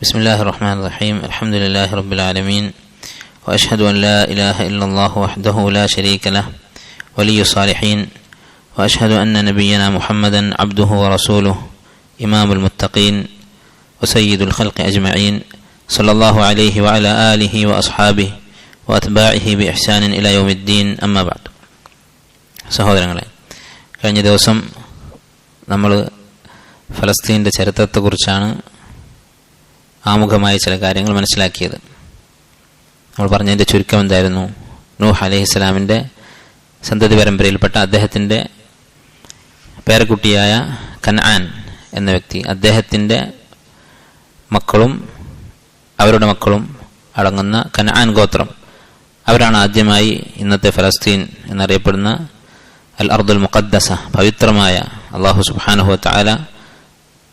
بسم الله الرحمن الرحيم. الحمد لله رب العالمين، وأشهد أن لا إله إلا الله وحده لا شريك له ولي الصالحين، وأشهد أن نبينا محمدا عبده ورسوله إمام المتقين وسيد الخلق أجمعين، صلى الله عليه وعلى آله وأصحابه وأتباعه بإحسان إلى يوم الدين. أما بعد. സഹോദരങ്ങളെ, കഴിഞ്ഞ ദിവസം നമ്മൾ ഫലസ്തീൻ്റെ ചരിത്രത്തെക്കുറിച്ചാണ് ആമുഖമായ ചില കാര്യങ്ങൾ മനസ്സിലാക്കിയത്. നമ്മൾ പറഞ്ഞതിൻ്റെ ചുരുക്കം എന്തായിരുന്നു? നൂഹ് അലൈഹിസ്സലാമിൻ്റെ സന്തതി പരമ്പരയിൽപ്പെട്ട അദ്ദേഹത്തിൻ്റെ പേരക്കുട്ടിയായ കൻആൻ എന്ന വ്യക്തി, അദ്ദേഹത്തിൻ്റെ മക്കളും അവരുടെ മക്കളും അടങ്ങുന്ന കൻആൻ ഗോത്രം, അവരാണ് ആദ്യമായി ഇന്നത്തെ ഫലസ്തീൻ എന്നറിയപ്പെടുന്ന അൽ അർദുൽ മുഖദ്ദസ, പവിത്രമായ അല്ലാഹു സുബ്ഹാനഹു വ തആല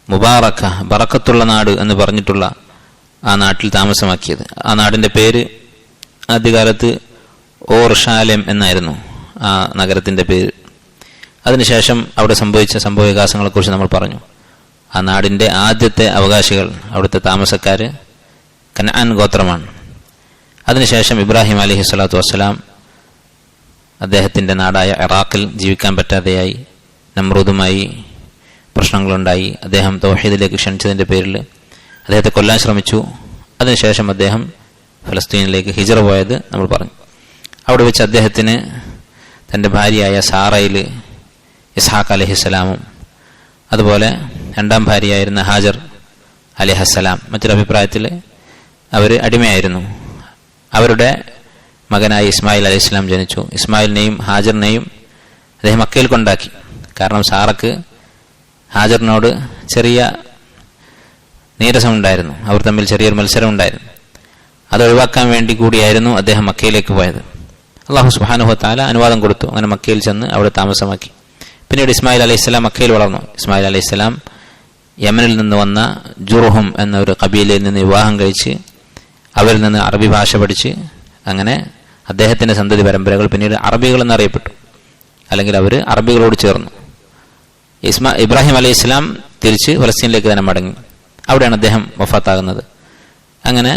മുബാറക്ക, ബറക്കത്തുള്ള നാട് എന്ന് പറഞ്ഞിട്ടുള്ള ആ നാട്ടിൽ താമസമാക്കിയത്. ആ നാടിൻ്റെ പേര് ആദ്യകാലത്ത് ഓർഷാലേം എന്നായിരുന്നു ആ നഗരത്തിൻ്റെ പേര്. അതിനുശേഷം അവിടെ സംഭവിച്ച സംഭവവികാസങ്ങളെക്കുറിച്ച് നമ്മൾ പറഞ്ഞു. ആ നാടിൻ്റെ ആദ്യത്തെ അവകാശികൾ, അവിടുത്തെ താമസക്കാർ കൻആൻ ഗോത്രമാണ്. അതിനുശേഷം ഇബ്രാഹിം അലൈഹി സ്വലാത്തു വസ്സലാം അദ്ദേഹത്തിൻ്റെ നാടായ ഇറാഖിൽ ജീവിക്കാൻ പറ്റാതെയായി, നമ്രൂദുമായി പ്രശ്നങ്ങളുണ്ടായി. അദ്ദേഹം തൗഹീദിലേക്ക് ക്ഷണിച്ചതിൻ്റെ പേരിൽ അദ്ദേഹത്തെ കൊല്ലാൻ ശ്രമിച്ചു. അതിനുശേഷം അദ്ദേഹം ഫലസ്തീനിലേക്ക് ഹിജറ പോയത് നമ്മൾ പറഞ്ഞു. അവിടെ വെച്ച് അദ്ദേഹത്തിന് തൻ്റെ ഭാര്യയായ സാറയിൽ ഇസ്ഹാഖ് അലൈഹിസ്സലാമും അതുപോലെ രണ്ടാം ഭാര്യയായിരുന്ന ഹാജർ അലൈഹിസ്സലാം, മറ്റൊരു അഭിപ്രായത്തിൽ അവർ അടിമയായിരുന്നു. അവരുടെ മകനായി ഇസ്മായിൽ അലൈഹിസ്സലാം ജനിച്ചു. ഇസ്മായിലിനെയും ഹാജറിനെയും അദ്ദേഹം മക്കയിൽ കൊണ്ടാക്കി. കാരണം സാറക്ക് ഹാജറിനോട് ചെറിയ നീരസമുണ്ടായിരുന്നു, അവർ തമ്മിൽ ചെറിയൊരു മത്സരം ഉണ്ടായിരുന്നു. അത് ഒഴിവാക്കാൻ വേണ്ടി കൂടിയായിരുന്നു അദ്ദേഹം മക്കയിലേക്ക് പോയത്. അല്ലാഹു സുബ്ഹാനഹു വ തആല അനുവാദം കൊടുത്തു. അങ്ങനെ മക്കയിൽ ചെന്ന് അവിടെ താമസമാക്കി. പിന്നീട് ഇസ്മായിൽ അലൈഹിസ്സലാം മക്കയിൽ വളർന്നു. ഇസ്മായിൽ അലൈഹിസ്സലാം യമനിൽ നിന്ന് വന്ന ജുർഹും എന്ന ഒരു കബീലയിൽ നിന്ന് വിവാഹം കഴിച്ച് അവരിൽ നിന്ന് അറബി ഭാഷ പഠിച്ച് അങ്ങനെ അദ്ദേഹത്തിൻ്റെ സന്തതി പരമ്പരകൾ പിന്നീട് അറബികൾ എന്നറിയപ്പെട്ടു, അല്ലെങ്കിൽ അവർ അറബികളോട് ചേർന്നു. ഇബ്രാഹിം അലൈഹിസ്സലാം തിരിച്ച് ഫലസ്തീനിലേക്ക് തന്നെ മടങ്ങി. അവിടെയാണ് അദ്ദേഹം വഫാത്താകുന്നത്. അങ്ങനെ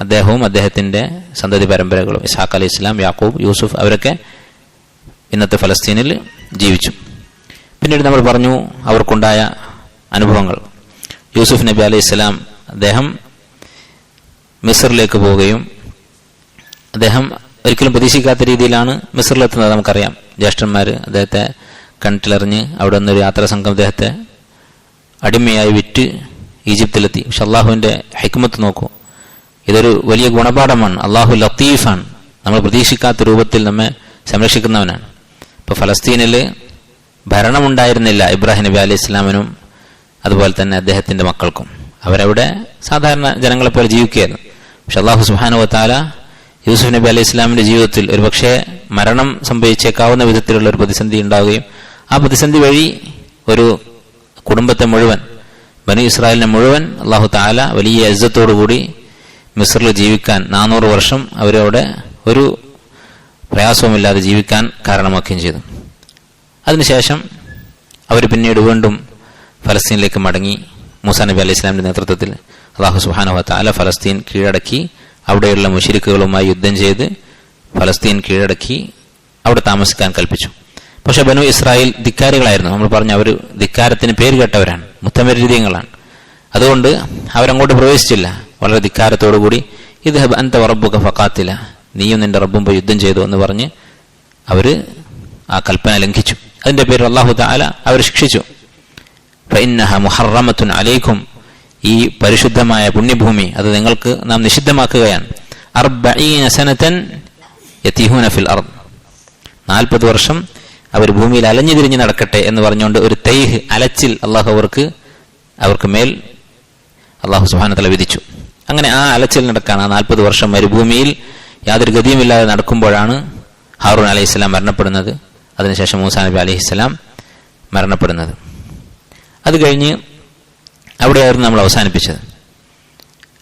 അദ്ദേഹവും അദ്ദേഹത്തിൻ്റെ സന്തതി പരമ്പരകളും ഇസ്ഹാഖ് അലൈഹിസ്സലാം, യാക്കൂബ്, യൂസുഫ്, അവരൊക്കെ ഇന്നത്തെ ഫലസ്തീനിൽ ജീവിച്ചു. പിന്നീട് നമ്മൾ പറഞ്ഞു അവർക്കുണ്ടായ അനുഭവങ്ങൾ. യൂസുഫ് നബി അലൈഹിസ്സലാം അദ്ദേഹം മിസ്റിലേക്ക് പോവുകയും അദ്ദേഹം ഒരിക്കലും പ്രതീക്ഷിക്കാത്ത രീതിയിലാണ് മിസ്റിലെത്തുന്നത്. നമുക്കറിയാം, ജ്യേഷ്ഠന്മാർ അദ്ദേഹത്തെ കണ്ടിലെറിഞ്ഞ് അവിടെ നിന്നൊരു യാത്രാ സംഘം അദ്ദേഹത്തെ അടിമയായി വിറ്റ് ഈജിപ്തിലെത്തി. പക്ഷെ അള്ളാഹുവിൻ്റെ ഹിക്മത്ത് നോക്കൂ, ഇതൊരു വലിയ ഗുണപാഠമാണ്. അള്ളാഹു ലത്തീഫാണ്, നമ്മൾ പ്രതീക്ഷിക്കാത്ത രൂപത്തിൽ നമ്മെ സംരക്ഷിക്കുന്നവനാണ്. ഇപ്പോൾ ഫലസ്തീനിൽ ഭരണമുണ്ടായിരുന്നില്ല ഇബ്രാഹിം നബി അലൈഹി ഇസ്ലാമിനും അതുപോലെ തന്നെ അദ്ദേഹത്തിൻ്റെ മക്കൾക്കും. അവരവിടെ സാധാരണ ജനങ്ങളെപ്പോലെ ജീവിക്കുകയായിരുന്നു. പക്ഷെ അള്ളാഹു സുബ്ഹാനഹു വ തആല യൂസുഫ് നബി അലൈഹി ഇസ്ലാമിൻ്റെ ജീവിതത്തിൽ ഒരു പക്ഷേ മരണം സംഭവിച്ചേക്കാവുന്ന വിധത്തിലുള്ള ഒരു പ്രതിസന്ധി ഉണ്ടാവുകയും ആ പ്രതിസന്ധി വഴി ഒരു കുടുംബത്തെ മുഴുവൻ, ബനി ഇസ്രായേലിനെ മുഴുവൻ അള്ളാഹു തആല വലിയ ഇസ്സത്തോടുകൂടി മിസ്റിൽ ജീവിക്കാൻ 400 വർഷം അവരവിടെ ഒരു പ്രയാസവുമില്ലാതെ ജീവിക്കാൻ കാരണമാക്കുകയും ചെയ്തു. അതിനുശേഷം അവർ പിന്നീട് വീണ്ടും ഫലസ്തീനിലേക്ക് മടങ്ങി. മൂസാ നബി അലൈഹി ഇസ്ലാമിൻ്റെ നേതൃത്വത്തിൽ അള്ളാഹു സുബ്ഹാനഹു വ തആല ഫലസ്തീൻ കീഴടക്കി. അവിടെയുള്ള മുശ്രിക്കുകളുമായി യുദ്ധം ചെയ്ത് ഫലസ്തീൻ കീഴടക്കി അവിടെ താമസിക്കാൻ കൽപ്പിച്ചു. പക്ഷെ ബനു ഇസ്രായേൽ ധിക്കാരികളായിരുന്നു. നമ്മൾ പറഞ്ഞു, അവർ ധിക്കാരത്തിന് പേര് കേട്ടവരാണ്, മുത്തമരീതികളാണ്. അതുകൊണ്ട് അവരങ്ങോട്ട് പ്രവേശിച്ചില്ല. വളരെ ധിക്കാരത്തോടുകൂടി ഇദ്ഹബ് അൻത വറബ്ബുക ഫഖാതില, നീയും നിന്റെ റബ്ബും പോയി യുദ്ധം ചെയ്തു എന്ന് പറഞ്ഞ് അവർ ആ കൽപ്പന ലംഘിച്ചു. അതിൻ്റെ പേരിൽ അല്ലാഹു തആല അവർ ശിക്ഷിച്ചു. ഫഇന്നഹ മുഹറമത്തുൻ അലൈക്കും, ഈ പരിശുദ്ധമായ പുണ്യഭൂമി അത് നിങ്ങൾക്ക് നാം നിഷിദ്ധമാക്കുകയാണ്. 40 സനതൻ യതീഹൂന ഫിൽ അർദ്, 40 വർഷം അവർ ഭൂമിയിൽ അലഞ്ഞു തിരിഞ്ഞ് നടക്കട്ടെ എന്ന് പറഞ്ഞുകൊണ്ട് ഒരു തൈഹ്, അലച്ചിൽ അള്ളാഹു അവർക്ക് മേൽ അള്ളാഹു സുബ്ഹാനഹു വ തആല വിധിച്ചു. അങ്ങനെ ആ അലച്ചിൽ നടക്കാൻ, ആ 40 വർഷം മരുഭൂമിയിൽ യാതൊരു ഗതിയുമില്ലാതെ നടക്കുമ്പോഴാണ് ഹാറൂൻ അലൈഹിസ്സലാം മരണപ്പെടുന്നത്. അതിനുശേഷം മൂസാ നബി അലൈഹിസ്സലാം മരണപ്പെടുന്നത്. അത് കഴിഞ്ഞ് അവിടെയായിരുന്നു നമ്മൾ അവസാനിപ്പിച്ചത്.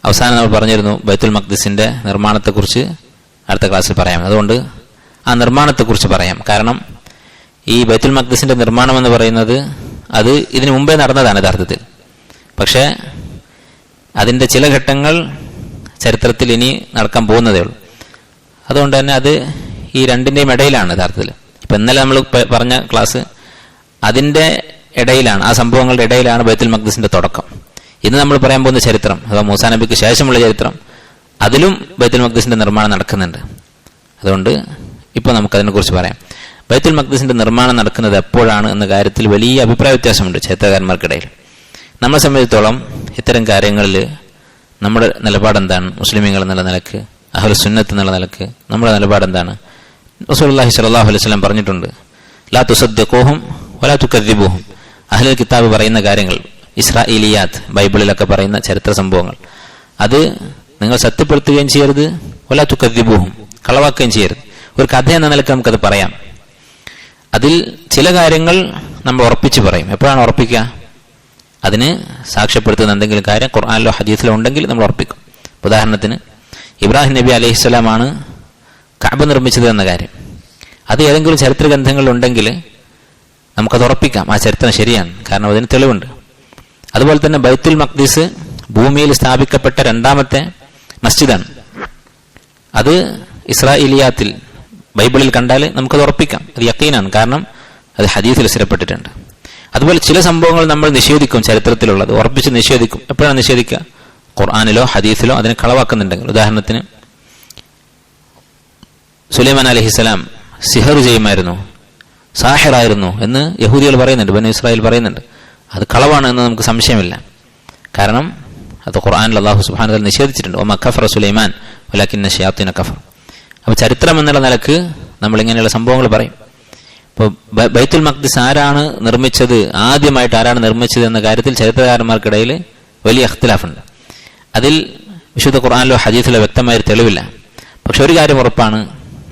അവസാനം നമ്മൾ പറഞ്ഞിരുന്നു ബൈത്തുൽ മഖ്ദിസിൻ്റെ നിർമ്മാണത്തെക്കുറിച്ച് അടുത്ത ക്ലാസ്സിൽ പറയാം. അതുകൊണ്ട് ആ നിർമ്മാണത്തെക്കുറിച്ച് പറയാം. കാരണം ഈ ബൈത്തുൽ മഖ്ദിസിൻ്റെ നിർമ്മാണം എന്ന് പറയുന്നത് അത് ഇതിനു മുമ്പേ നടന്നതാണ് യഥാർത്ഥത്തിൽ. പക്ഷേ അതിൻ്റെ ചില ഘട്ടങ്ങൾ ചരിത്രത്തിൽ ഇനി നടക്കാൻ പോകുന്നതേ ഉള്ളൂ. അതുകൊണ്ട് തന്നെ അത് ഈ രണ്ടിൻ്റെയും ഇടയിലാണ് യഥാർത്ഥത്തിൽ. ഇപ്പം ഇന്നലെ നമ്മൾ പറഞ്ഞ ക്ലാസ് അതിൻ്റെ ഇടയിലാണ്, ആ സംഭവങ്ങളുടെ ഇടയിലാണ് ബൈത്തുൽ മഖ്ദിസിന്റെ തുടക്കം. ഇന്ന് നമ്മൾ പറയാൻ പോകുന്ന ചരിത്രം അഥവാ മൂസാ നബിക്ക് ശേഷമുള്ള ചരിത്രം, അതിലും ബൈത്തുൽ മഖ്ദിസിന്റെ നിർമ്മാണം നടക്കുന്നുണ്ട്. അതുകൊണ്ട് ഇപ്പോൾ നമുക്കതിനെക്കുറിച്ച് പറയാം. ബൈത്തുൽ മഖ്ദിസിന്റെ നിർമ്മാണം നടക്കുന്നത് എപ്പോഴാണ് എന്ന കാര്യത്തിൽ വലിയ അഭിപ്രായ വ്യത്യാസമുണ്ട് ചരിത്രകാരന്മാർക്കിടയിൽ. നമ്മളെ സംബന്ധിച്ചിടത്തോളം ഇത്തരം കാര്യങ്ങളിൽ നമ്മുടെ നിലപാടെന്താണ്? മുസ്ലിമീങ്ങൾ എന്നുള്ള നിലക്ക്, അഹ്ലു സുന്നത്ത് എന്നുള്ള നിലക്ക് നമ്മുടെ നിലപാടെന്താണ്? റസൂലുള്ളാഹി സ്വല്ലല്ലാഹു അലൈഹി വസല്ലം പറഞ്ഞിട്ടുണ്ട്, ലാ തുസദ്ദിഖൂഹും വലാ തുകദ്ദിബൂഹും. അഹ്ലുൽ കിതാബ് പറയുന്ന കാര്യങ്ങൾ, ഇസ്രാഈലിയാത്ത്, ബൈബിളിലൊക്കെ പറയുന്ന ചരിത്ര സംഭവങ്ങൾ, അത് നിങ്ങൾ സത്യപ്പെടുത്തുകയും ചെയ്യരുത്, വലാ തുകദ്ദിബൂഹും, കളവാക്കുകയും ചെയ്യരുത്. ഒരു കഥ എന്ന നിലക്ക് നമുക്കത് പറയാം. അതിൽ ചില കാര്യങ്ങൾ നമ്മൾ ഉറപ്പിച്ച് പറയും. എപ്പോഴാണ് ഉറപ്പിക്കുക? അതിന് സാക്ഷ്യപ്പെടുത്തുന്ന എന്തെങ്കിലും കാര്യം ഖുർആനിലോ ഹദീസിലോ ഉണ്ടെങ്കിൽ നമ്മൾ ഉറപ്പിക്കും. ഉദാഹരണത്തിന് ഇബ്രാഹിം നബി അലൈഹിസ്സലാമാണ് കഅബ നിർമ്മിച്ചത് എന്ന കാര്യം, അത് ഏതെങ്കിലും ചരിത്ര ഗ്രന്ഥങ്ങളിലുണ്ടെങ്കിൽ നമുക്കത് ഉറപ്പിക്കാം, ആ ചരിത്രം ശരിയാണ്, കാരണം അതിന് തെളിവുണ്ട്. അതുപോലെ തന്നെ ബൈത്തുൽ മഖ്ദിസ് ഭൂമിയിൽ സ്ഥാപിക്കപ്പെട്ട രണ്ടാമത്തെ മസ്ജിദാണ്. അത് ഇസ്രാഈലിയാത്തിൽ ബൈബിളിൽ കണ്ടാൽ നമുക്കത് ഉറപ്പിക്കാം, അത് യഖീനാണ്, കാരണം അത് ഹദീസിൽ സ്ഥിരപ്പെട്ടിട്ടുണ്ട്. അതുപോലെ ചില സംഭവങ്ങൾ നമ്മൾ നിഷേധിക്കും, ചരിത്രത്തിലുള്ളത് ഉറപ്പിച്ച് നിഷേധിക്കും. എപ്പോഴാണ് നിഷേധിക്കുക? ഖുർആനിലോ ഹദീസിലോ അതിനെ കളവാക്കുന്നുണ്ടെങ്കിൽ. ഉദാഹരണത്തിന് സുലൈമാൻ അലൈഹിസ്സലാം സിഹർ ചെയ്യുമായിരുന്നു, സാഹിറായിരുന്നു എന്ന് യഹൂദികൾ പറയുന്നുണ്ട്, ബനൂ ഇസ്രായേൽ പറയുന്നുണ്ട്. അത് കളവാണ് എന്ന് നമുക്ക് സംശയമില്ല, കാരണം അത് ഖുർആനിൽ അല്ലാഹു സുബ്ഹാനഹു വ തആല നിഷേധിച്ചിട്ടുണ്ട്, വമാ കഫറ സുലൈമാൻ വലാകിന്ന ശയാത്തീന കഫർ. അപ്പോൾ ചരിത്രം എന്നുള്ള നിലക്ക് നമ്മൾ ഇങ്ങനെയുള്ള സംഭവങ്ങൾ പറയും. ഇപ്പോൾ ബൈത്തുൽ മഖ്ദിസ് ആരാണ് നിർമ്മിച്ചത്, ആദ്യമായിട്ട് ആരാണ് നിർമ്മിച്ചത് എന്ന കാര്യത്തിൽ ചരിത്രകാരന്മാർക്കിടയിൽ വലിയ ഇഖ്തിലാഫുണ്ട്. അതിൽ വിശുദ്ധ ഖുർആനിലോ ഹദീസിലോ വ്യക്തമായൊരു തെളിവില്ല. പക്ഷെ ഒരു കാര്യം ഉറപ്പാണ്,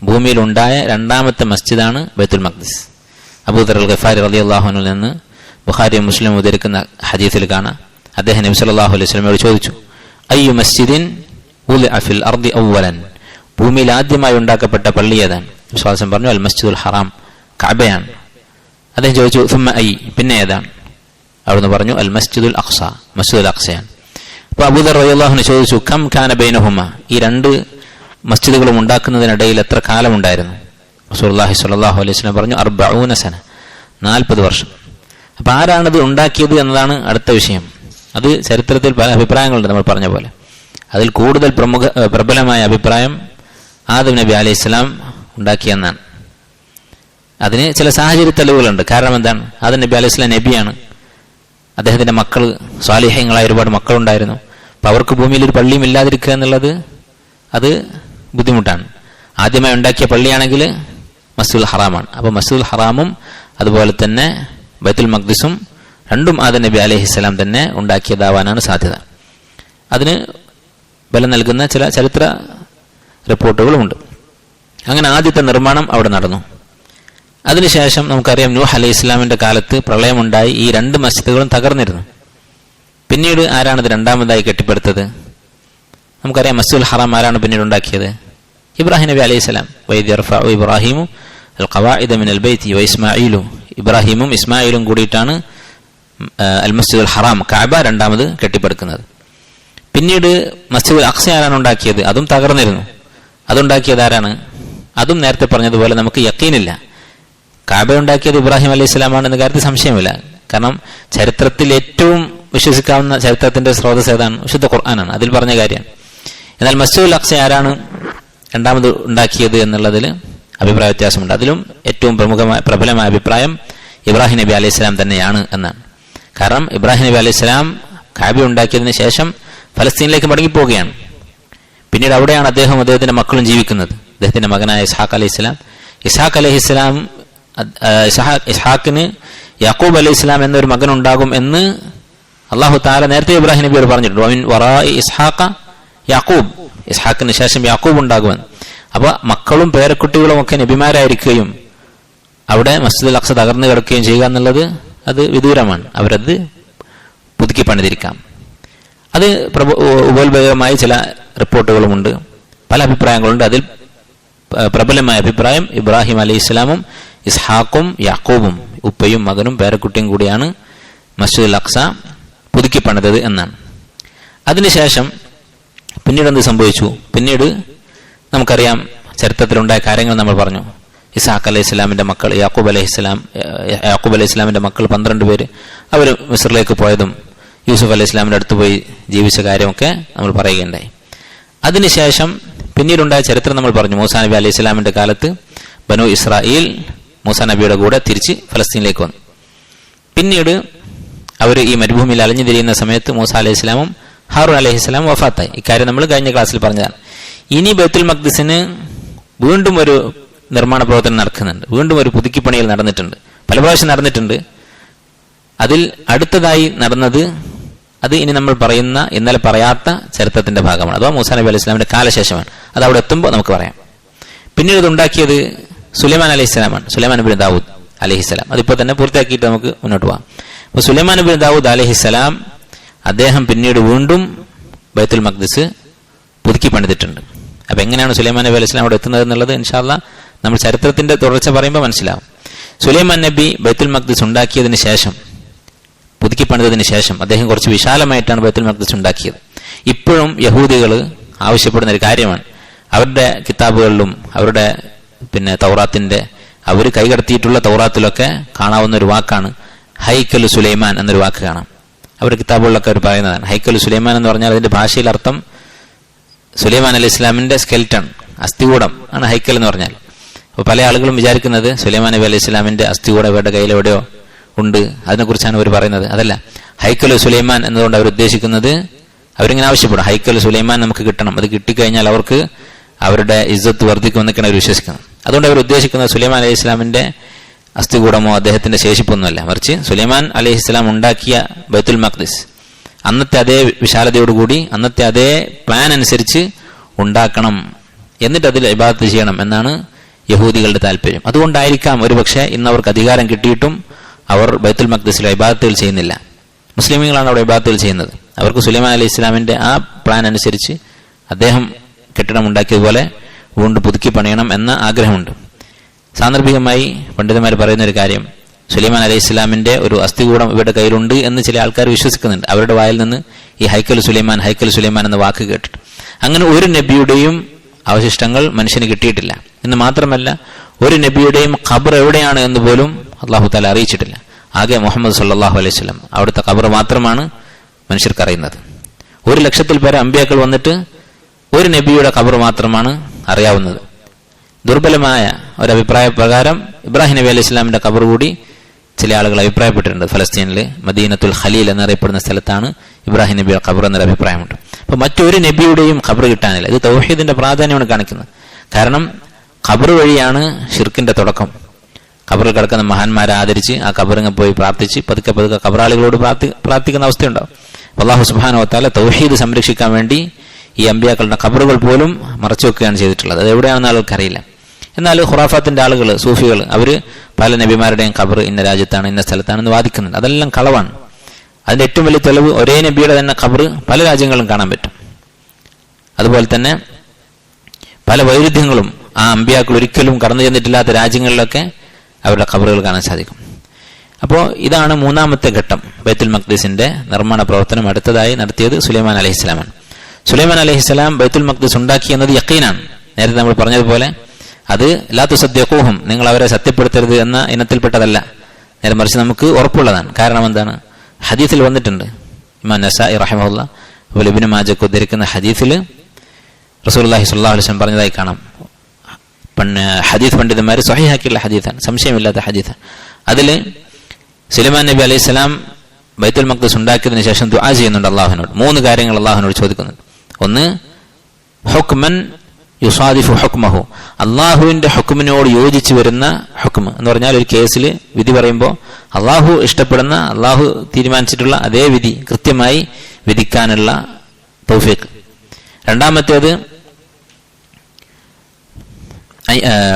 ഭൂമിയിൽ ഉണ്ടായ രണ്ടാമത്തെ മസ്ജിദാണ് ബൈത്തുൽ മഖ്ദിസ്. അബൂദർ അൽ ഗഫാരി റളിയല്ലാഹു അൻഹുവിൽ നിന്ന് ബുഖാരിയും മുസ്ലിം ഉദ്ധരിക്കുന്ന ഹദീസിൽ കാണാം, അദ്ദേഹം നബി സല്ലല്ലാഹു അലൈഹി വസല്ലമയോട് ചോദിച്ചു, അയ്യു മസ്ജിദിൻ ഉദിഅ ഫിൽ അർദി അവ്വലൻ, ഭൂമിയിൽ ആദ്യമായി ഉണ്ടാക്കപ്പെട്ട പള്ളി ഏതാണ്? വിശ്വാസം പറഞ്ഞു, അൽ മസ്ജിദുൽ ഹറാം, കഅബയാണ്. അദ്ദേഹം ചോദിച്ചു, സുമ്മ ഐ, പിന്നെ ഏതാണ്? അവിടുന്ന് പറഞ്ഞു, അൽ മസ്ജിദുൽ അഖ്സ, മസ്ജിദുൽ അഖ്സയാണ്. അപ്പോൾ അബൂദർ റളിയല്ലാഹു അൻഹു ചോദിച്ചു, കം കാന ബൈനഹുമ, ഈ രണ്ട് മസ്ജിദുകളും ഉണ്ടാക്കുന്നതിനിടയിൽ എത്ര കാലമുണ്ടായിരുന്നു? റസൂലുള്ളാഹി സ്വല്ലല്ലാഹു അലൈഹി വസല്ലം പറഞ്ഞു, 40 സന, 40 വർഷം. അപ്പം ആരാണത് ഉണ്ടാക്കിയത് എന്നതാണ് അടുത്ത വിഷയം. അത് ചരിത്രത്തിൽ പല അഭിപ്രായങ്ങളുണ്ട്, നമ്മൾ പറഞ്ഞ പോലെ. അതിൽ കൂടുതൽ പ്രബലമായ അഭിപ്രായം ആദം നബി അലൈഹിസ്സലാം ഉണ്ടാക്കിയെന്നാണ്. അതിന് ചില സാഹചര്യ തെളിവുകളുണ്ട്. കാരണം എന്താണ്? ആദം നബി അലൈഹിസ്സലാം നബിയാണ്, അദ്ദേഹത്തിന്റെ മക്കൾ സ്വാലിഹ്യങ്ങളായ ഒരുപാട് മക്കളുണ്ടായിരുന്നു. അപ്പം അവർക്ക് ഭൂമിയിൽ ഒരു പള്ളിയും ഇല്ലാതിരിക്കുക എന്നുള്ളത് അത് ബുദ്ധിമുട്ടാണ്. ആദ്യമായി ഉണ്ടാക്കിയ പള്ളിയാണെങ്കിൽ മസ്ജിദുൽ ഹറാമാണ്. അപ്പോൾ മസ്ജിദുൽ ഹറാമും അതുപോലെ തന്നെ ബൈത്തുൽ മഖ്ദിസും രണ്ടും ആദം നബി അലൈഹിസ്സലാം തന്നെ ഉണ്ടാക്കിയതാവാനാണ് സാധ്യത. അതിന് ബലം നൽകുന്ന ചില ചരിത്ര റിപ്പോർട്ടുകളുമുണ്ട്. അങ്ങനെ ആദ്യത്തെ നിർമ്മാണം അവിടെ നടന്നു. അതിനുശേഷം നമുക്കറിയാം, നൂഹ് അലൈഹി ഇസ്ലാമിന്റെ കാലത്ത് പ്രളയമുണ്ടായി, ഈ രണ്ട് മസ്ജിദുകളും തകർന്നിരുന്നു. പിന്നീട് ആരാണിത് രണ്ടാമതായി കെട്ടിപ്പടുത്തത്? നമുക്കറിയാം, മസ്ജിദുൽ ഹറാം ആരാണ് പിന്നീട് ഉണ്ടാക്കിയത്? ഇബ്രാഹിം നബി അലൈഹി സ്വലാം. വൈദ് യർഫഉ ഇബ്രാഹിമു അൽ ഖവാഇദ മിനൽ ബൈത്തി വ ഇസ്മാഈലു, ഇബ്രാഹിമും ഇസ്മായിലും കൂടിയിട്ടാണ് അൽ മസ്ജിദുൽ ഹറാം, കഅബ രണ്ടാമത് കെട്ടിപ്പടുക്കുന്നത്. പിന്നീട് മസ്ജിദുൽ അഖ്സ ആരാണ് ഉണ്ടാക്കിയത്? അതും തകർന്നിരുന്നു. അതുണ്ടാക്കിയത് ആരാണ്? അതും നേരത്തെ പറഞ്ഞതുപോലെ നമുക്ക് യഖീനില്ല. കഅബ ഉണ്ടാക്കിയത് ഇബ്രാഹിം അലൈഹി സ്വലാമാണ് എന്ന കാര്യത്തിൽ സംശയമില്ല. കാരണം ചരിത്രത്തിൽ ഏറ്റവും വിശ്വസിക്കാവുന്ന ചരിത്രത്തിന്റെ സ്രോതസ് ഏതാണ്? വിശുദ്ധ ഖുർആനാണ്, അതിൽ പറഞ്ഞ കാര്യമാണ്. എന്നാൽ മസ്ജിദുൽ അഖ്സ ആരാണ് രണ്ടാമത് ഉണ്ടാക്കിയത് എന്നുള്ളതിൽ അഭിപ്രായ വ്യത്യാസമുണ്ട്. അതിലും ഏറ്റവും പ്രബലമായ അഭിപ്രായം ഇബ്രാഹിം നബി അലൈഹി സ്വലാം തന്നെയാണ് എന്നാണ്. കാരണം ഇബ്രാഹിം നബി അലൈഹി സ്വലാം കഅബ ഉണ്ടാക്കിയതിന് ശേഷം ഫലസ്തീനിലേക്ക് മടങ്ങിപ്പോവുകയാണ്. പിന്നീട് അവിടെയാണ് അദ്ദേഹത്തിന്റെ മക്കളും ജീവിക്കുന്നത്. അദ്ദേഹത്തിന്റെ മകനായ ഇസ്ഹാഖ് അലൈഹി സ്വലാം. ഇസ്ഹാഖിന് യാക്കൂബ് അലൈഹി സ്വലാം എന്നൊരു മകൻ ഉണ്ടാകും എന്ന് അള്ളാഹു തആല നേരത്തെ ഇബ്രാഹിം നബിയോട് പറഞ്ഞിട്ടുണ്ട്. വമിൻ വറാഇ ഇസ്ഹാഖ യാക്കൂബ്, ഇസ്ഹാഖിന് ശേഷം യാക്കൂബ് ഉണ്ടാകുമെന്ന്. അപ്പോൾ മക്കളും പേരക്കുട്ടികളും ഒക്കെ നബിമാരായിരിക്കുകയും അവിടെ മസ്ജിദുൽ അഖ്സ തകർന്നു കിടക്കുകയും ചെയ്യുക എന്നുള്ളത് അത് വിദൂരമാണ്. അവരത് പുതുക്കി പണിതിരിക്കാം. അത് ഉപോത്ഭകമായ ചില റിപ്പോർട്ടുകളുമുണ്ട്, പല അഭിപ്രായങ്ങളുണ്ട്. അതിൽ പ്രബലമായ അഭിപ്രായം ഇബ്രാഹിം അലൈഹി സ്വലാമും ഇസ്ഹാഖും യാക്കൂബും, ഉപ്പയും മകനും പേരക്കുട്ടിയും കൂടിയാണ് മസ്ജിദുൽ അഖ്സ പുതുക്കി പണിതത് എന്നാണ്. അതിനുശേഷം പിന്നീട് എന്ത് സംഭവിച്ചു? പിന്നീട് നമുക്കറിയാം ചരിത്രത്തിലുണ്ടായ കാര്യങ്ങൾ നമ്മൾ പറഞ്ഞു. ഇസ്ഹാഖ് അലൈഹി ഇസ്ലാമിന്റെ മക്കൾ യാക്കൂബ് അലൈഹി ഇസ്ലാമിന്റെ മക്കൾ 12 പേര് അവർ മിസ്രിലേക്ക് പോയതും യൂസുഫ് അലൈഹി ഇസ്ലാമിന്റെ അടുത്ത് പോയി ജീവിച്ച കാര്യമൊക്കെ നമ്മൾ പറയുകയുണ്ടായി. അതിനുശേഷം പിന്നീടുണ്ടായ ചരിത്രം നമ്മൾ പറഞ്ഞു. മൂസാ നബി അലൈഹി ഇസ്ലാമിന്റെ കാലത്ത് ബനു ഇസ്രായേൽ മൂസാ നബിയുടെ കൂടെ തിരിച്ച് ഫലസ്തീനിലേക്ക് വന്നു. പിന്നീട് അവർ ഈ മരുഭൂമിയിൽ അലഞ്ഞു തിരിയുന്ന സമയത്ത് മൂസാ അലൈഹി ഇസ്ലാമും ഹാറൂൻ അലൈഹി ഇസ്ലാം വഫാത്തായി. ഇക്കാര്യം നമ്മൾ കഴിഞ്ഞ ക്ലാസ്സിൽ പറഞ്ഞതാണ്. ഇനി ബൈത്തുൽ മഖ്ദിസിന് വീണ്ടും ഒരു നിർമ്മാണ പ്രവർത്തനം നടക്കുന്നുണ്ട്. വീണ്ടും ഒരു പുതുക്കിപ്പണിയിൽ നടന്നിട്ടുണ്ട്, പല പ്രാവശ്യം നടന്നിട്ടുണ്ട്. അതിൽ അടുത്തതായി നടന്നത് അത് ഇനി നമ്മൾ പറയുന്ന ഇന്നലെ പറയാത്ത ചരിത്രത്തിന്റെ ഭാഗമാണ്, അഥവാ മൂസാ നബി അലൈഹി ഇസ്ലാമിന്റെ കാലശേഷമാണ്. അത് അവിടെ എത്തുമ്പോൾ നമുക്ക് പറയാം. പിന്നീട് ഇത് ഉണ്ടാക്കിയത് സുലൈമാൻ അലൈഹി ഇസ്ലാമാണ്, സുലൈമാൻ ബിൻ ദാവൂദ് അലൈഹി ഇസ്ലാം. അതിപ്പോൾ തന്നെ പൂർത്തിയാക്കിയിട്ട് നമുക്ക് മുന്നോട്ട് പോകാം. അപ്പോൾ സുലൈമാൻ ബിൻ ദാവൂദ് അലൈഹി ഇസ്ലാം അദ്ദേഹം പിന്നീട് വീണ്ടും ബൈത്തുൽ മഖ്ദിസ് പുതുക്കി പണിതിട്ടുണ്ട്. അപ്പൊ എങ്ങനെയാണ് സുലൈമാൻ നബി അലൈഹി ഇസ്ലാം അവിടെ എത്തുന്നത് എന്നുള്ളത് ഇൻഷാ അല്ലാഹ് നമ്മൾ ചരിത്രത്തിന്റെ തുടർച്ച പറയുമ്പോൾ മനസ്സിലാവും. സുലൈമാൻ നബി ബൈത്തുൽ മഖ്ദിസ് ഉണ്ടാക്കിയതിന് ശേഷം, പുതുക്കി പണിതതിന് ശേഷം അദ്ദേഹം കുറച്ച് വിശാലമായിട്ടാണ് ബൈത്തുൽ മഖ്ദിസ് ഉണ്ടാക്കിയത്. ഇപ്പോഴും യഹൂദികൾ ആവശ്യപ്പെടുന്ന ഒരു കാര്യമാണ്. അവരുടെ കിതാബുകളിലും അവരുടെ തൗറാത്തിന്റെ അവർ കൈകടത്തിയിട്ടുള്ള തൗറാത്തിലൊക്കെ കാണാവുന്ന ഒരു വാക്കാണ് ഹൈക്കൽ സുലൈമാൻ എന്നൊരു വാക്ക് കാണാം. അവരുടെ കിതാബുകളിലൊക്കെ അവർ പറയുന്നതാണ്. ഹൈക്കൽ സുലൈമാൻ എന്ന് പറഞ്ഞാൽ അതിന്റെ ഭാഷയിൽ അർത്ഥം സുലൈമാൻ അലൈഹി ഇസ്ലാമിന്റെ സ്കെൽറ്റൺ, അസ്ഥികൂടം ആണ് ഹൈക്കൽ എന്ന് പറഞ്ഞാൽ. അപ്പോൾ പല ആളുകളും വിചാരിക്കുന്നത് സുലൈമാൻ നബി അലൈഹി ഇസ്ലാമിന്റെ അസ്ഥികൂടം ഇവരുടെ കയ്യിൽ എവിടെയോ ഉണ്ട്, അതിനെക്കുറിച്ചാണ് അവർ പറയുന്നത്. അതല്ല, ഹൈക്കൽ സുലൈമാൻ എന്നതുകൊണ്ട് അവർ ഉദ്ദേശിക്കുന്നത്, അവരിങ്ങനെ ആവശ്യപ്പെടും ഹൈക്കൽ സുലൈമാൻ നമുക്ക് കിട്ടണം, അത് കിട്ടിക്കഴിഞ്ഞാൽ അവർക്ക് അവരുടെ ഇസ്സത്ത് വർദ്ധിക്കുമെന്നൊക്കെയാണ് അവർ വിശ്വസിക്കുന്നത്. അതുകൊണ്ട് അവർ ഉദ്ദേശിക്കുന്നത് സുലൈമാൻ അലൈഹി ഇസ്ലാമിന്റെ അസ്ഥികൂടമോ അദ്ദേഹത്തിന്റെ ശേഷിപ്പൊന്നുമല്ല, മറിച്ച് സുലൈമാൻ അലൈഹി ഇസ്ലാം ഉണ്ടാക്കിയ ബൈത്തുൽ മഖ്ദിസ് അന്നത്തെ അതേ വിശാലതയോടുകൂടി അന്നത്തെ അതേ പ്ലാൻ അനുസരിച്ച് ഉണ്ടാക്കണം, എന്നിട്ട് അതിൽ ഇബാദത്ത് ചെയ്യണം എന്നാണ് യഹൂദികളുടെ താല്പര്യം. അതുകൊണ്ടായിരിക്കാം ഒരുപക്ഷെ ഇന്ന് അവർക്ക് അധികാരം കിട്ടിയിട്ടും അവർ ബൈത്തുൽ മഖ്ദിസിലെ ഇബാദത്തുകൾ ചെയ്യുന്നില്ല. മുസ്ലിമീങ്ങളാണ് അവിടെ ഇബാദത്തുകൾ ചെയ്യുന്നത്. അവർക്ക് സുലൈമാൻ അലൈഹി ഇസ്ലാമിന്റെ ആ പ്ലാൻ അനുസരിച്ച് അദ്ദേഹം കെട്ടിടം ഉണ്ടാക്കിയതുപോലെ വീണ്ടും പുതുക്കി പണിയണം എന്ന ആഗ്രഹമുണ്ട്. സാന്ദർഭികമായി പണ്ഡിതന്മാർ പറയുന്ന ഒരു കാര്യം, സുലൈമാൻ അലൈഹി ഇസ്ലാമിന്റെ ഒരു അസ്ഥികൂടം ഇവരുടെ കയ്യിലുണ്ട് എന്ന് ചില ആൾക്കാർ വിശ്വസിക്കുന്നുണ്ട്. അവരുടെ വായിൽ നിന്ന് ഈ ഹൈക്കൽ സുലൈമാൻ എന്ന വാക്ക് കേട്ടിട്ട്. അങ്ങനെ ഒരു നബിയുടെയും അവശിഷ്ടങ്ങൾ മനുഷ്യന് കിട്ടിയിട്ടില്ല എന്ന് മാത്രമല്ല, ഒരു നബിയുടെയും ഖബർ എവിടെയാണ് എന്ന് പോലും അള്ളാഹു തആല അറിയിച്ചിട്ടില്ല. ആകെ മുഹമ്മദ് സല്ലല്ലാഹു അലൈഹി വസല്ലം അവിടുത്തെ ഖബർ മാത്രമാണ് മനുഷ്യർക്ക് അറിയുന്നത്. 1,00,000 പേരെ അമ്പിയാക്കൾ വന്നിട്ട് ഒരു നബിയുടെ ഖബർ മാത്രമാണ് അറിയാവുന്നത്. ദുർബലമായ ഒരു അഭിപ്രായ പ്രകാരം ഇബ്രാഹിം നബി അലൈഹി ഇസ്ലാമിന്റെ ഖബർ കൂടി ചില ആളുകൾ അഭിപ്രായപ്പെട്ടിട്ടുണ്ട്. ഫലസ്തീനിലെ മദീനത്തുൽ ഖലീൽ എന്നറിയപ്പെടുന്ന സ്ഥലത്താണ് ഇബ്രാഹിം നബിയുടെ ഖബർ എന്നൊരു അഭിപ്രായമുണ്ട്. അപ്പൊ മറ്റൊരു നബിയുടെയും ഖബർ കിട്ടാനില്ല. ഇത് തൗഹീദിന്റെ പ്രാധാന്യമാണ് കാണിക്കുന്നത്. കാരണം ഖബർ വഴിയാണ് ഷിർക്കിന്റെ തുടക്കം. ഖബറിൽ കിടക്കുന്ന മഹാന്മാരെ ആദരിച്ച് ആ ഖബറിങ്ങ് പോയി പ്രാർത്ഥിച്ച് പതുക്കെ ഖബറാളികളോട് പ്രാർത്ഥിക്കുന്ന അവസ്ഥയുണ്ടാവും. അല്ലാഹു സുബ്ഹാനഹു വ തആല തൗഹീദ് സംരക്ഷിക്കാൻ വേണ്ടി ഈ അമ്പിയാക്കളുടെ ഖബറുകൾ പോലും മറച്ചു വെക്കുകയാണ് ചെയ്തിട്ടുള്ളത്. അത് എവിടെയാണെന്ന് ആളുകൾക്കറിയില്ല. എന്നാൽ ഖുറാഫാത്തിന്റെ ആളുകൾ, സൂഫികൾ, അവർ പല നബിമാരുടെയും ഖബർ ഇന്ന രാജ്യത്താണ് ഇന്ന സ്ഥലത്താണെന്ന് വാദിക്കുന്നുണ്ട്. അതെല്ലാം കളവാണ്. അതിന്റെ ഏറ്റവും വലിയ തെളിവ് ഒരേ നബിയുടെ തന്നെ ഖബർ പല രാജ്യങ്ങളും കാണാൻ പറ്റും. അതുപോലെ തന്നെ പല വൈരുദ്ധ്യങ്ങളും ആ അമ്പിയാക്കൾ ഒരിക്കലും കടന്നു ചെന്നിട്ടില്ലാത്ത രാജ്യങ്ങളിലൊക്കെ അവരുടെ ഖബറുകൾ കാണാൻ സാധിക്കും. അപ്പോൾ ഇതാണ് മൂന്നാമത്തെ ഘട്ടം. ബൈത്തുൽ മഖ്ദിസിന്റെ നിർമ്മാണ പ്രവർത്തനം അടുത്തതായി നടത്തിയത് സുലൈമാൻ അലൈഹി ഇസ്ലാമാണ്. സുലൈമാൻ അലൈഹി ഇസ്ലാം ബൈത്തുൽ മഖ്ദിസ് ഉണ്ടാക്കി എന്നത് യഖീനാണ്. നേരത്തെ നമ്മൾ പറഞ്ഞതുപോലെ അത് ലാ തുസദ്ദിഖൂഹും, നിങ്ങൾ അവരെ സത്യപ്പെടുത്തരുത് എന്ന ഇനത്തിൽപ്പെട്ടതല്ല. നേരെ മറിച്ച് നമുക്ക് ഉറപ്പുള്ളതാണ്. കാരണം എന്താണ്? ഹദീസിൽ വന്നിട്ടുണ്ട്. ഇമാം നസായി റഹിമഹുല്ലാഹ് അതുപോലെ ഇബ്നു മാജക്ക് ഉദ്ധരിക്കുന്ന ഹദീസിൽ റസൂലുള്ളാഹി സ്വല്ലല്ലാഹു അലൈഹി വസല്ലം പറഞ്ഞതായി കാണാം. ഹദീസ് പണ്ഡിതന്മാർ സ്വഹീഹാക്കിയുള്ള ഹദീസാണ്, സംശയമില്ലാത്ത ഹദീസാണ്. അതിൽ സുലൈമാൻ നബി അലൈഹി സ്വലാം ബൈത്തുൽ മഖ്ദിസ് ഉണ്ടാക്കിയതിനു ശേഷം ദുആ ചെയ്യുന്നുണ്ട് അള്ളാഹുവിനോട്. 3 കാര്യങ്ങൾ അള്ളാഹുവിനോട് ചോദിക്കുന്നുണ്ട്. ഒന്ന്, ഹുക്മൻ യുസാദിഫു ഹുക്മഹു, അള്ളാഹുവിന്റെ ഹുക്മിനോട് യോജിച്ചു വരുന്ന ഹുക്മ എന്ന് പറഞ്ഞാൽ ഒരു കേസിൽ വിധി പറയുമ്പോൾ അള്ളാഹു ഇഷ്ടപ്പെടുന്ന, അള്ളാഹു തീരുമാനിച്ചിട്ടുള്ള അതേ വിധി കൃത്യമായി വിധിക്കാനുള്ള തൗഫീഖ്. രണ്ടാമത്തേത്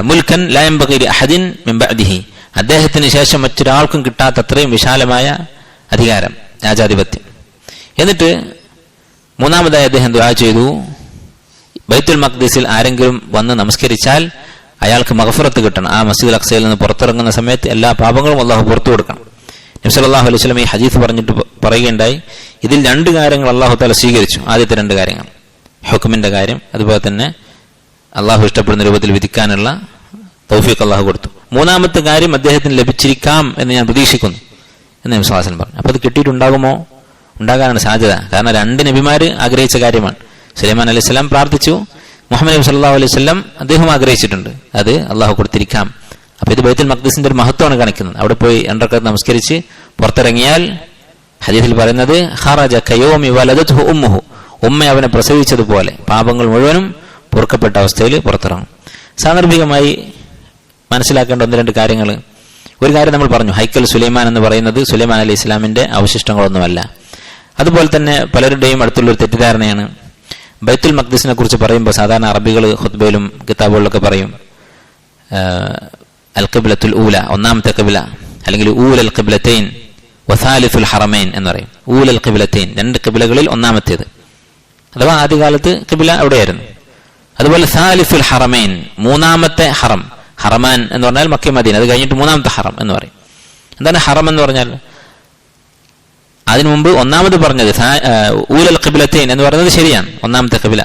മുൽക്കൻ ലാ യംബഗി ലിഅഹദിൻ മിൻ ബഅദിഹി, അദ്ദേഹത്തിന് ശേഷം മറ്റൊരാൾക്കും കിട്ടാത്ത അത്രയും വിശാലമായ അധികാരം, രാജാധിപത്യം. എന്നിട്ട് മൂന്നാമതായി അദ്ദേഹം ദുആ ചെയ്തു, ബൈത്തുൽ മഖ്ദിസിൽ ആരെങ്കിലും വന്ന് നമസ്കരിച്ചാൽ അയാൾക്ക് മഗ്ഫിറത്ത് കിട്ടണം. ആ മസ്ജിദുൽ അഖ്സയിൽ നിന്ന് പുറത്തിറങ്ങുന്ന സമയത്ത് എല്ലാ പാപങ്ങളും അള്ളാഹു പുറത്തു കൊടുക്കണം. നബി സല്ലല്ലാഹു അലൈഹി വസല്ലം ഈ ഹദീസ് പറഞ്ഞിട്ട് പറയുകയുണ്ടായി, ഇതിൽ 2 കാര്യങ്ങൾ അല്ലാഹു തആല സ്വീകരിച്ചു. ആദ്യത്തെ 2 കാര്യങ്ങൾ ഹുക്മിന്റെ കാര്യം, അതുപോലെ തന്നെ അള്ളാഹു ഇഷ്ടപ്പെടുന്ന രൂപത്തിൽ വിധിക്കാനുള്ള തൗഫീഖ് അള്ളാഹു കൊടുത്തു. 3ാമത്തെ കാര്യം അദ്ദേഹത്തിന് ലഭിച്ചിരിക്കാം എന്ന് ഞാൻ പ്രതീക്ഷിക്കുന്നു എന്ന് നബി സല്ലല്ലാഹു അലൈഹി വസല്ലം പറഞ്ഞു. അപ്പോൾ അത് കിട്ടിയിട്ടുണ്ടാകുമോ? ഉണ്ടാകാനാണ് സാധ്യത. കാരണം 2 നബിമാർ ആഗ്രഹിച്ച കാര്യമാണ്. സുലൈമാൻ അലൈഹിസ്സലാം പ്രാർത്ഥിച്ചു, മുഹമ്മദ് നബി സല്ലല്ലാഹു അലൈഹി വസല്ലം അദ്ദേഹം ആഗ്രഹിച്ചിട്ടുണ്ട്, അത് അള്ളാഹു കൊടുത്തിരിക്കാം. അപ്പോൾ ഇത് ബൈത്തുൽ മഖ്ദിസിന്റെ ഒരു മഹത്വമാണ് കാണിക്കുന്നത്. അവിടെ പോയി 2 റക്അത്ത് നമസ്കരിച്ച് പുറത്തിറങ്ങിയാൽ ഹദീസിൽ പറയുന്നത് ഖറജ കയൗമി വലദത്ഹു ഉമ്മുഹു, ഉമ്മ അവനെ പ്രസവിച്ചതുപോലെ പാപങ്ങൾ മുഴുവനും പൊറുക്കപ്പെട്ട അവസ്ഥയിൽ പുറത്തിറങ്ങും. സാന്ദർഭികമായി മനസ്സിലാക്കേണ്ട 1-2 കാര്യങ്ങൾ. ഒരു കാര്യം നമ്മൾ പറഞ്ഞു, ഹൈക്കൽ സുലൈമാൻ എന്ന് പറയുന്നത് സുലൈമാൻ അലൈഹി ഇസ്ലാമിന്റെ അവശിഷ്ടങ്ങളൊന്നുമല്ല. അതുപോലെ തന്നെ പലരുടെയും അടുത്തുള്ളൊരു തെറ്റിദ്ധാരണയാണ്, ബൈത്തുൽ മഖ്ദിസിനെ കുറിച്ച് പറയുമ്പോൾ സാധാരണ അറബികൾ ഖുത്ബയിലും കിതാബുകളിലൊക്കെ പറയും അൽ ഖിബ്ലത്തുൽ ഊല, 1ാമത്തെ ഖിബ്ല, അല്ലെങ്കിൽ ഊലൽ ഖിബ്ലത്തൈൻ വസാലിഫുൽ ഹറമൈൻ എന്ന് പറയും. ഊലൽ ഖിബ്ലത്തൈൻ, 2 ഖിബ്ലകളിൽ 1ാമത്തേത്, അഥവാ ആദ്യകാലത്ത് ഖിബ്ല അവിടെയായിരുന്നു. അതുപോലെ സാലിഫുൽ ഹറമൈൻ, 3ാമത്തെ ഹറം. ഹറമാൻ എന്ന് പറഞ്ഞാൽ മക്ക മദീന, അത് കഴിഞ്ഞിട്ട് 3ാമത്തെ ഹറം എന്ന് പറയും. എന്താണ് ഹറം എന്ന് പറഞ്ഞാൽ? അതിനു മുമ്പ് 1ാമത് പറഞ്ഞത് ഊലൽ ഖിബ്ലത്തൈൻ എന്ന് പറയുന്നത് ശരിയാണ്, 1ാമത്തെ ഖിബ്ല.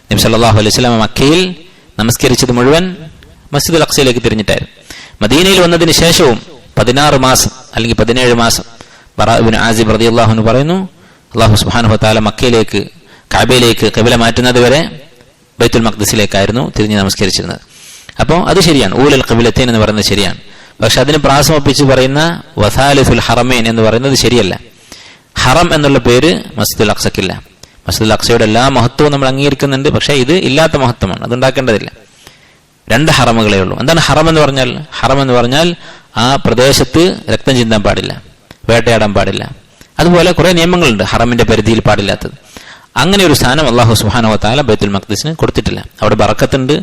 നബി സല്ലല്ലാഹു അലൈഹി വസല്ലം മക്കയിൽ നമസ്കരിച്ചത് മുഴുവൻ മസ്ജിദുൽ അഖ്സയിലേക്ക് തിരിഞ്ഞിട്ടായിരുന്നു. മദീനയിൽ വന്നതിന് ശേഷവും 16 മാസം അല്ലെങ്കിൽ 17 മാസം ബറാ ഇബ്നു ആസിബ് റളിയല്ലാഹു അൻഹു പറയുന്നു, അല്ലാഹു സുബ്ഹാനഹു വ തആല മക്കയിലേക്ക് കഅബയിലേക്ക് ഖിബ്ല മാറ്റുന്നത് വരെ ബൈത്തുൽ മഖ്ദിസിലേക്കായിരുന്നു തിരിഞ്ഞ് നമസ്കരിച്ചിരുന്നത്. അപ്പോൾ അത് ശരിയാണ്, ഊലൽ ഖിബ്ലത്തൈൻ എന്ന് പറയുന്നത് ശരിയാണ്. പക്ഷെ അതിന് പ്രാസമൊപ്പിച്ച് പറയുന്ന വസാലിഫുൽ ഹറമൈൻ എന്ന് പറയുന്നത് ശരിയല്ല. ഹറം എന്നുള്ള പേര് മസ്ജിദുൽ അഖ്സക്കില്ല. മസ്ജിദുൽ അഖ്സയുടെ എല്ലാ മഹത്വവും നമ്മൾ അംഗീകരിക്കുന്നുണ്ട്, പക്ഷേ ഇത് ഇല്ലാത്ത മഹത്വമാണ്, അതുണ്ടാക്കേണ്ടതില്ല. 2 ഹറമുകളേ ഉള്ളൂ. എന്താണ് ഹറം എന്ന് പറഞ്ഞാൽ? ഹറം എന്ന് പറഞ്ഞാൽ ആ പ്രദേശത്ത് രക്തം ചിന്താൻ പാടില്ല, വേട്ടയാടാൻ പാടില്ല, അതുപോലെ കുറെ നിയമങ്ങളുണ്ട് ഹറമിന്റെ പരിധിയിൽ പാടില്ലാത്തത്. അങ്ങനെ ഒരു സ്ഥാനം അല്ലാഹു സുബ്ഹാനഹു വ തആല ബൈത്തുൽ മഖ്ദിസിന് കൊടുത്തിട്ടില്ല. അവിടെ ബറക്കത്തുണ്ട്,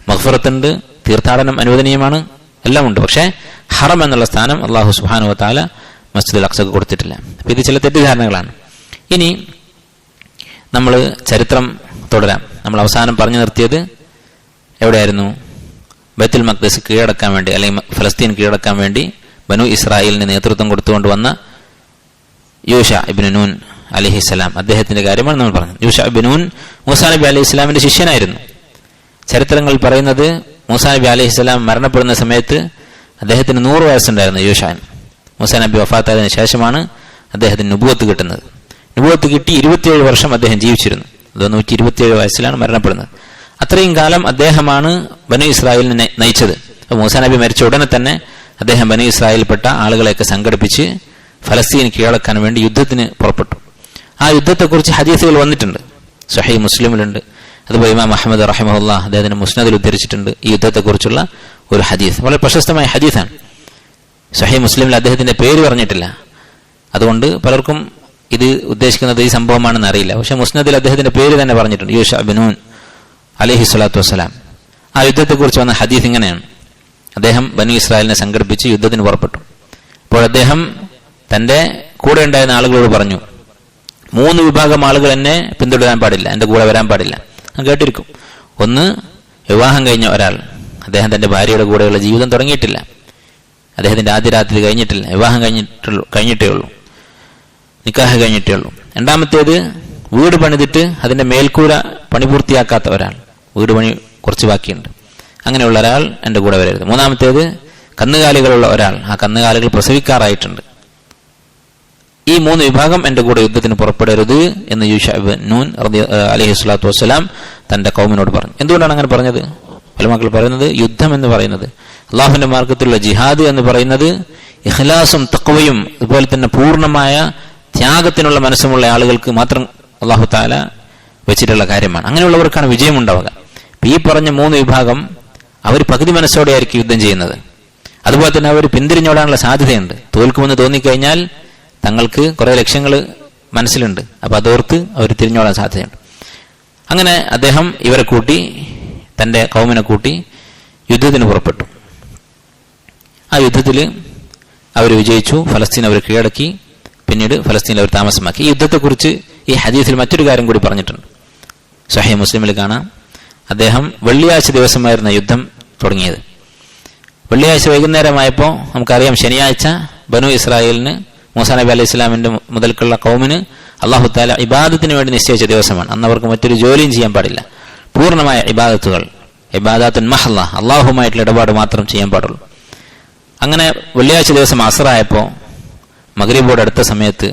മഗ്ഫിറത്തുണ്ട്, തീർത്ഥാടനം അനുവദനീയമാണ്, എല്ലാം ഉണ്ട്. പക്ഷേ ഹറം എന്നുള്ള സ്ഥാനം അല്ലാഹു സുബ്ഹാനഹു വ തആല മസ്ജിദുൽ അഖ്സക്ക് കൊടുത്തിട്ടില്ല. അപ്പോൾ ഇത് ചില തെറ്റിദ്ധാരണകളാണ്. ഇനി നമ്മൾ ചരിത്രം തുടരാം. നമ്മൾ അവസാനം പറഞ്ഞു നിർത്തിയത് എവിടെയായിരുന്നു? ബൈത്തുൽ മഖ്ദിസ് കീഴടക്കാൻ വേണ്ടി, അല്ലെങ്കിൽ ഫലസ്തീൻ കീഴടക്കാൻ വേണ്ടി ബനു ഇസ്രായേലിന് നേതൃത്വം കൊടുത്തുകൊണ്ട് വന്ന യൂഷ ഇബ്നു നൂൻ അലൈഹിസ്സലാം, അദ്ദേഹത്തിന്റെ കാര്യമാണ് നമ്മൾ പറഞ്ഞത്. യൂഷ ഇബ്നു നൂൻ മൂസാ നബി അലൈഹി ഇസ്ലാമിന്റെ ശിഷ്യനായിരുന്നു. ചരിത്രങ്ങൾ പറയുന്നത് മൂസാ നബി അലൈഹി ഇസ്ലാം മരണപ്പെടുന്ന സമയത്ത് അദ്ദേഹത്തിന് 100 വയസ്സുണ്ടായിരുന്നു. യൂഷാൻ മൂസാ നബി വഫാത്തായതിനു ശേഷമാണ് അദ്ദേഹത്തിന് നുബുവത്ത് കിട്ടുന്നത്. നുബുവത്ത് കിട്ടി 27 വർഷം അദ്ദേഹം ജീവിച്ചിരുന്നു. അത് 127 വയസ്സിലാണ് മരണപ്പെടുന്നത്. അത്രയും കാലം അദ്ദേഹമാണ് ബനു ഇസ്രായേലിനെ നയിച്ചത്. മൂസാ നബി മരിച്ച ഉടനെ തന്നെ അദ്ദേഹം ബനു ഇസ്രായേൽപ്പെട്ട ആളുകളെയൊക്കെ സംഘടിപ്പിച്ച് ഫലസ്തീൻ കീഴടക്കാൻ വേണ്ടി യുദ്ധത്തിന് പുറപ്പെട്ടു. ആ യുദ്ധത്തെക്കുറിച്ച് ഹദീസുകൾ വന്നിട്ടുണ്ട്, സ്വഹീഹ് മുസ്ലിമിലുണ്ട്. അതുപോലെ ഇമാം അഹ്മദ് റഹിമഹുല്ലാഹ് അദ്ദേഹത്തിന്റെ മുസ്നദിൽ ഉദ്ധരിച്ചിട്ടുണ്ട് ഈ യുദ്ധത്തെക്കുറിച്ചുള്ള ഒരു ഹദീസ്. വളരെ പ്രശസ്തമായ ഹദീസാണ്. സ്വഹീഹ് മുസ്ലിമിൽ അദ്ദേഹത്തിന്റെ പേര് പറഞ്ഞിട്ടില്ല, അതുകൊണ്ട് പലർക്കും ഇത് ഉദ്ദേശിക്കുന്നത് ഈ സംഭവമാണെന്ന് അറിയില്ല. പക്ഷെ മുസ്നദിൽ അദ്ദേഹത്തിന്റെ പേര് തന്നെ പറഞ്ഞിട്ടുണ്ട്, യൂഷ ഇബ്നു നൂൻ അലൈഹി സ്വലാത്തു വസ്സലാം. ആ യുദ്ധത്തെക്കുറിച്ച് വന്ന ഹദീസ് ഇങ്ങനെയാണ്: അദ്ദേഹം ബനു ഇസ്രായേലിനെ സംഘടിപ്പിച്ച് യുദ്ധത്തിന് പുറപ്പെട്ടു. അപ്പോൾ അദ്ദേഹം തന്റെ കൂടെ ഉണ്ടായിരുന്ന ആളുകളോട് പറഞ്ഞു, 3 വിഭാഗം ആളുകൾ എന്നെ പിന്തുടരാൻ പാടില്ല, എൻ്റെ കൂടെ വരാൻ പാടില്ല. ഞാൻ കേട്ടിരിക്കും. ഒന്ന്, വിവാഹം കഴിഞ്ഞ ഒരാൾ, അദ്ദേഹം തന്റെ ഭാര്യയുടെ കൂടെയുള്ള ജീവിതം തുടങ്ങിയിട്ടില്ല, അദ്ദേഹത്തിന്റെ ആദ്യ രാത്രി കഴിഞ്ഞിട്ടില്ല, വിവാഹം കഴിഞ്ഞിട്ടേ ഉള്ളൂ, നിക്കാഹ് കഴിഞ്ഞിട്ടേ ഉള്ളൂ. 2ാമത്തേത്, വീട് പണിതിട്ട് അതിന്റെ മേൽക്കൂര പണി പൂർത്തിയാക്കാത്ത ഒരാൾ, വീട് പണി കുറച്ച് ബാക്കിയുണ്ട്, അങ്ങനെയുള്ള ഒരാൾ എൻ്റെ കൂടെ വരരുത്. 3ാമത്തേത്, കന്നുകാലികളുള്ള ഒരാൾ, ആ കന്നുകാലികൾ പ്രസവിക്കാറായിട്ടുണ്ട്. ഈ 3 വിഭാഗം എൻ്റെ കൂടെ യുദ്ധത്തിന് പുറപ്പെടരുത് എന്ന് യൂഷ ഇബ്നു നൂൻ അലൈഹി സ്വലാത്തു വസ്സലാം തന്റെ കൗമിനോട് പറഞ്ഞു. എന്തുകൊണ്ടാണ് അങ്ങനെ പറഞ്ഞത്? ഉലമാക്കൾ പറയുന്നത്, യുദ്ധം എന്ന് പറയുന്നത്, അള്ളാഹുവിന്റെ മാർഗത്തിലുള്ള ജിഹാദ് എന്ന് പറയുന്നത് ഇഖ്ലാസും തഖ്വയും അതുപോലെ തന്നെ പൂർണ്ണമായ ത്യാഗത്തിനുള്ള മനസ്സുമുള്ള ആളുകൾക്ക് മാത്രം അള്ളാഹു തആല വെച്ചിട്ടുള്ള കാര്യമാണ്. അങ്ങനെയുള്ളവർക്കാണ് വിജയം ഉണ്ടാവുക. ഈ പറഞ്ഞ 3 വിഭാഗം അവർ പകുതി മനസ്സോടെയായിരിക്കും യുദ്ധം ചെയ്യുന്നത്. അതുപോലെ തന്നെ അവർ പിന്തിരിഞ്ഞോടാനുള്ള സാധ്യതയുണ്ട്. തോൽക്കുമെന്ന് തോന്നിക്കഴിഞ്ഞാൽ തങ്ങൾക്ക് കുറെ ലക്ഷ്യങ്ങൾ മനസ്സിലുണ്ട്, അപ്പൊ അതോർത്ത് അവർ തിരിഞ്ഞോടാൻ സാധ്യതയുണ്ട്. അങ്ങനെ അദ്ദേഹം ഇവരെ കൂട്ടി, തന്റെ കൗമിനെ കൂട്ടി യുദ്ധത്തിന് പുറപ്പെട്ടു. ആ യുദ്ധത്തിൽ അവർ വിജയിച്ചു, ഫലസ്തീൻ അവർ കീഴടക്കി, പിന്നീട് ഫലസ്തീനിൽ അവർ താമസമാക്കി. ഈ യുദ്ധത്തെക്കുറിച്ച് ഈ ഹദീസിൽ മറ്റൊരു കാര്യം കൂടി പറഞ്ഞിട്ടുണ്ട്. സ്വഹീഹ് മുസ്ലിമിൽ കാണാം, അദ്ദേഹം വെള്ളിയാഴ്ച ദിവസമായിരുന്ന യുദ്ധം തുടങ്ങിയത്. വെള്ളിയാഴ്ച വൈകുന്നേരമായപ്പോൾ നമുക്കറിയാം, ശനിയാഴ്ച ബനു ഇസ്രായേലിന് മൂസാ നബി അലൈഹി ഇസ്ലാമിന്റെ മുതൽക്കുള്ള കൗമിന് അള്ളാഹു താല ഇബാദത്തിന് വേണ്ടി നിശ്ചയിച്ച ദിവസമാണ്. അന്ന് അവർക്ക് മറ്റൊരു ജോലിയും ചെയ്യാൻ പാടില്ല. പൂർണ്ണമായ ഇബാദത്തുകൾ, ഇബാദത്തുൻ മഹ്ള, അള്ളാഹുമായിട്ടുള്ള ഇടപാട് മാത്രം ചെയ്യാൻ പാടുള്ളൂ. അങ്ങനെ വെള്ളിയാഴ്ച ദിവസം അസ്റായപ്പോൾ മഗ്രിബോട് അടുത്ത സമയത്ത്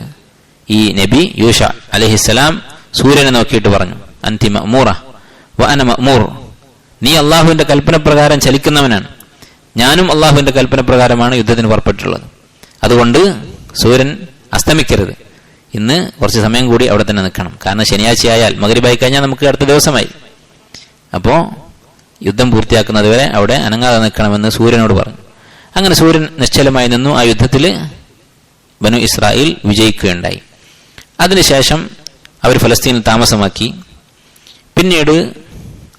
ഈ നബി യൂഷ അലൈഹിസ്സലാം സൂര്യനെ നോക്കിയിട്ട് പറഞ്ഞു, അൻതി മഅ്മൂറ വ അന മഅ്മൂർ, നീ അള്ളാഹുവിന്റെ കൽപ്പന പ്രകാരം ചലിക്കുന്നവനാണ്, ഞാനും അള്ളാഹുവിന്റെ കൽപ്പന പ്രകാരമാണ് യുദ്ധത്തിന് പുറപ്പെട്ടിട്ടുള്ളത്. അതുകൊണ്ട് സൂര്യൻ അസ്തമിക്കരുത്, ഇന്ന് കുറച്ച് സമയം കൂടി അവിടെ തന്നെ നിൽക്കണം. കാരണം ശനിയാഴ്ചയായാൽ മഗ്രിബായി കഴിഞ്ഞാൽ നമുക്ക് അടുത്ത ദിവസമായി. അപ്പോൾ യുദ്ധം പൂർത്തിയാക്കുന്നത് വരെ അവിടെ അനങ്ങാതെ നിൽക്കണമെന്ന് സൂര്യനോട് പറഞ്ഞു. അങ്ങനെ സൂര്യൻ നിശ്ചലമായി നിന്നു. ആ യുദ്ധത്തിൽ ബനു ഇസ്രായേൽ വിജയിക്കുകയുണ്ടായി. അതിനുശേഷം അവർ ഫലസ്തീനിൽ താമസമാക്കി. പിന്നീട്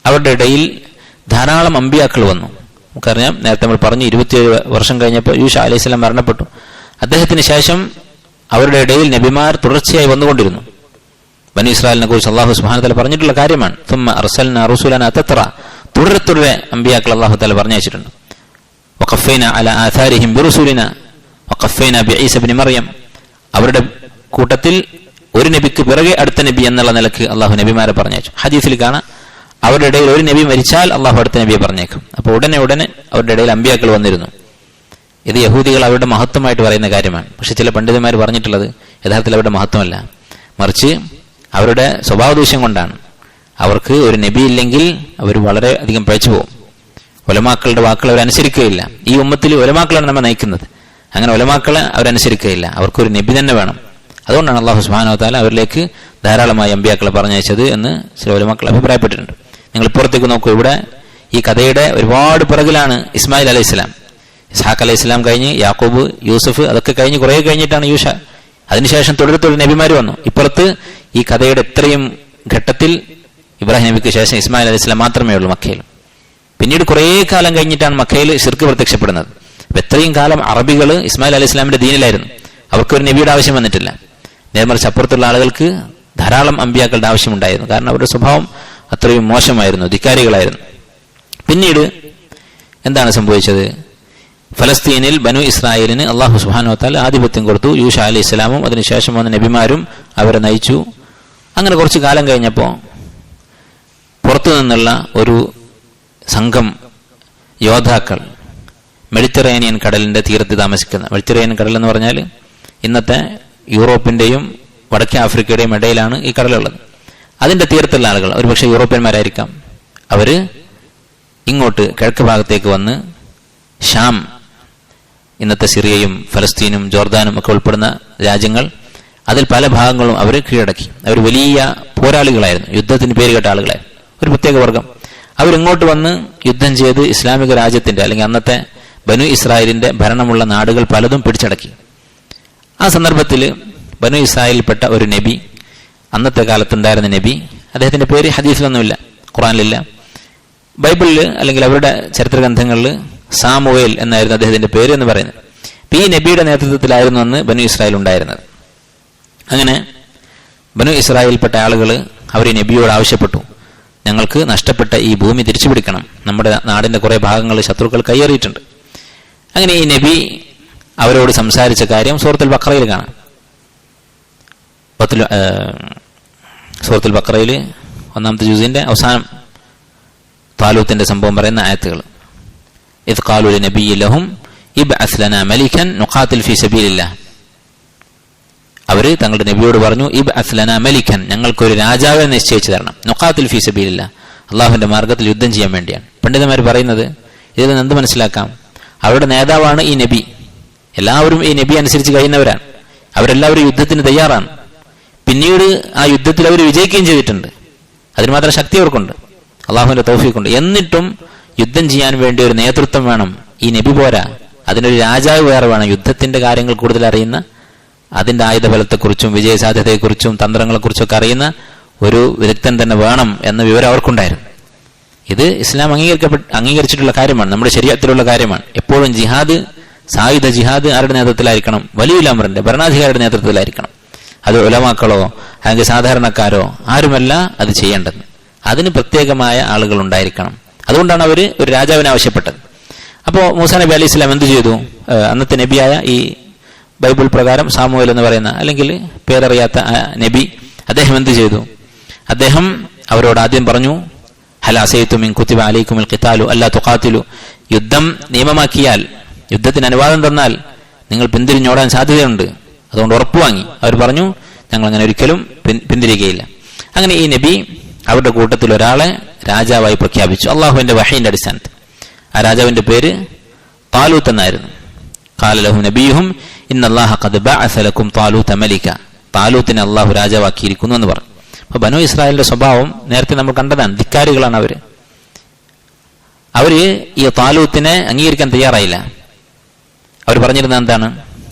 അവരുടെ ഇടയിൽ ധാരാളം അമ്പിയാക്കൾ വന്നു. നമുക്കറിയാം, നേരത്തെ നമ്മൾ പറഞ്ഞു 27 വർഷം കഴിഞ്ഞപ്പോൾ യൂഷ അലൈഹി സ്വലാം മരണപ്പെട്ടു. അദ്ദേഹത്തിന് ശേഷം അവരുടെ ഇടയിൽ നബിമാർ തുടർച്ചയായി വന്നുകൊണ്ടിരുന്നു. ബനു ഇസ്രായേലിനെ കുറിച്ച് അള്ളാഹു സുബ്ഹാനഹു വ തആല പറഞ്ഞിട്ടുള്ള കാര്യമാണ്. തുമ്മ അർസൽനാ റസൂലനാ തത്ര, തുടരെ അമ്പിയാക്കൾ അള്ളാഹു തആല പറഞ്ഞയച്ചിട്ടുണ്ട്. വഖഫൈനാ അലാ ആഥാരിഹിം ബിറുസുലിനാ വഖഫൈനാ ബിഈസ ഇബ്നു മറിയം, അവരുടെ കൂട്ടത്തിൽ ഒരു നബിക്ക് പിറകെ അടുത്ത നബി എന്നുള്ള നിലക്ക് അള്ളാഹു നബിമാരെ പറഞ്ഞയച്ചു. ഹദീസിൽ കാണാം, അവരുടെ ഇടയിൽ ഒരു നബി മരിച്ചാൽ അള്ളാഹു അടുത്ത നബിയെ പറഞ്ഞേക്കും. അപ്പോൾ ഉടനെ അവരുടെ ഇടയിൽ അമ്പിയാക്കൾ വന്നിരുന്നു. ഇത് യഹൂദികൾ അവരുടെ മഹത്വമായിട്ട് പറയുന്ന കാര്യമാണ്. പക്ഷെ ചില പണ്ഡിതന്മാർ പറഞ്ഞിട്ടുള്ളത് യഥാർത്ഥത്തിൽ അവരുടെ മഹത്വമല്ല, മറിച്ച് അവരുടെ സ്വഭാവ ദൂഷ്യം കൊണ്ടാണ്. അവർക്ക് ഒരു നബി ഇല്ലെങ്കിൽ അവർ വളരെ അധികം പഴച്ചു പോകും. ഉലമാക്കളുടെ വാക്കുകൾ അവരനുസരിക്കുകയില്ല. ഈ ഉമ്മത്തിൽ ഉലമാക്കളാണ് നമ്മെ നയിക്കുന്നത്. അങ്ങനെ ഉലമാക്കളെ അവരനുസരിക്കുകയില്ല. അവർക്കൊരു നബി തന്നെ വേണം. അതുകൊണ്ടാണ് അള്ളാഹു സുബ്ഹാനഹു വ തആല അവരിലേക്ക് ധാരാളമായി അമ്പിയാക്കളെ പറഞ്ഞയച്ചത് എന്ന് ചില ഉലമാക്കൾ അഭിപ്രായപ്പെട്ടിട്ടുണ്ട്. നിങ്ങൾ ഇപ്പുറത്തേക്ക് നോക്കൂ. ഇവിടെ ഈ കഥയുടെ ഒരുപാട് പിറകിലാണ് ഇസ്മായിൽ അലൈഹി സ്വലാം. ഇസ്ഹാഖ് അലൈഹി സ്വലാം കഴിഞ്ഞ് യാക്കൂബ്, യൂസുഫ്, അതൊക്കെ കഴിഞ്ഞ് കുറേ കഴിഞ്ഞിട്ടാണ് യൂഷ. അതിനുശേഷം തുടരെ നബിമാർ വന്നു. ഇപ്പുറത്ത് ഈ കഥയുടെ ഇത്രയും ഘട്ടത്തിൽ ഇബ്രാഹിം നബിക്ക് ശേഷം ഇസ്മായിൽ അലൈഹി സ്വലാം മാത്രമേ ഉള്ളൂ മക്കയിൽ. പിന്നീട് കുറേ കാലം കഴിഞ്ഞിട്ടാണ് മക്കയിൽ ശിർക്ക് പ്രത്യക്ഷപ്പെടുന്നത്. അപ്പൊ എത്രയും കാലം അറബികൾ ഇസ്മായിൽ അലൈഹി സ്വലാമിന്റെ ദീനിലായിരുന്നു. അവർക്കൊരു നബിയുടെ ആവശ്യം വന്നിട്ടില്ല. നേർമറിച്ച് അപ്പുറത്തുള്ള ആളുകൾക്ക് ധാരാളം അമ്പിയാക്കളുടെ ആവശ്യമുണ്ടായിരുന്നു. കാരണം അവരുടെ സ്വഭാവം അത്രയും മോശമായിരുന്നു, ധിക്കാരികളായിരുന്നു. പിന്നീട് എന്താണ് സംഭവിച്ചത്? ഫലസ്തീനിൽ ബനു ഇസ്രായേലിന് അള്ളാഹു സുബ്ഹാനഹു വ തആല ആധിപത്യം കൊടുത്തു. യൂഷ അലൈഹി സ്വലാമും അതിനുശേഷം വന്ന നബിമാരും അവരെ നയിച്ചു. അങ്ങനെ കുറച്ചു കാലം കഴിഞ്ഞപ്പോൾ പുറത്തു നിന്നുള്ള ഒരു സംഘം യോദ്ധാക്കൾ മെഡിറ്ററേനിയൻ കടലിന്റെ തീരത്ത് താമസിക്കുന്ന, മെഡിറ്ററേനിയൻ കടൽ എന്ന് പറഞ്ഞാൽ ഇന്നത്തെ യൂറോപ്പിന്റെയും വടക്കേ ആഫ്രിക്കയുടെയും ഇടയിലാണ് ഈ കടലുള്ളത്. അതിന്റെ തീരത്തുള്ള ആളുകൾ, ഒരുപക്ഷെ യൂറോപ്യന്മാരായിരിക്കാം, അവര് ഇങ്ങോട്ട് കിഴക്ക് ഭാഗത്തേക്ക് വന്ന് ഷാം, ഇന്നത്തെ സിറിയയും ഫലസ്തീനും ജോർദാനും ഒക്കെ ഉൾപ്പെടുന്ന രാജ്യങ്ങൾ, അതിൽ പല ഭാഗങ്ങളും അവർ കീഴടക്കി. അവർ വലിയ പോരാളികളായിരുന്നു, യുദ്ധത്തിന് പേര് കേട്ട ആളുകളായിരുന്നു, ഒരു പ്രത്യേക വർഗം. അവരിങ്ങോട്ട് വന്ന് യുദ്ധം ചെയ്ത് ഇസ്ലാമിക രാജ്യത്തിന്റെ അല്ലെങ്കിൽ അന്നത്തെ ബനു ഇസ്രായേലിന്റെ ഭരണമുള്ള നാടുകൾ പലതും പിടിച്ചടക്കി. ആ സന്ദർഭത്തിൽ ബനു ഇസ്രായേലിൽപ്പെട്ട ഒരു നബി, അന്നത്തെ കാലത്തുണ്ടായിരുന്ന നബി, അദ്ദേഹത്തിന്റെ പേര് ഹദീസിലൊന്നുമില്ല, ഖുറാനിലില്ല, ബൈബിളിൽ അല്ലെങ്കിൽ അവരുടെ ചരിത്ര ഗ്രന്ഥങ്ങളിൽ സാമുവേൽ എന്നായിരുന്നു അദ്ദേഹത്തിന്റെ പേര് എന്ന് പറയുന്നത്. ഈ നബിയുടെ നേതൃത്വത്തിലായിരുന്നു അന്ന് ബനു ഇസ്രായേൽ ഉണ്ടായിരുന്നത്. അങ്ങനെ ബനു ഇസ്രായേൽപ്പെട്ട ആളുകൾ അവർ ഈ നബിയോട് ആവശ്യപ്പെട്ടു, ഞങ്ങൾക്ക് നഷ്ടപ്പെട്ട ഈ ഭൂമി തിരിച്ചു പിടിക്കണം, നമ്മുടെ നാടിന്റെ കുറെ ഭാഗങ്ങൾ ശത്രുക്കൾ കയ്യേറിയിട്ടുണ്ട്. അങ്ങനെ ഈ നബി അവരോട് സംസാരിച്ച കാര്യം സൂറത്തുൽ ബഖറയിൽ കാണാം. സൂറത്തുൽ ബഖറയിൽ 1-ാമത്തെ ജുസിന്റെ അവസാനം താലൂത്തിന്റെ സംഭവം പറയുന്ന ആയത്തുകൾ. ഇദ് ഖാലു ലിനബിയ്യിൻ ലഹും ഇബ്അസ് ലനാ മലികൻ നുഖാതിൽ ഫീ സബീലില്ലാഹ്. അവര് തങ്ങളുടെ നബിയോട് പറഞ്ഞു, ഇബ്അസ് ലനാ മലികൻ, ഞങ്ങൾക്കൊരു രാജാവിനെ നിശ്ചയിച്ചു തരണം, നുഖാതിൽ ഫീ സബീലില്ലാഹ്, അള്ളാഹുവിന്റെ മാർഗത്തിൽ യുദ്ധം ചെയ്യാൻ വേണ്ടിയാണ്. പണ്ഡിതന്മാർ പറയുന്നത് ഇതിൽ നിന്ന് എന്ത് മനസ്സിലാക്കാം? അവരുടെ നേതാവാണ് ഈ നബി. എല്ലാവരും ഈ നബി അനുസരിച്ച് കഴിയുന്നവരാണ്. അവരെല്ലാവരും യുദ്ധത്തിന് തയ്യാറാണ്. പിന്നീട് ആ യുദ്ധത്തിൽ അവർ വിജയിക്കുകയും ചെയ്തിട്ടുണ്ട്. അതിന് മാത്രം ശക്തി അവർക്കുണ്ട്, അള്ളാഹുവിന്റെ തൗഫീഖുണ്ട്. എന്നിട്ടും യുദ്ധം ചെയ്യാൻ വേണ്ടി ഒരു നേതൃത്വം വേണം. ഈ നബി പോരാ, അതിനൊരു രാജാവ് വേറെ വേണം, യുദ്ധത്തിന്റെ കാര്യങ്ങൾ കൂടുതൽ അറിയുന്ന, അതിന്റെ ആയുധബലത്തെക്കുറിച്ചും വിജയസാധ്യതയെക്കുറിച്ചും തന്ത്രങ്ങളെക്കുറിച്ചും ഒക്കെ അറിയുന്ന ഒരു വിദഗ്ധൻ തന്നെ വേണം എന്ന വിവരം അവർക്കുണ്ടായിരുന്നു. ഇത് ഇസ്ലാം അംഗീകരിച്ചിട്ടുള്ള കാര്യമാണ്, നമ്മുടെ ശരീഅത്തിലുള്ള കാര്യമാണ്. എപ്പോഴും ജിഹാദ്, സായുധ ജിഹാദ് ആരുടെ നേതൃത്വത്തിലായിരിക്കണം? വലിയുൽ അംറിന്റെ, ഭരണാധികാരിയുടെ നേതൃത്വത്തിലായിരിക്കണം. അത് ഉലമാക്കളോ അല്ലെങ്കിൽ സാധാരണക്കാരോ ആരുമല്ല അത് ചെയ്യേണ്ടത്. അതിന് പ്രത്യേകമായ ആളുകൾ ഉണ്ടായിരിക്കണം. അതുകൊണ്ടാണ് അവർ ഒരു രാജാവിനെ ആവശ്യപ്പെട്ടത്. അപ്പോൾ മൂസാ നബി അലൈഹി സ്വലാം എന്ത് ചെയ്തു? അന്നത്തെ നബിയായ ഈ ബൈബിൾ പ്രകാരം സാമുവേൽ എന്ന് പറയുന്ന അല്ലെങ്കിൽ പേരറിയാത്ത നബി അദ്ദേഹം എന്ത് ചെയ്തു? അദ്ദേഹം അവരോട് ആദ്യം പറഞ്ഞു, ഹൽ അസൈതും ഇൻ കുതിബ അലൈക്കുമുൽ ഖിതാലു അല്ലാ തുഖാതിലു, യുദ്ധം നിയമമാക്കിയാൽ, യുദ്ധത്തിന് അനുവാദം തന്നാൽ നിങ്ങൾ പിന്തിരിഞ്ഞോടാൻ സാധ്യതയുണ്ട്, അതുകൊണ്ട് ഉറപ്പുവാങ്ങി. അവർ പറഞ്ഞു, ഞങ്ങൾ അങ്ങനെ ഒരിക്കലും പിന്തിരികയില്ല. അങ്ങനെ ഈ നബി അവരുടെ കൂട്ടത്തിൽ ഒരാളെ രാജാവായി പ്രഖ്യാപിച്ചു, അള്ളാഹുവിന്റെ വഹയിന്റെ അടിസ്ഥാനത്തിൽ. ആ രാജാവിന്റെ പേര് താലൂത്ത് എന്നായിരുന്നു. ഖാല ലഹു നബിയുഹും ഇന്നല്ലാഹ ഖദ് ബഅസ ലക്കും താലൂത മലിക, താലൂത്തിനെ അള്ളാഹു രാജാവാക്കിയിരിക്കുന്നു എന്ന് പറഞ്ഞു. അപ്പൊ ബനൂ ഇസ്രായേലിന്റെ സ്വഭാവം നേരത്തെ നമ്മൾ കണ്ടതാണ്. ധിക്കാരികളാണ് അവര് ഈ താലൂത്തിനെ അംഗീകരിക്കാൻ തയ്യാറായില്ല. അവർ പറഞ്ഞിരുന്നത് എന്താണ്?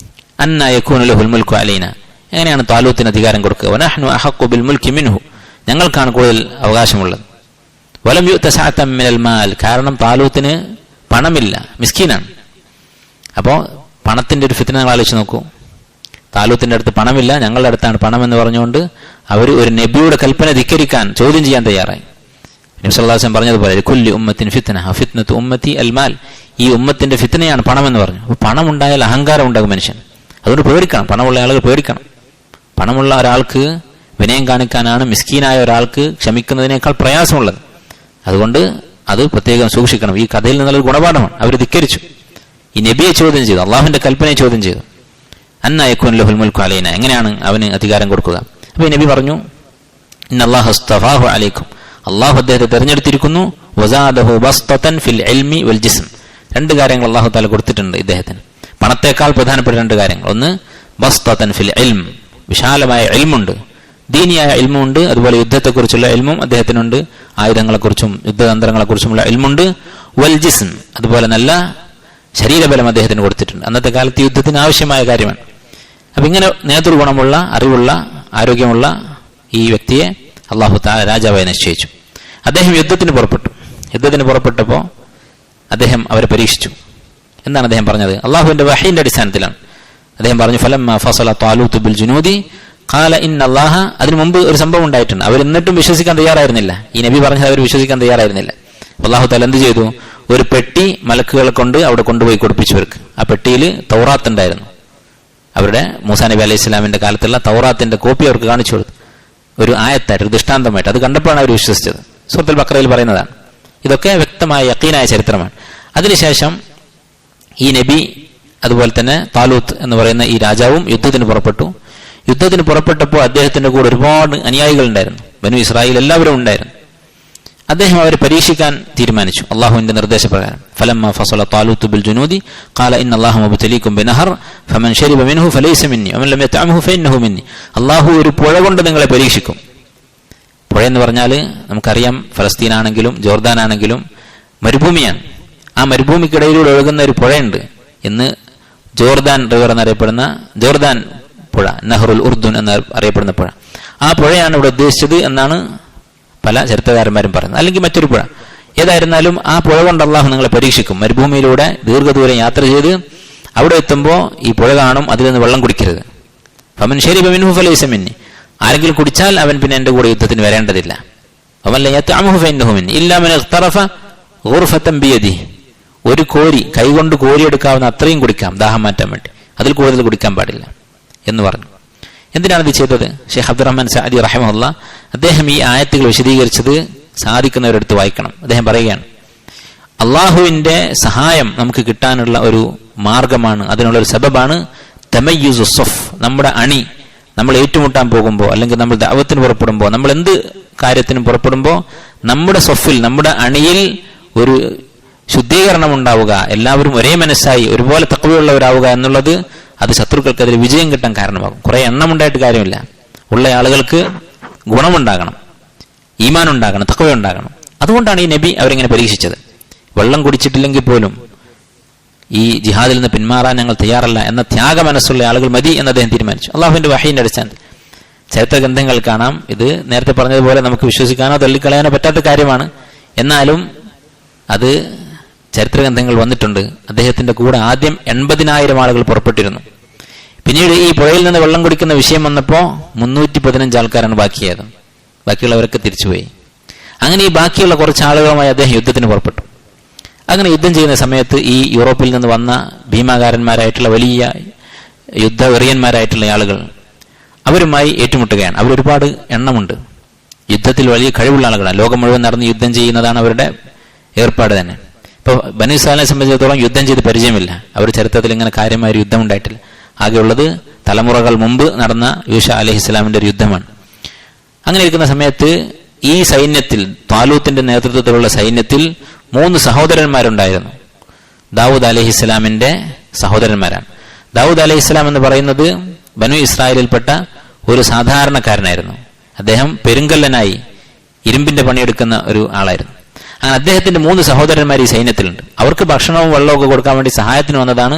അന്നാ യകൂനു ലഹുൽ മുൽക്കു അലൈന, എങ്ങനെയാണ് താലൂത്തിന് അധികാരം കൊടുക്കുക? വനഹ്നു അഹഖു ബിൽ മുൽക്കി മിൻഹു, ഞങ്ങൾക്കാണ് കൂടുതൽ അവകാശമുള്ളത്. വലം യുഅത സഅതൻ മിനൽ മാൽ, കാരണം താലൂത്തിന് പണമില്ല, മിസ്കീനാണ്. അപ്പോൾ പണത്തിന്റെ ഒരു ഫിത്ന നിങ്ങൾ ആലോചിച്ച് നോക്കൂ. താലൂത്തിന്റെ അടുത്ത് പണമില്ല, ഞങ്ങളുടെ അടുത്താണ് പണം എന്ന് പറഞ്ഞുകൊണ്ട് അവർ ഒരു നബിയുടെ കൽപ്പന ധിക്കരിക്കാൻ, ചോദ്യം ചെയ്യാൻ തയ്യാറായി. നബി സല്ലല്ലാഹു അലൈഹി വസല്ലം പറഞ്ഞതുപോലെ കുല്ലി ഉമ്മത്തിൻ ഫിത്ന ഫിത്നത്തു ഉമ്മത്തി അൽ മാൽ, ഈ ഉമ്മത്തിന്റെ ഫിത്നയാണ് പണം എന്ന് പറഞ്ഞു. അപ്പോൾ പണം ഉണ്ടായാൽ അഹങ്കാരം ഉണ്ടാകും മനുഷ്യൻ. അതുകൊണ്ട് പേടിക്കണം, പണമുള്ള ആളുകൾ പേടിക്കണം. പണമുള്ള ഒരാൾക്ക് വിനയം കാണിക്കാനാണ് മിസ്കീനായ ഒരാൾക്ക് ക്ഷമിക്കുന്നതിനേക്കാൾ പ്രയാസമുള്ളത്. അതുകൊണ്ട് അത് പ്രത്യേകം സൂക്ഷിക്കണം. ഈ കഥയിൽ നിന്നുള്ളൊരു ഗുണപാഠമാണ്. അവർ ധിക്കരിച്ചു, ഈ നബിയെ ചോദ്യം ചെയ്തു, അള്ളാഹുവിന്റെ കൽപ്പനയെ ചോദ്യം ചെയ്തു. അന്നാ യകൂനു ലഹുൽ മുൽക്കു അലൈന, എങ്ങനെയാണ് അവന് അധികാരം കൊടുക്കുക? അപ്പൊ ഈ നബി പറഞ്ഞു, ഇന്നല്ലാഹു അസ്തഫാഹു അലൈക്കും, അള്ളാഹു അദ്ദേഹത്തെ തെരഞ്ഞെടുത്തിരിക്കുന്നു. വസാദഹു ബസ്തതൻ ഫിൽ ഇൽമി വൽ ജിസ്ം, രണ്ട് കാര്യങ്ങൾ അള്ളാഹു തആല കൊടുത്തിട്ടുണ്ട് ഇദ്ദേഹത്തിന്. പണത്തേക്കാൾ പ്രധാനപ്പെട്ട രണ്ട് കാര്യങ്ങൾ. ഒന്ന് ബസ്തതൻ ഫിൽ ഇൽം, വിശാലമായ ഇൽമുണ്ട്, ദീനിയായ ഇൽമുണ്ട്. അതുപോലെ യുദ്ധത്തെക്കുറിച്ചുള്ള ഇൽമും അദ്ദേഹത്തിനുണ്ട്, ആയുധങ്ങളെക്കുറിച്ചും യുദ്ധതന്ത്രങ്ങളെക്കുറിച്ചുമുള്ള ഇൽമുണ്ട്. വൽ ജിസ്ം, അതുപോലെ നല്ല ശരീരബലം അദ്ദേഹത്തിന് കൊടുത്തിട്ടുണ്ട്. അന്നത്തെ കാലത്ത് യുദ്ധത്തിന് ആവശ്യമായ കാര്യമാണ്. അപ്പൊ ഇങ്ങനെ നേതൃഗുണമുള്ള, അറിവുള്ള, ആരോഗ്യമുള്ള ഈ വ്യക്തിയെ അള്ളാഹു തആല രാജാവായി നിശ്ചയിച്ചു. അദ്ദേഹം യുദ്ധത്തിന് പുറപ്പെട്ടപ്പോൾ അദ്ദേഹം അവരെ പരീക്ഷിച്ചു. എന്താണ് അദ്ദേഹം പറഞ്ഞത്? അള്ളാഹുവിന്റെ വഹയിന്റെ അടിസ്ഥാനത്തിലാണ്. അദ്ദേഹം പറഞ്ഞു, ഫലമ്മ ഫസല താലൂത്ത് ബിൽ ജുനൂദി ഖാല ഇന്നല്ലാഹ, അതിനു മുമ്പ് ഒരു സംഭവം ഉണ്ടായിട്ടുണ്ട്. അവർ എന്നിട്ടും വിശ്വസിക്കാൻ തയ്യാറായിരുന്നില്ല. ഈ നബി പറഞ്ഞത് അവർ വിശ്വസിക്കാൻ തയ്യാറായിരുന്നില്ല. അള്ളാഹു തആല എന്ത് ചെയ്തു? ഒരു പെട്ടി മലക്കുകളെ കൊണ്ട് അവിടെ കൊണ്ടുപോയി കൊടുപ്പിച്ചവർക്ക്. ആ പെട്ടിയിൽ തൗറാത്ത് ഉണ്ടായിരുന്നു. അവരുടെ മൂസാ നബി അലൈഹി സ്വലാമിന്റെ കാലത്തുള്ള തൗറാത്തിന്റെ കോപ്പി അവർക്ക് കാണിച്ചു കൊടുത്തു, ഒരു ആയത്തായിട്ട്, ഒരു ദൃഷ്ടാന്തമായിട്ട്. അത് കണ്ടപ്പോഴാണ് അവർ വിശ്വസിച്ചത്. സൂറത്തുൽ ബഖറയിൽ പറയുന്നതാണ്. ഇതൊക്കെ വ്യക്തമായ യഖീനായ ചരിത്രമാണ്. അതിനുശേഷം ഈ നബി അതുപോലെ തന്നെ താലൂത്ത് എന്ന് പറയുന്ന ഈ രാജാവും യുദ്ധത്തിന് പുറപ്പെട്ടപ്പോൾ അദ്ദേഹത്തിന്റെ കൂടെ ഒരുപാട് അനുയായികൾ ഉണ്ടായിരുന്നു. ബനൂ ഇസ്രായേൽ എല്ലാവരും ഉണ്ടായിരുന്നു. അദ്ദേഹം അവരെ പരീക്ഷിക്കാൻ തീരുമാനിച്ചു അള്ളാഹുവിന്റെ നിർദ്ദേശപ്രകാരം. ഫലമ്മ ഫസല താലൂത്ത് ബിൽ ജുനൂദി ഖാല ഇന്നല്ലാഹ മുബ്തലീകും ബിനഹർ ഫമൻ ശരിബ മിൻഹു ഫലൈസ മിന്നി വമൻ ലം യതഅംഹു ഫഇന്നഹു മിന്നി. അള്ളാഹു ഒരു പുഴ കൊണ്ട് നിങ്ങളെ പരീക്ഷിക്കും. പുഴ എന്ന് പറഞ്ഞാൽ നമുക്കറിയാം, ഫലസ്തീനാണെങ്കിലും ജോർദാനാണെങ്കിലും മരുഭൂമിയാണ്. ആ മരുഭൂമിക്കിടയിലൂടെ ഒഴുകുന്ന ഒരു പുഴയുണ്ട്. ഇന്ന് ജോർദാൻ റിവർ എന്നറിയപ്പെടുന്ന ജോർദാൻ പുഴ, നഹ്റുൽ ഉർദുൻ എന്നറിയപ്പെടുന്ന പുഴ, ആ പുഴയാണ് ഇവിടെ ഉദ്ദേശിച്ചത് എന്നാണ് പല ചരിത്രകാരന്മാരും പറയുന്നത്. അല്ലെങ്കിൽ മറ്റൊരു പുഴ. ഏതായിരുന്നാലും ആ പുഴ കൊണ്ട് അള്ളാഹു നിങ്ങളെ പരീക്ഷിക്കും. മരുഭൂമിയിലൂടെ ദീർഘദൂരം യാത്ര ചെയ്ത് അവിടെ എത്തുമ്പോൾ ഈ പുഴ കാണും, അതിൽ നിന്ന് വെള്ളം കുടിക്കരുത്. ഫമൻ ശരിബ മിൻഹു ഫലൈസ മിന്നി, ആരെങ്കിലും കുടിച്ചാൽ അവൻ പിന്നെ എന്റെ കൂടെ യുദ്ധത്തിന് വരേണ്ടതില്ല. വമൻ ലം യതഅംഹു ഫഇന്നഹു മിന്നി ഇല്ലാ മൻ ഇഖ്തറഫ ഗുർഫതൻ ബിയദിഹി, ഒരു കോരി, കൈകൊണ്ട് കോരിയെടുക്കാവുന്ന അത്രയും കുടിക്കാം ദാഹം മാറ്റാൻ വേണ്ടി, അതിൽ കൂടുതൽ കുടിക്കാൻ പാടില്ല എന്ന് പറഞ്ഞു. എന്തിനാണ് ഇത് ചെയ്തത്? ഷെയ്ഖ് അബ്ദുറഹ്മാൻ സഅദി റഹിമഹുല്ലാ അദ്ദേഹം ഈ ആയത്തുകൾ വിശദീകരിച്ചത് സാധിക്കുന്നവരെടുത്ത് വായിക്കണം. അദ്ദേഹം പറയുകയാണ്, അള്ളാഹുവിന്റെ സഹായം നമുക്ക് കിട്ടാനുള്ള ഒരു മാർഗമാണ്, അതിനുള്ള ഒരു സബബാണ് തമയ്യുസു സഫ്, നമ്മുടെ അണി. നമ്മൾ ഏറ്റുമുട്ടാൻ പോകുമ്പോൾ, അല്ലെങ്കിൽ നമ്മൾ ദഅവത്തിന് പുറപ്പെടുമ്പോൾ, നമ്മൾ എന്ത് കാര്യത്തിനും പുറപ്പെടുമ്പോൾ നമ്മുടെ സഫിൽ, നമ്മുടെ അണിയിൽ ഒരു ശുദ്ധീകരണം ഉണ്ടാവുക, എല്ലാവരും ഒരേ മനസ്സായി ഒരുപോലെ തഖ്വയുള്ളവരാവുക എന്നുള്ളത് അത് ശത്രുക്കൾക്കെതിരെ വിജയം കിട്ടാൻ കാരണമാകും. കുറെ എണ്ണമുണ്ടായിട്ട് കാര്യമില്ല, ഉള്ള ആളുകൾക്ക് ഗുണമുണ്ടാകണം, ഈമാൻ ഉണ്ടാകണം, തഖ്വ ഉണ്ടാകണം. അതുകൊണ്ടാണ് ഈ നബി അവരെങ്ങനെ പരീക്ഷിച്ചത്. വെള്ളം കുടിച്ചിട്ടില്ലെങ്കിൽ പോലും ഈ ജിഹാദിൽ നിന്ന് പിന്മാറാൻ ഞങ്ങൾ തയ്യാറല്ല എന്ന ത്യാഗ മനസ്സുള്ള ആളുകൾ മതി എന്ന് അദ്ദേഹം തീരുമാനിച്ചു. അള്ളാഹുവിന്റെ വഹയിന്റെ അടിസ്ഥാനത്തിൽ ചരിത്ര ഗ്രന്ഥങ്ങൾ കാണാം. ഇത് നേരത്തെ പറഞ്ഞതുപോലെ നമുക്ക് വിശ്വസിക്കാനോ തള്ളിക്കളയാനോ പറ്റാത്ത കാര്യമാണ്. എന്നാലും അത് ചരിത്രഗ്രന്ഥങ്ങൾ വന്നിട്ടുണ്ട്. അദ്ദേഹത്തിന്റെ കൂടെ ആദ്യം 80,000 ആളുകൾ പുറപ്പെട്ടിരുന്നു. പിന്നീട് ഈ പുഴയിൽ നിന്ന് വെള്ളം കുടിക്കുന്ന വിഷയം വന്നപ്പോൾ 315 ആൾക്കാരാണ് ബാക്കിയായത്. ബാക്കിയുള്ളവരൊക്കെ തിരിച്ചുപോയി. അങ്ങനെ ഈ ബാക്കിയുള്ള കുറച്ച് ആളുകളുമായി അദ്ദേഹം യുദ്ധത്തിന് പുറപ്പെട്ടു. അങ്ങനെ യുദ്ധം ചെയ്യുന്ന സമയത്ത് ഈ യൂറോപ്പിൽ നിന്ന് വന്ന ഭീമാകാരന്മാരായിട്ടുള്ള വലിയ യുദ്ധവെറിയന്മാരായിട്ടുള്ള ആളുകൾ, അവരുമായി ഏറ്റുമുട്ടുകയാണ്. അവരൊരുപാട് എണ്ണമുണ്ട്, യുദ്ധത്തിൽ വലിയ കഴിവുള്ള ആളുകളാണ്, ലോകം മുഴുവൻ നടന്ന് യുദ്ധം ചെയ്യുന്നതാണ് അവരുടെ ഏർപ്പാട് തന്നെ. ഇപ്പോൾ ബനൂ ഇസ്രായേലിനെ സംബന്ധിച്ചിടത്തോളം യുദ്ധം ചെയ്ത് പരിചയമില്ല. അവർ ചരിത്രത്തിൽ ഇങ്ങനെ കാര്യമായ ഒരു യുദ്ധം ഉണ്ടായിട്ടില്ല. ആകെയുള്ളത് തലമുറകൾ മുമ്പ് നടന്ന യൂശ അലൈഹിസ്സലാമിന്റെ ഒരു യുദ്ധമാണ്. അങ്ങനെ ഇരിക്കുന്ന സമയത്ത് ഈ സൈന്യത്തിൽ, താലൂത്തിന്റെ നേതൃത്വത്തിലുള്ള സൈന്യത്തിൽ 3 സഹോദരന്മാരുണ്ടായിരുന്നു. ദാവൂദ് അലൈഹിസ്സലാമിന്റെ സഹോദരന്മാരാണ്. ദാവൂദ് അലൈഹിസ്സലാം എന്ന് പറയുന്നത് ബനൂ ഇസ്രായേലിൽപ്പെട്ട ഒരു സാധാരണക്കാരനായിരുന്നു. അദ്ദേഹം പെരുങ്കല്ലനായി ഇരുമ്പിന്റെ പണിയെടുക്കുന്ന ഒരു ആളായിരുന്നു. അങ്ങനെ അദ്ദേഹത്തിന്റെ 3 സഹോദരന്മാർ ഈ സൈന്യത്തിലുണ്ട്. അവർക്ക് ഭക്ഷണവും വെള്ളവും ഒക്കെ കൊടുക്കാൻ വേണ്ടി സഹായത്തിന് വന്നതാണ്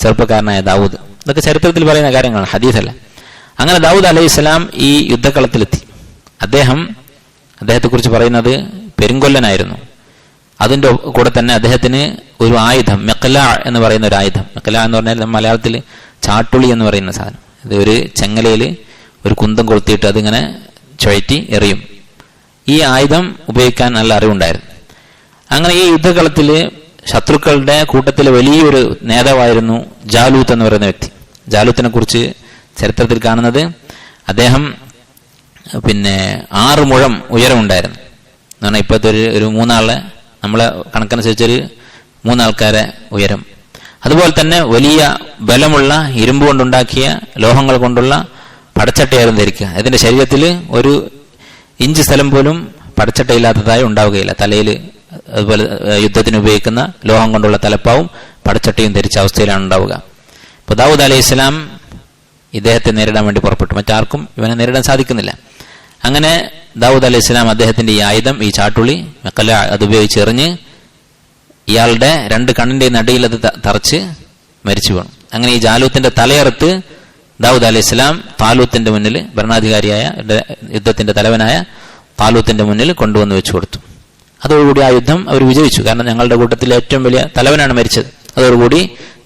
ചെറുപ്പക്കാരനായ ദാവൂദ്. ഇതൊക്കെ ചരിത്രത്തിൽ പറയുന്ന കാര്യങ്ങളാണ്, ഹദീസല്ല. അങ്ങനെ ദാവൂദ് അലൈഹിസ്സലാം ഈ യുദ്ധക്കളത്തിലെത്തി. അദ്ദേഹത്തെക്കുറിച്ച് പറയുന്നത് പെരുങ്കൊല്ലനായിരുന്നു. അതിൻ്റെ കൂടെ തന്നെ അദ്ദേഹത്തിന് ഒരു ആയുധം, മെക്കലാ എന്ന് പറയുന്ന ഒരു ആയുധം. മെക്കലാ എന്ന് പറഞ്ഞാൽ മലയാളത്തിൽ ചാട്ടുളി എന്ന് പറയുന്ന സാധനം. ഇത് ഒരു ചെങ്ങലയിൽ ഒരു കുന്തം കൊളുത്തിയിട്ട് അതിങ്ങനെ ചുഴറ്റി എറിയും. ഈ ആയുധം ഉപയോഗിക്കാൻ നല്ല അറിവുണ്ടായിരുന്നു. അങ്ങനെ ഈ യുദ്ധകളത്തിൽ ശത്രുക്കളുടെ കൂട്ടത്തിൽ വലിയൊരു നേതാവായിരുന്നു ജാലൂത്ത് എന്ന് പറയുന്ന വ്യക്തി. ജാലൂത്തിനെ കുറിച്ച് ചരിത്രത്തിൽ കാണുന്നത്, അദ്ദേഹം 6 മുഴം ഉയരമുണ്ടായിരുന്നു. എന്ന് പറഞ്ഞാൽ ഇപ്പോഴത്തെ ഒരു 3 ആളെ, നമ്മളെ കണക്കനുസരിച്ചൊരു 3 ആൾക്കാരെ ഉയരം. അതുപോലെ തന്നെ വലിയ ബലമുള്ള ഇരുമ്പ് കൊണ്ടുണ്ടാക്കിയ ലോഹങ്ങൾ കൊണ്ടുള്ള പടച്ചട്ടയായിരുന്നു ധരിക്കുക. അതിന്റെ ശരീരത്തിൽ 1 ഇഞ്ച് സ്ഥലം പോലും പടച്ചട്ടയില്ലാത്തതായി ഉണ്ടാവുകയില്ല. തലയിൽ അതുപോലെ യുദ്ധത്തിന് ഉപയോഗിക്കുന്ന ലോഹം കൊണ്ടുള്ള തലപ്പാവും പടച്ചട്ടയും ധരിച്ച അവസ്ഥയിലാണ് ഉണ്ടാവുക. ഇപ്പോൾ ദാവൂദ് അലൈഹിസ്സലാം ഇദ്ദേഹത്തെ നേരിടാൻ വേണ്ടി പുറപ്പെട്ടു. മറ്റാർക്കും ഇവനെ നേരിടാൻ സാധിക്കുന്നില്ല. അങ്ങനെ ദാവൂദ് അലൈഹിസ്സലാം അദ്ദേഹത്തിന്റെ ഈ ആയുധം, ഈ ചാട്ടുളി മെക്കല, അതുപയോഗിച്ച് എറിഞ്ഞ് ഇയാളുടെ 2 കണ്ണിന്റെയും നടിയിൽ അത് തറച്ച് മരിച്ചു വീണു. അങ്ങനെ ഈ ജാലൂത്തിന്റെ തലയറുത്ത് ദാവൂദ് അലൈഹിസ്സലാം താലൂത്തിന്റെ മുന്നിൽ, ഭരണാധികാരിയായ യുദ്ധത്തിന്റെ തലവനായ താലൂത്തിന്റെ മുന്നിൽ കൊണ്ടുവന്ന് വെച്ചു കൊടുത്തു. അതോടുകൂടി ആ യുദ്ധം അവർ വിജയിച്ചു. കാരണം ഞങ്ങളുടെ കൂട്ടത്തിൽ ഏറ്റവും വലിയ തലവനാണ് മരിച്ചത്. അതോടുകൂടി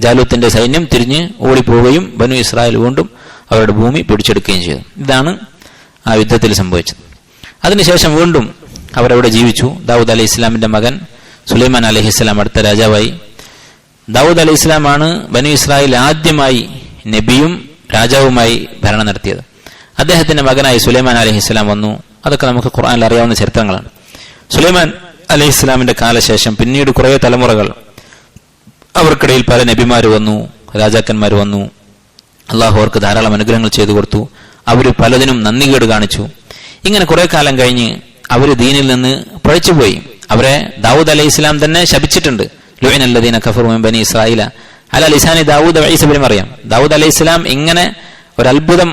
ജാലൂത്തിന്റെ സൈന്യം തിരിഞ്ഞ് ഓടിപ്പോവുകയും ബനൂ ഇസ്രായേൽ വീണ്ടും അവരുടെ ഭൂമി പിടിച്ചെടുക്കുകയും ചെയ്തു. ഇതാണ് ആ യുദ്ധത്തിൽ സംഭവിച്ചത്. അതിനുശേഷം വീണ്ടും അവരവിടെ ജീവിച്ചു. ദാവൂദ് അലൈഹി ഇസ്ലാമിന്റെ മകൻ സുലൈമാൻ അലൈഹിസ്സലാം അടുത്ത രാജാവായി. ദാവൂദ് അലൈഹി ഇസ്ലാമാണ് ബനൂ ഇസ്രായേൽ ആദ്യമായി നബിയും രാജാവുമായി ഭരണം നടത്തിയത്. അദ്ദേഹത്തിന്റെ മകനായി സുലൈമാൻ അലൈഹിസ്സലാം വന്നു. അതൊക്കെ നമുക്ക് ഖുർആനിൽ അറിയാവുന്ന ചരിത്രങ്ങളാണ്. സുലൈമാൻ അലൈഹിസ്സലാമിന്റെ കാലശേഷം പിന്നീട് കുറേ തലമുറകൾ, അവർക്കിടയിൽ പല നബിമാർ വന്നു, രാജാക്കന്മാർ വന്നു. അള്ളാഹു അവർക്ക് ധാരാളം അനുഗ്രഹങ്ങൾ ചെയ്തു കൊടുത്തു. അവർ പലതിനും നന്ദികേട് കാണിച്ചു. ഇങ്ങനെ കുറെ കാലം കഴിഞ്ഞ് അവർ ദീനിൽ നിന്ന് പഴച്ചുപോയി. അവരെ ദാവൂദ് അലൈഹി ഇസ്ലാം തന്നെ ശപിച്ചിട്ടുണ്ട്. ലുഇനല്ലദീന കഫറു മിൻ ബനി ഇസ്രായീല അലാ ലിസാനി ദാവൂദ് വഈസ ഇബ്നു മറിയം. ദാവൂദ് അലൈഹി ഇസ്ലാം ഇങ്ങനെ ഒരു അത്ഭുതം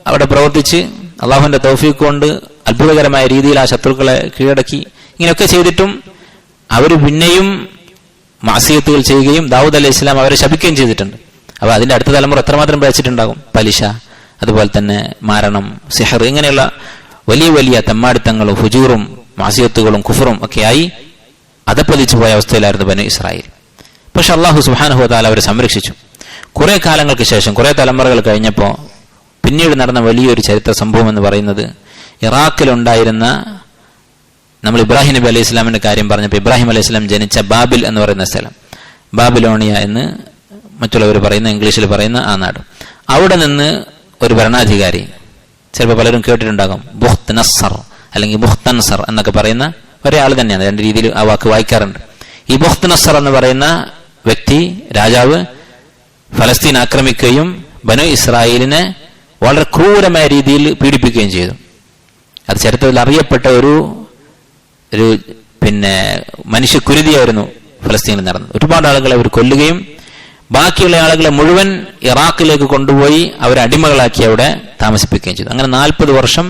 അവിടെ പ്രവർത്തിച്ച് അള്ളാഹുവിന്റെ തൗഫീഖ് കൊണ്ട് അത്ഭുതകരമായ രീതിയിൽ ആ ശത്രുക്കളെ കീഴടക്കി. ഇങ്ങനെയൊക്കെ ചെയ്തിട്ടും അവർ പിന്നെയും മാസിയത്തുകൾ ചെയ്യുകയും ദാവൂദ് അലൈഹി ഇസ്ലാം അവരെ ശപിക്കുകയും ചെയ്തിട്ടുണ്ട്. അപ്പോൾ അതിന്റെ അടുത്ത തലമുറ എത്രമാത്രം പഴിച്ചിട്ടുണ്ടാകും? പലിശ, അതുപോലെ തന്നെ മാരണം, സിഹർ, ഇങ്ങനെയുള്ള വലിയ വലിയ തെമ്മാടിത്തങ്ങളും ഫുജൂറും മാസിയത്തുകളും കുഫറും ഒക്കെയായി അധപ്പതിച്ചു പോയ അവസ്ഥയിലായിരുന്നു ബനൂ ഇസ്രായേൽ. പക്ഷെ അള്ളാഹു സുബ്ഹാനഹു വ തആല അവരെ സംരക്ഷിച്ചു. കുറെ കാലങ്ങൾക്ക് ശേഷം, കുറെ തലമുറകൾ കഴിഞ്ഞപ്പോൾ പിന്നീട് നടന്ന വലിയൊരു ചരിത്ര സംഭവം എന്ന് പറയുന്നത്, ഇറാഖിലുണ്ടായിരുന്ന, നമ്മൾ ഇബ്രാഹിം നബി അലൈഹി ഇസ്ലാമിന്റെ കാര്യം പറഞ്ഞപ്പോൾ ഇബ്രാഹിം അലൈഹി ഇസ്ലാം ജനിച്ച ബാബിൽ എന്ന് പറയുന്ന സ്ഥലം, ബാബിലോണിയ എന്ന് മറ്റുള്ളവർ പറയുന്ന, ഇംഗ്ലീഷിൽ പറയുന്ന ആ നാട്, അവിടെ നിന്ന് ഒരു ഭരണാധികാരി, ചിലപ്പോൾ പലരും കേട്ടിട്ടുണ്ടാകും, ബുഖ്ത് നസ്സർ അല്ലെങ്കിൽ ബുഖ്തൻസർ എന്നൊക്കെ പറയുന്ന ഒരാൾ തന്നെയാണ്. 2 രീതിയിൽ ആ വാക്ക് വായിക്കാറുണ്ട്. ഈ ബുഖ്ത് നസ്സർ എന്ന് പറയുന്ന വ്യക്തി, രാജാവ്, ഫലസ്തീൻ ആക്രമിക്കുകയും ബനൂ ഇസ്രായേലിനെ വളരെ ക്രൂരമായ രീതിയിൽ പീഡിപ്പിക്കുകയും ചെയ്തു. അത് ചരിത്രത്തിൽ അറിയപ്പെട്ട ഒരു മനുഷ്യക്കുരുതിയായിരുന്നു ഫലസ്തീനിൽ നടന്നത്. ഒരുപാട് ആളുകളെ അവർ കൊല്ലുകയും ബാക്കിയുള്ള ആളുകളെ മുഴുവൻ ഇറാഖിലേക്ക് കൊണ്ടുപോയി അവരെ അടിമകളാക്കി അവിടെ താമസിപ്പിക്കുകയും ചെയ്തു. അങ്ങനെ 40 വർഷം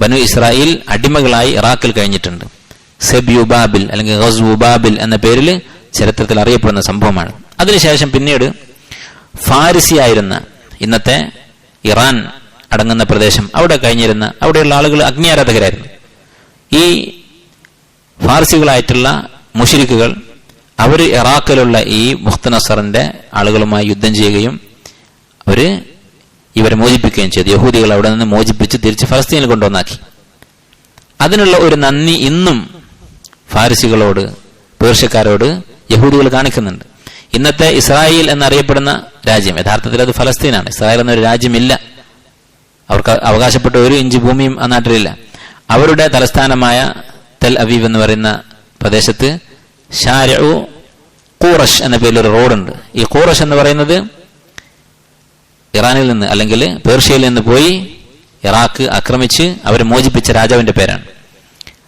ബനൂ ഇസ്രായേൽ അടിമകളായി ഇറാഖിൽ കഴിഞ്ഞിട്ടുണ്ട്. സെബ്യു ബാബിൽ അല്ലെങ്കിൽ ഗസ്വു ബാബിൽ എന്ന പേരിൽ ചരിത്രത്തിൽ അറിയപ്പെടുന്ന സംഭവമാണ്. അതിനുശേഷം പിന്നീട് ഫാരിസിയായിരുന്ന, ഇന്നത്തെ ഇറാൻ അടങ്ങുന്ന പ്രദേശം, അവിടെ കഴിഞ്ഞിരുന്ന, അവിടെയുള്ള ആളുകൾ അഗ്നിയാരാധകരായിരുന്നു. ഈ ഫാർസികളായിട്ടുള്ള മുശ്രിക്കുകൾ അവർ ഇറാഖിലുള്ള ഈ ബുഖ്ത് നസ്സറിന്റെ ആളുകളുമായി യുദ്ധം ചെയ്യുകയും ഇവരെ മോചിപ്പിക്കുകയും ചെയ്തു. യഹൂദികൾ അവിടെ നിന്ന് മോചിപ്പിച്ച് തിരിച്ച് ഫലസ്തീനിൽ കൊണ്ടുവന്നാക്കി. അതിനുള്ള ഒരു നന്ദി ഇന്നും ഫാരിസികളോട്, പേർഷ്യക്കാരോട് യഹൂദികൾ കാണിക്കുന്നുണ്ട്. ഇന്നത്തെ ഇസ്രായേൽ എന്നറിയപ്പെടുന്ന രാജ്യം, യഥാർത്ഥത്തിൽ അത് ഫലസ്തീനാണ്. ഇസ്രായേൽ എന്നൊരു രാജ്യമില്ല, അവർക്ക് അവകാശപ്പെട്ട ഒരു ഇഞ്ച് ഭൂമിയും ആ നാട്ടിലില്ല. അവരുടെ തലസ്ഥാനമായ തെൽ അവീവ് എന്ന് പറയുന്ന പ്രദേശത്ത് ഷാരിഉ ഖൂറഷ് എന്ന പേരിലൊരു റോഡുണ്ട്. ഈ ഖൂറഷ് എന്ന് പറയുന്നത് ഇറാനിൽ നിന്ന് അല്ലെങ്കിൽ പേർഷ്യയിൽ നിന്ന് പോയി ഇറാഖ് ആക്രമിച്ച് അവരെ മോചിപ്പിച്ച രാജാവിന്റെ പേരാണ്.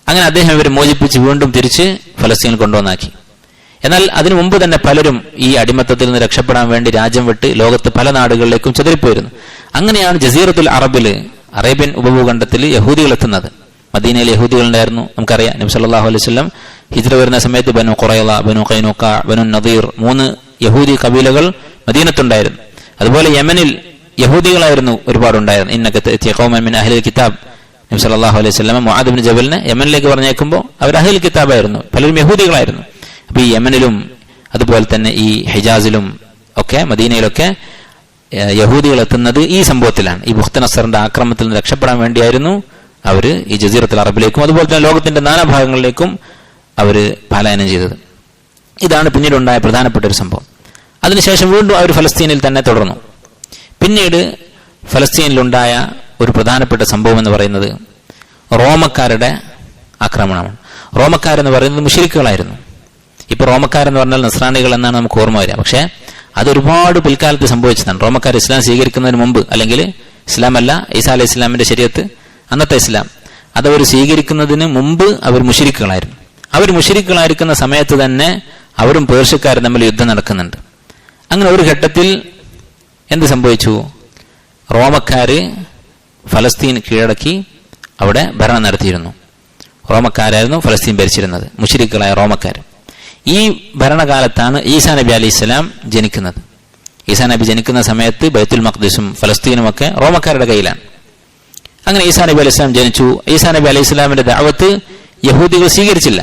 അങ്ങനെ അദ്ദേഹം ഇവരെ മോചിപ്പിച്ച് വീണ്ടും തിരിച്ച് ഫലസ്തീനിൽ കൊണ്ടുവന്നാക്കി. എന്നാൽ അതിനു മുമ്പ് തന്നെ പലരും ഈ അടിമത്തത്തിൽ നിന്ന് രക്ഷപ്പെടാൻ വേണ്ടി രാജ്യം വിട്ട് ലോകത്ത് പല നാടുകളിലേക്കും ചെതറിപ്പോയിരുന്നു. അങ്ങനെയാണ് ജസീറത്തുൽ അറബില്, അറേബ്യൻ ഉപഭൂഖണ്ഡത്തിൽ യഹൂദികൾ എത്തുന്നത്. മദീനയിൽ യഹൂദികൾ ഉണ്ടായിരുന്നു, നമുക്കറിയാം. നബി സല്ലല്ലാഹു അലൈഹി വസല്ലം ഹിജ്റ വരുന്ന സമയത്ത് ബനു ഖുറൈള, ബനു ഖൈനുഖ, ബനു നദീർ 3 യഹൂദി കബീലകൾ മദീനത്തുണ്ടായിരുന്നു. അതുപോലെ യമനിൽ യഹൂദികളായിരുന്നു ഒരുപാടുണ്ടായിരുന്നു. ഇന്നക തഅതി ഖൗമൻ മിൻ അഹ്ലിൽ കിതാബ്, നബി സല്ലല്ലാഹു അലൈഹി വസല്ലം മുആദ് ഇബ്നു ജബലിനെ യമനിലേക്ക് പറഞ്ഞേക്കുമ്പോൾ അവർ അഹ്ലുൽ കിതാബായിരുന്നു, പലരും യഹൂദികളായിരുന്നു. അപ്പൊ ഈ യമനിലും അതുപോലെ തന്നെ ഈ ഹിജാസിലും ഒക്കെ മദീനയിലൊക്കെ യഹൂദികൾ എത്തുന്നത് ഈ സംഭവത്തിലാണ്. ഈ ബുഖ്ത് നസറിന്റെ ആക്രമണത്തിൽ നിന്ന് രക്ഷപ്പെടാൻ വേണ്ടിയായിരുന്നു അവര് ഈ ജസീറത്തുൽ അറബിലേക്കും അതുപോലെ തന്നെ ലോകത്തിന്റെ നാനാഭാഗങ്ങളിലേക്കും അവര് പലായനം ചെയ്തത്. ഇതാണ് പിന്നീടുണ്ടായ പ്രധാനപ്പെട്ട ഒരു സംഭവം. അതിനുശേഷം വീണ്ടും അവർ ഫലസ്തീനിൽ തന്നെ തുടർന്നു. പിന്നീട് ഫലസ്തീനിലുണ്ടായ ഒരു പ്രധാനപ്പെട്ട സംഭവം എന്ന് പറയുന്നത് റോമക്കാരുടെ ആക്രമണമാണ്. റോമക്കാരെന്ന് പറയുന്നത് മുശ്രിക്കുകളായിരുന്നു. ഇപ്പൊ റോമക്കാരെന്ന് പറഞ്ഞാൽ നസ്രാണികൾ എന്നാണ് നമുക്ക് ഓർമ്മ വരിക. പക്ഷേ അതൊരുപാട് പിൽക്കാലത്ത് സംഭവിച്ചതാണ്. റോമക്കാർ ഇസ്ലാം സ്വീകരിക്കുന്നതിന് മുമ്പ്, അല്ലെങ്കിൽ ഇസ്ലാം അല്ല, ഈസാ അലൈഹി ഇസ്ലാമിന്റെ ശരീഅത്ത്, അന്നത്തെ ഇസ്ലാം, അതവർ സ്വീകരിക്കുന്നതിന് മുമ്പ് അവർ മുശ്രിക്കുകളായിരുന്നു. അവർ മുശ്രിക്കുകളായിരിക്കുന്ന സമയത്ത് തന്നെ അവരും പേർഷ്യക്കാരും തമ്മിൽ യുദ്ധം നടക്കുന്നുണ്ട്. അങ്ങനെ ഒരു ഘട്ടത്തിൽ എന്ത് സംഭവിച്ചു? റോമക്കാര് ഫലസ്തീൻ കീഴടക്കി അവിടെ ഭരണം നടത്തിയിരുന്നു. റോമക്കാരായിരുന്നു ഫലസ്തീൻ ഭരിച്ചിരുന്നത്, മുശ്രിക്കുകളായ റോമക്കാർ. ഈ ഭരണകാലത്താണ് ഈസാ നബി അലൈഹി സ്വലാം ജനിക്കുന്നത്. ഈസാ നബി ജനിക്കുന്ന സമയത്ത് ബൈത്തുൽ മഖ്ദിസും ഫലസ്തീനും ഒക്കെ റോമക്കാരുടെ കയ്യിലാണ്. അങ്ങനെ ഈസാ നബി അലൈഹി സ്വലാം ജനിച്ചു. ഈസാ നബി അലൈഹി സ്വലാമിന്റെ ദഅവത്ത് യഹൂദികൾ സ്വീകരിച്ചില്ല.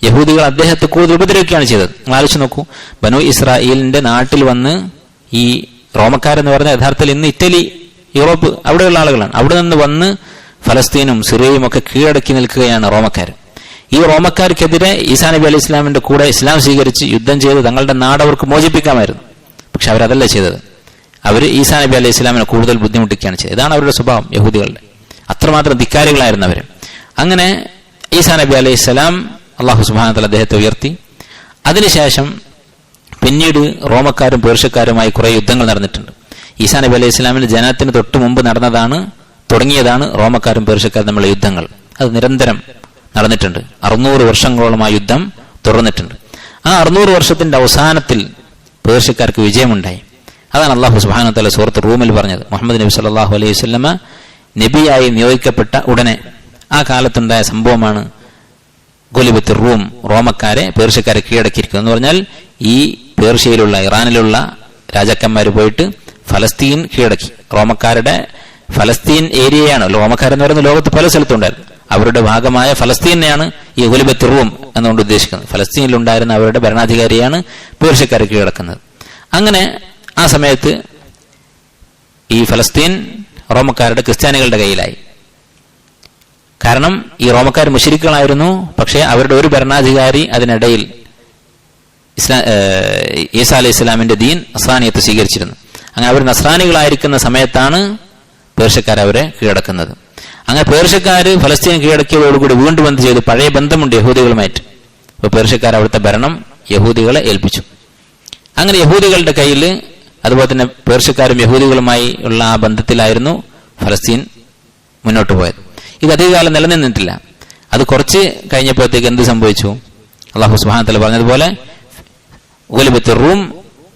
യഹൂദികൾ അദ്ദേഹത്തെ കൂടുതൽ ഉപദ്രവിക്കുകയാണ് ചെയ്തത്. നിങ്ങൾ ആലോചിച്ച് നോക്കൂ, ബനു ഇസ്രായേലിന്റെ നാട്ടിൽ വന്ന് ഈ റോമക്കാരെന്ന് പറഞ്ഞാൽ യഥാർത്ഥത്തിൽ ഇന്ന് ഇറ്റലി, യൂറോപ്പ് അവിടെയുള്ള ആളുകളാണ്. അവിടെ നിന്ന് വന്ന് ഫലസ്തീനും സിറിയയും ഒക്കെ കീഴടക്കി നിൽക്കുകയാണ് റോമക്കാർ. ഈ റോമക്കാർക്കെതിരെ ഈസാ നബി അലൈഹി ഇസ്ലാമിന്റെ കൂടെ ഇസ്ലാം സ്വീകരിച്ച് യുദ്ധം ചെയ്ത് തങ്ങളുടെ നാട് അവർക്ക് മോചിപ്പിക്കാമായിരുന്നു. പക്ഷെ അവരതല്ല ചെയ്തത്. അവർ ഈസാ നബി അലൈഹി ഇസ്ലാമിനെ കൂടുതൽ ബുദ്ധിമുട്ടിക്കുകയാണ് ചെയ്തത്. ഇതാണ് അവരുടെ സ്വഭാവം, യഹൂദികളുടെ. അത്രമാത്രം ധിക്കാരികളായിരുന്നു അവർ. അങ്ങനെ ഈസാ നബി അലൈഹി സ്വലാം അള്ളാഹു സുബ്ഹാനഹു വ തആല അദ്ദേഹത്തെ ഉയർത്തി. അതിനുശേഷം പിന്നീട് റോമക്കാരും പേർഷ്യക്കാരുമായി കുറെ യുദ്ധങ്ങൾ നടന്നിട്ടുണ്ട്. ഈസാ നബി അലൈഹി ഇസ്ലാമിന്റെ ജനനത്തിന് തൊട്ട് മുമ്പ് തുടങ്ങിയതാണ് റോമക്കാരും പേർഷ്യക്കാരും തമ്മിലുള്ള യുദ്ധങ്ങൾ. അത് നിരന്തരം നടന്നിട്ടുണ്ട്. 600 വർഷങ്ങളോളം ആ യുദ്ധം തുടർന്നിട്ടുണ്ട്. ആ 600 വർഷത്തിന്റെ അവസാനത്തിൽ പേർഷ്യക്കാർക്ക് വിജയമുണ്ടായി. അതാണ് അള്ളാഹു സുബ്ഹാനഹു വ തആല സൂറത്ത് റൂമിൽ പറഞ്ഞത്. മുഹമ്മദ് നബി സല്ലല്ലാഹു അലൈഹി വസല്ലമ നബിയായി നിയോഗിക്കപ്പെട്ട ഉടനെ ആ കാലത്തുണ്ടായ സംഭവമാണ് ഗുലിബത്തുർ റൂം, റോമക്കാരെ പേർഷ്യക്കാരെ കീഴടക്കിയിരിക്കുന്നു എന്ന് പറഞ്ഞാൽ ഈ പേർഷ്യയിലുള്ള ഇറാനിലുള്ള രാജാക്കന്മാർ പോയിട്ട് ഫലസ്തീൻ കീഴടക്കി. റോമക്കാരുടെ ഫലസ്തീൻ ഏരിയയാണ്. റോമക്കാരെന്ന് പറയുന്ന ലോകത്ത് പല സ്ഥലത്തുണ്ടായിരുന്നു. അവരുടെ ഭാഗമായ ഫലസ്തീനെയാണ് ഈ ഗുലിബത്തുർ റൂം എന്നുകൊണ്ട് ഉദ്ദേശിക്കുന്നത്. ഫലസ്തീനിലുണ്ടായിരുന്ന അവരുടെ ഭരണാധികാരിയാണ് പേർഷ്യക്കാരെ കീഴടക്കുന്നത്. അങ്ങനെ ആ സമയത്ത് ഈ ഫലസ്തീൻ റോമക്കാരുടെ ക്രിസ്ത്യാനികളുടെ കയ്യിലായി. കാരണം ഈ റോമക്കാർ മുശ്രിക്കുകളായിരുന്നു. പക്ഷേ അവരുടെ ഒരു ഭരണാധികാരി അതിനിടയിൽ ഈസാ അലൈഹി ഇസ്ലാമിന്റെ ദീൻ നസ്രാനിയത്ത് സ്വീകരിച്ചിരുന്നു. അങ്ങനെ അവർ നസ്രാനികളായിരിക്കുന്ന സമയത്താണ് പേർഷ്യക്കാർ അവരെ കീഴടക്കുന്നത്. അങ്ങനെ പേർഷ്യക്കാര് ഫലസ്തീൻ കീഴടക്കിയതോടുകൂടി വീണ്ടും എന്ത് ചെയ്തു? പഴയ ബന്ധമുണ്ട് യഹൂദികളുമായിട്ട്. അപ്പൊ പേർഷ്യക്കാർ അവിടുത്തെ ഭരണം യഹൂദികളെ ഏൽപ്പിച്ചു. അങ്ങനെ യഹൂദികളുടെ കയ്യിൽ, അതുപോലെ തന്നെ പേർഷ്യക്കാരും യഹൂദികളുമായി ഉള്ള ആ ബന്ധത്തിലായിരുന്നു ഫലസ്തീൻ മുന്നോട്ട് പോയത്. ഇത് അധികകാലം നിലനിന്നിട്ടില്ല. അത് കുറച്ച് കഴിഞ്ഞപ്പോഴത്തേക്ക് എന്ത് സംഭവിച്ചു? അല്ലാഹു സുബ്ഹാനഹു വ തആല പറഞ്ഞതുപോലെ ഗുലിബത്തുർ റൂം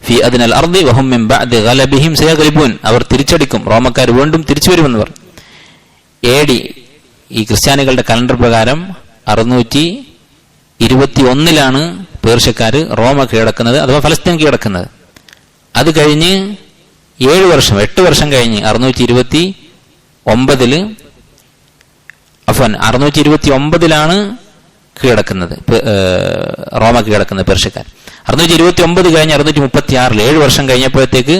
ഫി അദ്നൽ അർദി വഹും മിൻ ബഅദി ഗലബിഹിം സയഗ്ലിബൂൻ, അവർ തിരിച്ചടിക്കും, റോമക്കാർ വീണ്ടും തിരിച്ചു വരുമെന്ന് പറഞ്ഞു. AD ഈ ക്രിസ്ത്യാനികളുടെ കലണ്ടർ പ്രകാരം 621 പേർഷ്യക്കാർ റോമ കീഴടക്കുന്നത്, അഥവാ ഫലസ്തീൻ കീഴടക്കുന്നത്. അത് കഴിഞ്ഞ് 8 വർഷം കഴിഞ്ഞ് 629 കീഴടക്കുന്നത് റോമ കീഴടക്കുന്നത് പേർഷ്യക്കാർ. 629 കഴിഞ്ഞ് 636 7 വർഷം കഴിഞ്ഞപ്പോഴത്തേക്ക്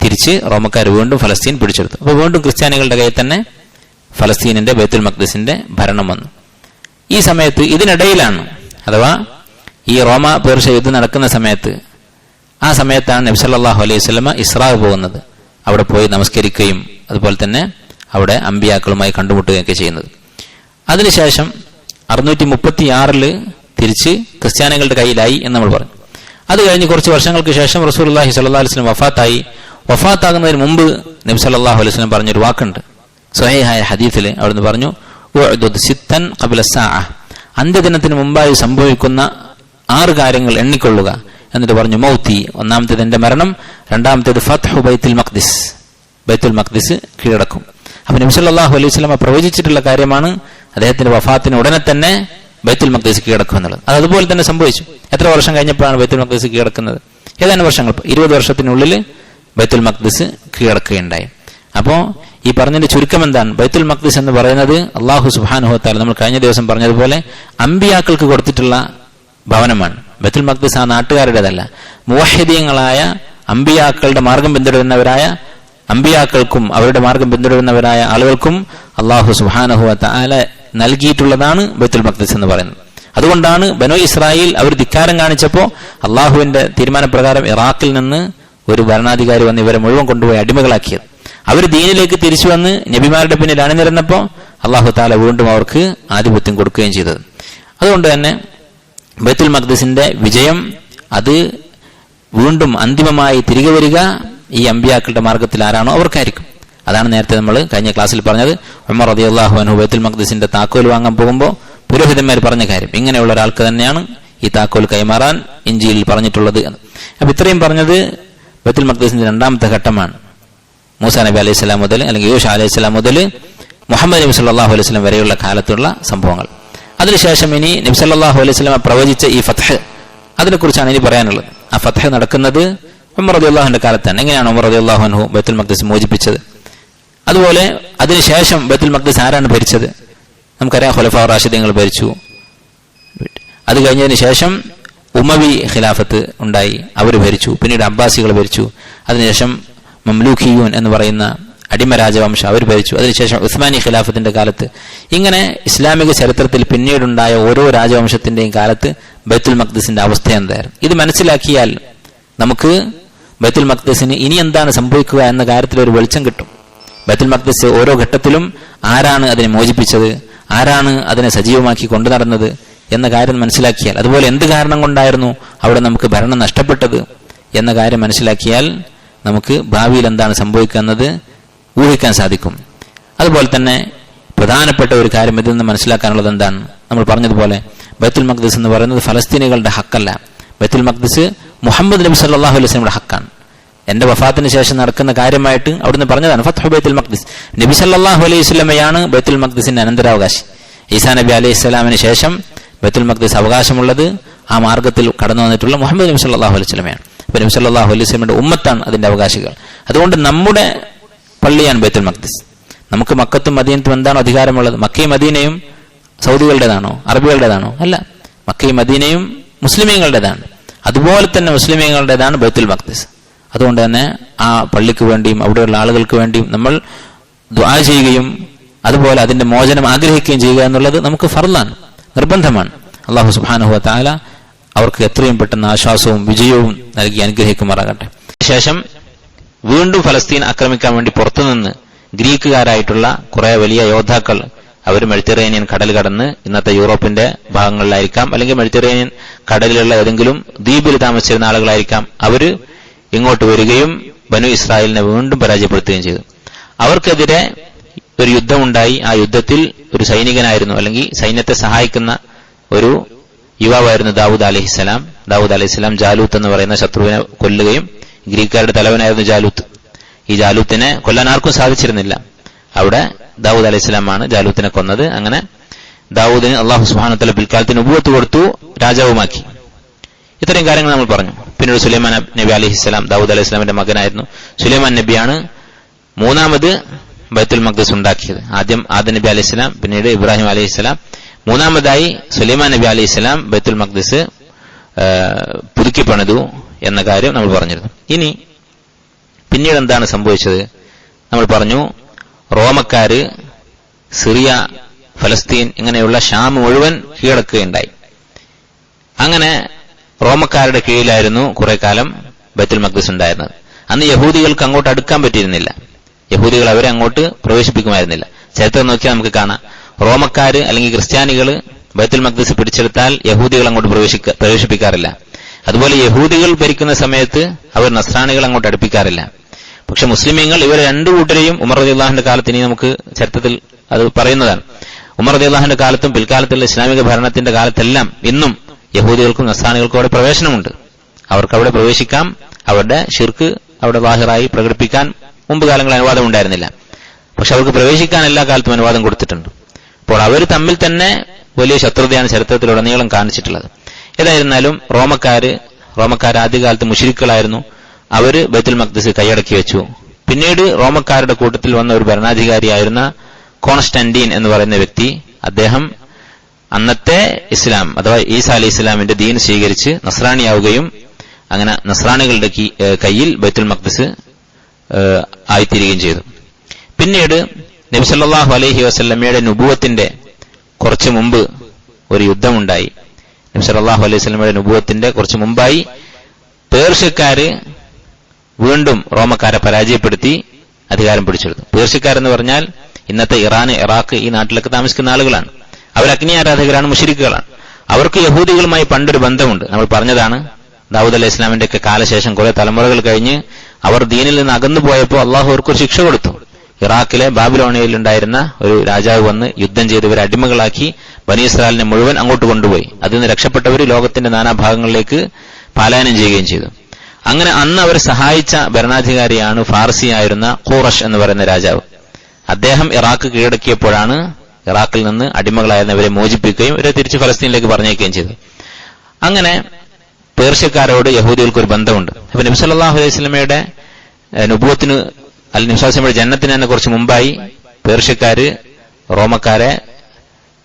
തിരിച്ച് റോമക്കാർ വീണ്ടും ഫലസ്തീൻ പിടിച്ചെടുത്തു. അപ്പോൾ വീണ്ടും ക്രിസ്ത്യാനികളുടെ കയ്യിൽ തന്നെ ഫലസ്തീനിന്റെ ബൈത്തുൽ മഖ്ദിസിന്റെ ഭരണം വന്നു. ഈ സമയത്ത് ഇതിനിടയിലാണ്, അഥവാ ഈ റോമ പേർഷ്യ യുദ്ധം നടക്കുന്ന സമയത്ത് ആ സമയത്താണ് നബി സല്ലല്ലാഹു അലൈഹി വസല്ലമ ഇസ്രാ പോകുന്നത്. അവിടെ പോയി നമസ്കരിക്കുകയും അതുപോലെ തന്നെ അവിടെ അമ്പിയാക്കളുമായി കണ്ടുമുട്ടുകയൊക്കെ ചെയ്യുന്നത്. അതിനുശേഷം 636 തിരിച്ച് ക്രിസ്ത്യാനികളുടെ കയ്യിലായി എന്ന് നമ്മൾ പറഞ്ഞു. അത് കഴിഞ്ഞ് കുറച്ച് വർഷങ്ങൾക്ക് ശേഷം റസൂലുള്ളാഹി സ്വല്ലല്ലാഹു അലൈഹി വസല്ലം വഫാത്തായി. വഫാത്താകുന്നതിന് മുമ്പ് നബി സല്ലല്ലാഹു അലൈഹി വസല്ലം പറഞ്ഞൊരു വാക്കുണ്ട് സ്വഹീഹായ ഹദീസിൽ. അവിടുന്ന് പറഞ്ഞു, ഉഅ്ദുദ് സിത്തൻ ഖബ്ല സാഅ, അന്ത്യദിനത്തിന് മുമ്പായി സംഭവിക്കുന്ന 6 കാര്യങ്ങൾ എണ്ണിക്കൊള്ളുക. എന്നിട്ട് പറഞ്ഞു, മൗത്തി, ഒന്നാമത്തേത് എന്റെ മരണം, രണ്ടാമത്തേത് ഫത്ഹു ബൈത്തുൽ മഖ്ദിസ്, ബൈത്തുൽ മഖ്ദിസ് കീഴടക്കും. അപ്പൊ നബി സല്ലല്ലാഹു അലൈഹി വസല്ലം പ്രവചിച്ചിട്ടുള്ള കാര്യമാണ് അദ്ദേഹത്തിന്റെ വഫാത്തിന് ഉടനെ തന്നെ ബൈത്തുൽ മഖ്ദിസ് കീഴടക്കും എന്നുള്ളത്. അത് അതുപോലെ തന്നെ സംഭവിച്ചു. എത്ര വർഷം കഴിഞ്ഞപ്പോഴാണ് ബൈത്തുൽ മഖ്ദിസ് കീഴടക്കുന്നത്? ഏതാനും വർഷങ്ങൾ, 20 വർഷത്തിനുള്ളിൽ ബൈത്തുൽ മഖ്ദിസ് കീഴടക്കുകയുണ്ടായി. അപ്പോൾ ഈ പറഞ്ഞതിന്റെ ചുരുക്കം എന്താണ്? ബൈത്തുൽ മഖ്ദിസ് എന്ന് പറയുന്നത് അല്ലാഹു സുബ്ഹാനഹു വ തആല നമ്മൾ കഴിഞ്ഞ ദിവസം പറഞ്ഞതുപോലെ അമ്പിയാക്കൾക്ക് കൊടുത്തിട്ടുള്ള ഭവനമാണ്. ബൈത്തുൽ മഖ്ദിസ് ആ നാട്ടുകാരുടേതല്ല. മുവഹ്ഹിദീങ്ങളായ അമ്പിയാക്കളുടെ മാർഗം പിന്തുടരുന്നവരായ അമ്പിയാക്കൾക്കും അവരുടെ മാർഗം പിന്തുടരുന്നവരായ ആളുകൾക്കും അല്ലാഹു സുബ്ഹാനഹു വ തആല നൽകിയിട്ടുള്ളതാണ് ബൈത്തുൽ മഖ്ദിസ് എന്ന് പറയുന്നത്. അതുകൊണ്ടാണ് ബനൂ ഇസ്രായേൽ അവർ ധിക്കാരം കാണിച്ചപ്പോൾ അള്ളാഹുവിന്റെ തീരുമാനപ്രകാരം ഇറാഖിൽ നിന്ന് ഒരു ഭരണാധികാരി വന്ന് ഇവരെ മുഴുവൻ കൊണ്ടുപോയി അടിമകളാക്കിയത്. അവർ ദീനിലേക്ക് തിരിച്ചു വന്ന് നബിമാരുടെ പിന്നിൽ അണിനിരന്നപ്പോൾ അള്ളാഹു താല വീണ്ടും അവർക്ക് ആധിപത്യം കൊടുക്കുകയും ചെയ്തത്. അതുകൊണ്ട് തന്നെ ബൈത്തുൽ മഖ്ദിസിന്റെ വിജയം അത് വീണ്ടും അന്തിമമായി തിരികെ വരിക ഈ അമ്പിയാക്കളുടെ മാർഗത്തിൽ ആരാണോ അവർക്കായിരിക്കും. അതാണ് നേരത്തെ നമ്മൾ കഴിഞ്ഞ ക്ലാസ്സിൽ പറഞ്ഞത്. ഉമർ റളിയല്ലാഹു അൻഹു ബൈത്തുൽ മഖ്ദിസിന്റെ താക്കോൽ വാങ്ങാൻ പോകുമ്പോൾ പുരോഹിതന്മാർ പറഞ്ഞ കാര്യം, ഇങ്ങനെയുള്ള ഒരാൾക്ക് തന്നെയാണ് ഈ താക്കോൽ കൈമാറാൻ ഇഞ്ചിയിൽ പറഞ്ഞിട്ടുള്ളത്. അപ്പൊ ഇത്രയും പറഞ്ഞത് ബൈത്തുൽ മഖ്ദിസിന്റെ 2ാമത്തെ ഘട്ടമാണ്. മൂസാ നബി അലൈഹി സ്വലാം മുതൽ അല്ലെങ്കിൽ യൂശ അലൈഹി സ്വലാം മുതൽ മുഹമ്മദ് നബി സല്ലല്ലാഹു അലൈഹി വസല്ലം വരെയുള്ള കാലത്തുള്ള സംഭവങ്ങൾ. അതിനുശേഷം ഇനി നബി സല്ലല്ലാഹു അലൈഹി വസല്ലം പ്രവചിച്ച ഈ ഫത്ഹ്, അതിനെക്കുറിച്ചാണ് ഇനി പറയാനുള്ളത്. ആ ഫത്ഹ് നടക്കുന്നത് ഉമർ റളിയല്ലാഹുവിന്റെ കാലത്താണ്. എങ്ങനെയാണ് ഉമർ റളിയല്ലാഹു അൻഹു ബൈത്തുൽ മഖ്ദിസ് മോചിപ്പിച്ചത്? അതുപോലെ അതിനുശേഷം ബൈത്തുൽ മഖ്ദിസ് ആരാണ് ഭരിച്ചത്? നമുക്കറിയാം, ഖുലഫാ റാഷിദീങ്ങൾ ഭരിച്ചു. അത് കഴിഞ്ഞതിന് ശേഷം ഉമവി ഖിലാഫത്ത് ഉണ്ടായി, അവർ ഭരിച്ചു. പിന്നീട് അബ്ബാസികൾ ഭരിച്ചു. അതിനുശേഷം മംലൂഖിയൂൻ എന്ന് പറയുന്ന അടിമ രാജവംശം അവർ ഭരിച്ചു. അതിനുശേഷം ഉസ്മാനി ഖിലാഫത്തിന്റെ കാലത്ത്. ഇങ്ങനെ ഇസ്ലാമിക ചരിത്രത്തിൽ പിന്നീടുണ്ടായ ഓരോ രാജവംശത്തിന്റെയും കാലത്ത് ബൈത്തുൽ മഖ്ദിസിന്റെ അവസ്ഥ എന്തായിരുന്നു? ഇത് മനസ്സിലാക്കിയാൽ നമുക്ക് ബൈത്തുൽ മഖ്ദിസിന് ഇനി എന്താണ് സംഭവിക്കുക എന്ന കാര്യത്തിൽ ഒരു വെളിച്ചം കിട്ടും. ബൈത്തുൽ മഖ്ദിസ് ഓരോ ഘട്ടത്തിലും ആരാണ് അതിനെ മോചിപ്പിച്ചത്, ആരാണ് അതിനെ സജീവമാക്കി കൊണ്ടു നടന്നത് എന്ന കാര്യം മനസ്സിലാക്കിയാൽ, അതുപോലെ എന്ത് കാരണം കൊണ്ടായിരുന്നു അവിടെ നമുക്ക് ഭരണം നഷ്ടപ്പെട്ടത് എന്ന കാര്യം മനസ്സിലാക്കിയാൽ നമുക്ക് ഭാവിയിൽ എന്താണ് സംഭവിക്കുക എന്നത് ഊഹിക്കാൻ സാധിക്കും. അതുപോലെ തന്നെ പ്രധാനപ്പെട്ട ഒരു കാര്യം ഇതിൽ നിന്ന് മനസ്സിലാക്കാനുള്ളത് എന്താണ്? നമ്മൾ പറഞ്ഞതുപോലെ ബൈത്തുൽ മഖ്ദിസ് എന്ന് പറയുന്നത് ഫലസ്തീനികളുടെ ഹക്കല്ല. ബൈത്തുൽ മഖ്ദിസ് മുഹമ്മദ് നബി സല്ലല്ലാഹു അലൈഹി വസല്ലമയുടെ ഹക്കാണ്. എന്റെ വഫാത്തിന് ശേഷം നടക്കുന്ന കാര്യമായിട്ട് അവിടുന്ന് പറഞ്ഞതാണ് ഫത്ഹു ബൈത്തുൽ മഖ്ദിസ്. നബി സല്ലല്ലാഹു അലൈഹി വസല്ലമയാണ് ബൈത്തുൽ മഖ്ദിസിന്റെ അനന്തരാവകാശി. ഈസാ നബി അലൈഹി സ്വലാമിന് ശേഷം ബൈത്തുൽ മഖ്ദിസ് അവകാശമുള്ളത് ആ മാർഗത്തിൽ കടന്നു വന്നിട്ടുള്ള മുഹമ്മദ് നബി സല്ലല്ലാഹു അലൈഹി വസല്ലമയാണ്. അപ്പൊ നബി സല്ലല്ലാഹു അലൈഹി വസല്ലമയുടെ ഉമ്മത്താണ് അതിന്റെ അവകാശികൾ. അതുകൊണ്ട് നമ്മുടെ പള്ളിയാണ് ബൈത്തുൽ മഖ്ദിസ്. നമുക്ക് മക്കത്തും മദീനത്തും എന്താണ് അധികാരമുള്ളത്? മക്കയും മദീനയും സൗദികളുടേതാണോ അറബികളുടേതാണോ? അല്ല, മക്കയും മദീനയും മുസ്ലിമീങ്ങളുടേതാണ്. അതുപോലെ തന്നെ മുസ്ലിമീങ്ങളുടേതാണ് ബൈത്തുൽ മഖ്ദിസ്. അതുകൊണ്ട് തന്നെ ആ പള്ളിക്ക് വേണ്ടിയും അവിടെയുള്ള ആളുകൾക്ക് വേണ്ടിയും നമ്മൾ ദുആ ചെയ്യുകയും അതുപോലെ അതിന്റെ മോചനം ആഗ്രഹിക്കുകയും ചെയ്യുക എന്നുള്ളത് നമുക്ക് ഫർളാണ്, നിർബന്ധമാണ്. അല്ലാഹു സുബ്ഹാനഹു വ തആല അവർക്ക് എത്രയും പെട്ടെന്ന് ആശ്വാസവും വിജയവും നൽകി അനുഗ്രഹിക്കുമാറാകട്ടെ. ശേഷം വീണ്ടും ഫലസ്തീൻ ആക്രമിക്കാൻ വേണ്ടി പുറത്തുനിന്ന് ഗ്രീക്കുകാരായിട്ടുള്ള കുറെ വലിയ യോദ്ധാക്കൾ, അവർ മെഡിറ്ററേനിയൻ കടൽ കടന്ന് ഇന്നത്തെ യൂറോപ്പിന്റെ ഭാഗങ്ങളിലായിരിക്കാം, അല്ലെങ്കിൽ മെഡിറ്ററേനിയൻ കടലിലുള്ള ഏതെങ്കിലും ദ്വീപിൽ താമസിച്ചിരുന്ന ആളുകളായിരിക്കാം, അവര് ഇങ്ങോട്ട് വരികയും ബനു ഇസ്രായേലിനെ വീണ്ടും പരാജയപ്പെടുത്തുകയും ചെയ്തു. അവർക്കെതിരെ ഒരു യുദ്ധമുണ്ടായി. ആ യുദ്ധത്തിൽ ഒരു സൈനികനായിരുന്നു, അല്ലെങ്കിൽ സൈന്യത്തെ സഹായിക്കുന്ന ഒരു യുവാവായിരുന്നു ദാവൂദ് അലൈഹിസ്സലാം. ദാവൂദ് അലൈഹിസ്സലാം ജാലൂത്ത് എന്ന് പറയുന്ന ശത്രുവിനെ കൊല്ലുകയും, ഗ്രീക്കുകാരുടെ തലവനായിരുന്നു ജാലൂത്ത്. ഈ ജാലൂത്തിനെ കൊല്ലാൻ ആർക്കും സാധിച്ചിരുന്നില്ല. അവിടെ ദാവൂദ് അലൈഹിസ്സലാമാണ് ജാലൂത്തിനെ കൊന്നത്. അങ്ങനെ ദാവൂദിന് അല്ലാഹു സുബ്ഹാനഹു വ തആല പിൽക്കാലത്ത് നുബുവത്ത് കൊടുത്തു, രാജാവുമാക്കി. ഇത്രയും കാര്യങ്ങൾ നമ്മൾ പറഞ്ഞു. പിന്നീട് സുലൈമാൻ നബി അലൈഹിസ്സലാം, ദാവൂദ് അലൈഹിസ്സലാമിന്റെ മകനായിരുന്നു സുലൈമാൻ നബിയാണ് 3ാമത് ബൈത്തുൽ മഖ്ദിസ് ഉണ്ടാക്കിയത്. ആദ്യം ആദം നബി അലൈഹിസ്സലാം, പിന്നീട് ഇബ്രാഹിം അലൈഹിസ്സലാം, 3ാമതായി സുലൈമാൻ നബി അലൈഹിസ്സലാം ബൈത്തുൽ മഖ്ദിസ് പുതുക്കി പണിതു എന്ന കാര്യം നമ്മൾ പറഞ്ഞിരുന്നു. ഇനി പിന്നീട് എന്താണ് സംഭവിച്ചത്? നമ്മൾ പറഞ്ഞു, റോമക്കാര് സിറിയ, ഫലസ്തീൻ ഇങ്ങനെയുള്ള ഷാം മുഴുവൻ കീഴടക്കുകയുണ്ടായി. അങ്ങനെ റോമക്കാരുടെ കീഴിലായിരുന്നു കുറെ കാലം ബൈത്തുൽ മഖ്ദിസ് ഉണ്ടായിരുന്നത്. അന്ന് യഹൂദികൾക്ക് അങ്ങോട്ട് അടുക്കാൻ പറ്റിയിരുന്നില്ല. യഹൂദികൾ അവരെ അങ്ങോട്ട് പ്രവേശിപ്പിക്കുമായിരുന്നില്ല. ചരിത്രം നോക്കിയാൽ നമുക്ക് കാണാം, റോമക്കാര് അല്ലെങ്കിൽ ക്രിസ്ത്യാനികൾ ബൈത്തുൽ മഖ്ദിസ് പിടിച്ചെടുത്താൽ യഹൂദികൾ അങ്ങോട്ട് പ്രവേശിപ്പിക്കാറില്ല. അതുപോലെ യഹൂദികൾ ഭരിക്കുന്ന സമയത്ത് അവർ നസ്രാണികൾ അങ്ങോട്ട് അടുപ്പിക്കാറില്ല. പക്ഷെ മുസ്ലിമീങ്ങൾ ഇവർ രണ്ടു കൂട്ടരെയും ഉമർ റളിയല്ലാഹുവിന്റെ കാലത്ത്, ഇനി നമുക്ക് ചരിത്രത്തിൽ അത് പറയുന്നതാണ്, ഉമർ റളിയല്ലാഹുവിന്റെ കാലത്തും പിൽക്കാലത്തുള്ള ഇസ്ലാമിക ഭരണത്തിന്റെ കാലത്തെല്ലാം ഇന്നും യഹൂദികൾക്കും നസ്രാണികൾക്കും അവിടെ പ്രവേശനമുണ്ട്. അവർക്ക് അവിടെ പ്രവേശിക്കാം. അവരുടെ ശിർക്ക് അവിടെ ലാഹിറായി പ്രകടിപ്പിക്കാൻ മുമ്പ് കാലങ്ങളിൽ അനുവാദം ഉണ്ടായിരുന്നില്ല. പക്ഷെ അവർക്ക് പ്രവേശിക്കാൻ എല്ലാ കാലത്തും അനുവാദം കൊടുത്തിട്ടുണ്ട്. അപ്പോൾ അവർ തമ്മിൽ തന്നെ വലിയ ശത്രുതയാണ് ചരിത്രത്തിലുടനീളം കാണിച്ചിട്ടുള്ളത്. ഏതായിരുന്നാലും റോമക്കാർ ആദ്യകാലത്ത് മുശ്രിക്കുകളായിരുന്നു. അവര് ബൈത്തുൽ മഖ്ദിസ് കൈയടക്കി വെച്ചു. പിന്നീട് റോമക്കാരുടെ കൂട്ടത്തിൽ വന്ന ഒരു ഭരണാധികാരിയായിരുന്ന കോൺസ്റ്റന്റീൻ എന്ന് പറയുന്ന വ്യക്തി, അദ്ദേഹം അന്നത്തെ ഇസ്ലാം അഥവാ ഈസാ അലൈഹി ഇസ്ലാമിന്റെ ദീൻ സ്വീകരിച്ച് നസ്രാണിയാവുകയും അങ്ങനെ നസ്രാണികളുടെ കയ്യിൽ ബൈത്തുൽ മഖ്ദിസ് ആയിത്തീരുകയും ചെയ്തു. പിന്നീട് നബി സല്ലല്ലാഹു അലൈഹി വസല്ലമയുടെ നുബുവത്തിന്റെ കുറച്ചു മുമ്പ് ഒരു യുദ്ധമുണ്ടായി. നബി സല്ലല്ലാഹു അലൈഹി വസല്ലമയുടെ നുബുവത്തിന്റെ കുറച്ചു മുമ്പായി പേർഷ്യക്കാര് വീണ്ടും റോമക്കാരെ പരാജയപ്പെടുത്തി അധികാരം പിടിച്ചെടുത്തു. പേർഷ്യക്കാരെന്ന് പറഞ്ഞാൽ ഇന്നത്തെ ഇറാൻ, ഇറാഖ് ഈ നാട്ടിലൊക്കെ താമസിക്കുന്ന ആളുകളാണ്. അവർ അഗ്നി ആരാധകരാണ്, മുശ്രിക്കുകളാണ്. അവർക്ക് യഹൂദികളുമായി പണ്ടൊരു ബന്ധമുണ്ട്. നമ്മൾ പറഞ്ഞതാണ്, ദാവൂദ് അലൈഹി ഇസ്ലാമിന്റെ ഒക്കെ കാലശേഷം കുറെ തലമുറകൾ കഴിഞ്ഞ് അവർ ദീനിൽ നിന്ന് അകന്നു പോയപ്പോൾ അള്ളാഹു അവർക്കൊരു ശിക്ഷ കൊടുത്തു. ഇറാഖിലെ ബാബിലോണിയയിൽ ഉണ്ടായിരുന്ന ഒരു രാജാവ് വന്ന് യുദ്ധം ചെയ്ത് ഇവരെ അടിമകളാക്കി ബനി ഇസ്രായേലിനെ മുഴുവൻ അങ്ങോട്ട് കൊണ്ടുപോയി. അതിൽ നിന്ന് രക്ഷപ്പെട്ടവർ ലോകത്തിന്റെ നാനാഭാഗങ്ങളിലേക്ക് പലായനം ചെയ്യുകയും ചെയ്തു. അങ്ങനെ അന്ന് അവർ സഹായിച്ച ഭരണാധികാരിയാണ് ഫാർസിയായിരുന്ന ഖൂറഷ് എന്ന് പറയുന്ന രാജാവ്. അദ്ദേഹം ഇറാഖ് കീഴടക്കിയപ്പോഴാണ് ഇറാഖിൽ നിന്ന് അടിമകളായിരുന്നവരെ മോചിപ്പിക്കുകയും ഇവരെ തിരിച്ച് ഫലസ്തീനിലേക്ക് പറഞ്ഞേക്കുകയും ചെയ്തു. അങ്ങനെ പേർഷ്യക്കാരോട് യഹൂദികൾക്ക് ഒരു ബന്ധമുണ്ട്. അപ്പൊ നബി സല്ലല്ലാഹു അലൈഹി വസല്ലമയുടെ നുബുവത്തിന് അല്ലെങ്കിൽ നബി സല്ലല്ലാഹു അലൈഹി വസല്ലമയുടെ ജന്നത്തിന് തന്നെ കുറച്ച് മുമ്പായി പേർഷ്യക്കാര് റോമക്കാരെ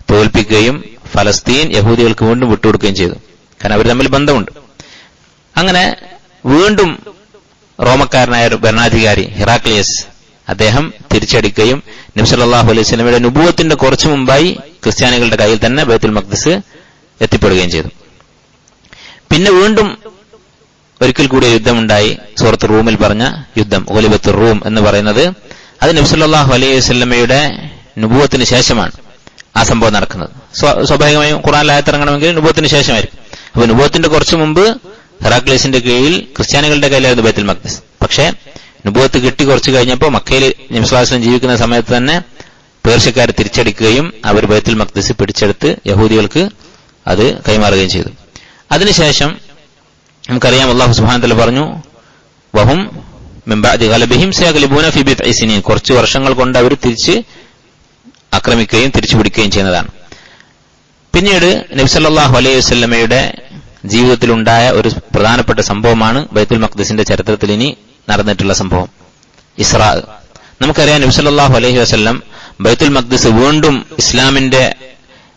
തോൽപ്പിക്കുകയും ഫലസ്തീൻ യഹൂദികൾക്ക് വീണ്ടും വിട്ടുകൊടുക്കുകയും ചെയ്തു. കാരണം അവർ തമ്മിൽ ബന്ധമുണ്ട്. അങ്ങനെ വീണ്ടും റോമക്കാരനായ ഒരു ഭരണാധികാരി ഹിറാക്ലിയസ് അദ്ദേഹം തിരിച്ചടിക്കുകയും നബി സല്ലല്ലാഹു അലൈഹി വസല്ലമയുടെ നുബുവത്തിന്റെ കുറച്ചു മുമ്പായി ക്രിസ്ത്യാനികളുടെ കയ്യിൽ തന്നെ ബൈത്തുൽ മഖ്ദിസ് എത്തിപ്പെടുകയും ചെയ്തു. പിന്നെ വീണ്ടും ഒരിക്കൽ കൂടി യുദ്ധമുണ്ടായി. സൂറത്ത് റൂമിൽ പറഞ്ഞ യുദ്ധം, ഗുലിബത്തുർ റൂം എന്ന് പറയുന്നത്, അത് നബി സല്ലല്ലാഹു അലൈഹി വസല്ലമയുടെ നുബുവത്തിന് ശേഷമാണ് ആ സംഭവം നടക്കുന്നത്. സ്വാഭാവികമായും ഖുർആനിൽ ആയത്തിറങ്ങണമെങ്കിൽ നുബുവത്തിന് ശേഷമായിരിക്കും. അപ്പൊ നുബുവത്തിന്റെ കുറച്ചു മുമ്പ് ഹെറാക്ലീസിന്റെ കീഴിൽ ക്രിസ്ത്യാനികളുടെ കയ്യിലായിരുന്നു ബൈത്തുൽ മഖ്ദിസ്. പക്ഷേ നുബുവത്ത് കിട്ടി കുറച്ചു കഴിഞ്ഞപ്പോൾ മക്കയിൽ നബി സല്ലല്ലാഹു അലൈഹി വസല്ലം ജീവിക്കുന്ന സമയത്ത് തന്നെ പേർഷ്യക്കാർ തിരിച്ചടിക്കുകയും അവർ ബൈത്തുൽ മഖ്ദിസ് പിടിച്ചെടുത്ത് യഹൂദികൾക്ക് അത് കൈമാറുകയും ചെയ്തു. അതിനുശേഷം നമുക്കറിയാം, അല്ലാഹു സുബ്ഹാനഹു വ തആല പറഞ്ഞു, വഹും മിൻ ബഅദി ഗലബിഹിം സയഗ്ലിബൂന ഫീ ബിദ്ഇ സിനീൻ, കുറച്ച് വർഷങ്ങൾ കൊണ്ട് അവർ തിരിച്ച് ആക്രമിക്കുകയും തിരിച്ചു പിടിക്കുകയും ചെയ്യുന്നതാണ്. പിന്നീട് നബി സല്ലല്ലാഹു അലൈഹി വസല്ലമയുടെ ജീവിതത്തിലുണ്ടായ ഒരു പ്രധാനപ്പെട്ട സംഭവമാണ് ബൈത്തുൽ മഖ്ദിസിന്റെ ചരിത്രത്തിൽ ഇനി നടന്നിട്ടുള്ള സംഭവം, ഇസ്രാ. നമുക്കറിയാം, നബി സല്ലല്ലാഹു അലൈഹി വസല്ലം ബൈത്തുൽ മഖ്ദിസ് വീണ്ടും ഇസ്ലാമിന്റെ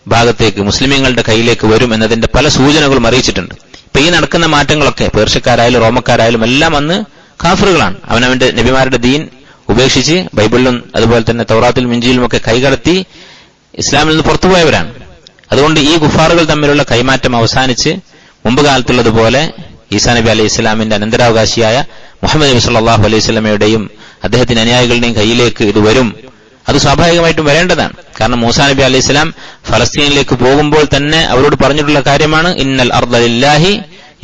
ഭാഗത്തേക്ക്, മുസ്ലിമീങ്ങളുടെ കയ്യിലേക്ക് വരും എന്നതിന്റെ പല സൂചനകളും അറിയിച്ചിട്ടുണ്ട്. ഇപ്പൊ ഈ നടക്കുന്ന മാറ്റങ്ങളൊക്കെ പേർഷ്യക്കാരായാലും റോമക്കാരായാലും എല്ലാം അന്ന് കാഫറുകളാണ്. അവനവന്റെ നബിമാരുടെ ദീൻ ഉപേക്ഷിച്ച് ബൈബിളിലും അതുപോലെ തന്നെ തൗറാത്തിലും ഇഞ്ചീലും ഒക്കെ കൈകടത്തി ഇസ്ലാമിൽ നിന്ന് പുറത്തുപോയവരാണ്. അതുകൊണ്ട് ഈ കുഫാറുകൾ തമ്മിലുള്ള കൈമാറ്റം അവസാനിച്ച് മുമ്പ് കാലത്തുള്ളതുപോലെ ഈസാ നബി അലൈഹി ഇസ്ലാമിന്റെ അനന്തരാവകാശിയായ മുഹമ്മദ് നബി സല്ലല്ലാഹു അലൈഹി വസല്ലമയുടെയും അദ്ദേഹത്തിന്റെ അനുയായികളുടെയും കയ്യിലേക്ക് ഇത് വരും. അത് സ്വാഭാവികമായിട്ടും വരേണ്ടതാണ്. കാരണം മൂസാ നബി അലൈഹി ഇസ്ലാം ഫലസ്തീനിലേക്ക് പോകുമ്പോൾ തന്നെ അവരോട് പറഞ്ഞിട്ടുള്ള കാര്യമാണ്, ഇന്നൽ അർദ ലില്ലാഹി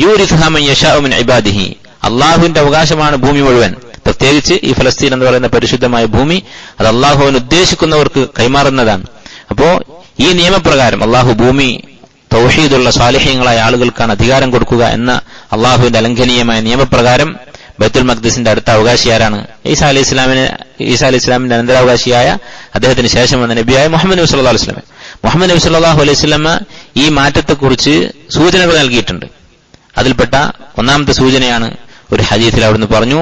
യൂരിസുഹാ മൻ യശാഉ മിൻ ഇബാദിഹി, അള്ളാഹുവിന്റെ അവകാശമാണ് ഭൂമി മുഴുവൻ, പ്രത്യേകിച്ച് ഈ ഫലസ്തീൻ എന്ന് പറയുന്ന പരിശുദ്ധമായ ഭൂമി അത് അള്ളാഹുവിന് ഉദ്ദേശിക്കുന്നവർക്ക് കൈമാറുന്നതാണ്. അപ്പോ ഈ നിയമപ്രകാരം അള്ളാഹു ഭൂമി തൗഹീദുള്ള സാലിഹ്യങ്ങളായ ആളുകൾക്കാണ് അധികാരം കൊടുക്കുക എന്ന അള്ളാഹുവിന്റെ അലംഘനീയമായ നിയമപ്രകാരം ബൈത്തുൽ മഖ്ദിസിന്റെ അടുത്ത അവകാശി ആരാണ്? ഈസാ അലൈഹി ഇസ്ലാമിന്റെ അനന്തരാവകാശിയായ അദ്ദേഹത്തിന് ശേഷം വന്ന നബിയായ മുഹമ്മദ് നബി സല്ലല്ലാഹു അലൈഹി വസല്ലം. മുഹമ്മദ് നബി സല്ലല്ലാഹു അലൈഹി വസല്ലം ഈ മാറ്റത്തെക്കുറിച്ച് സൂചനകൾ നൽകിയിട്ടുണ്ട്. അതിൽപ്പെട്ട ഒന്നാമത്തെ സൂചനയാണ് ഒരു ഹദീസിൽ അവിടുന്ന് പറഞ്ഞു,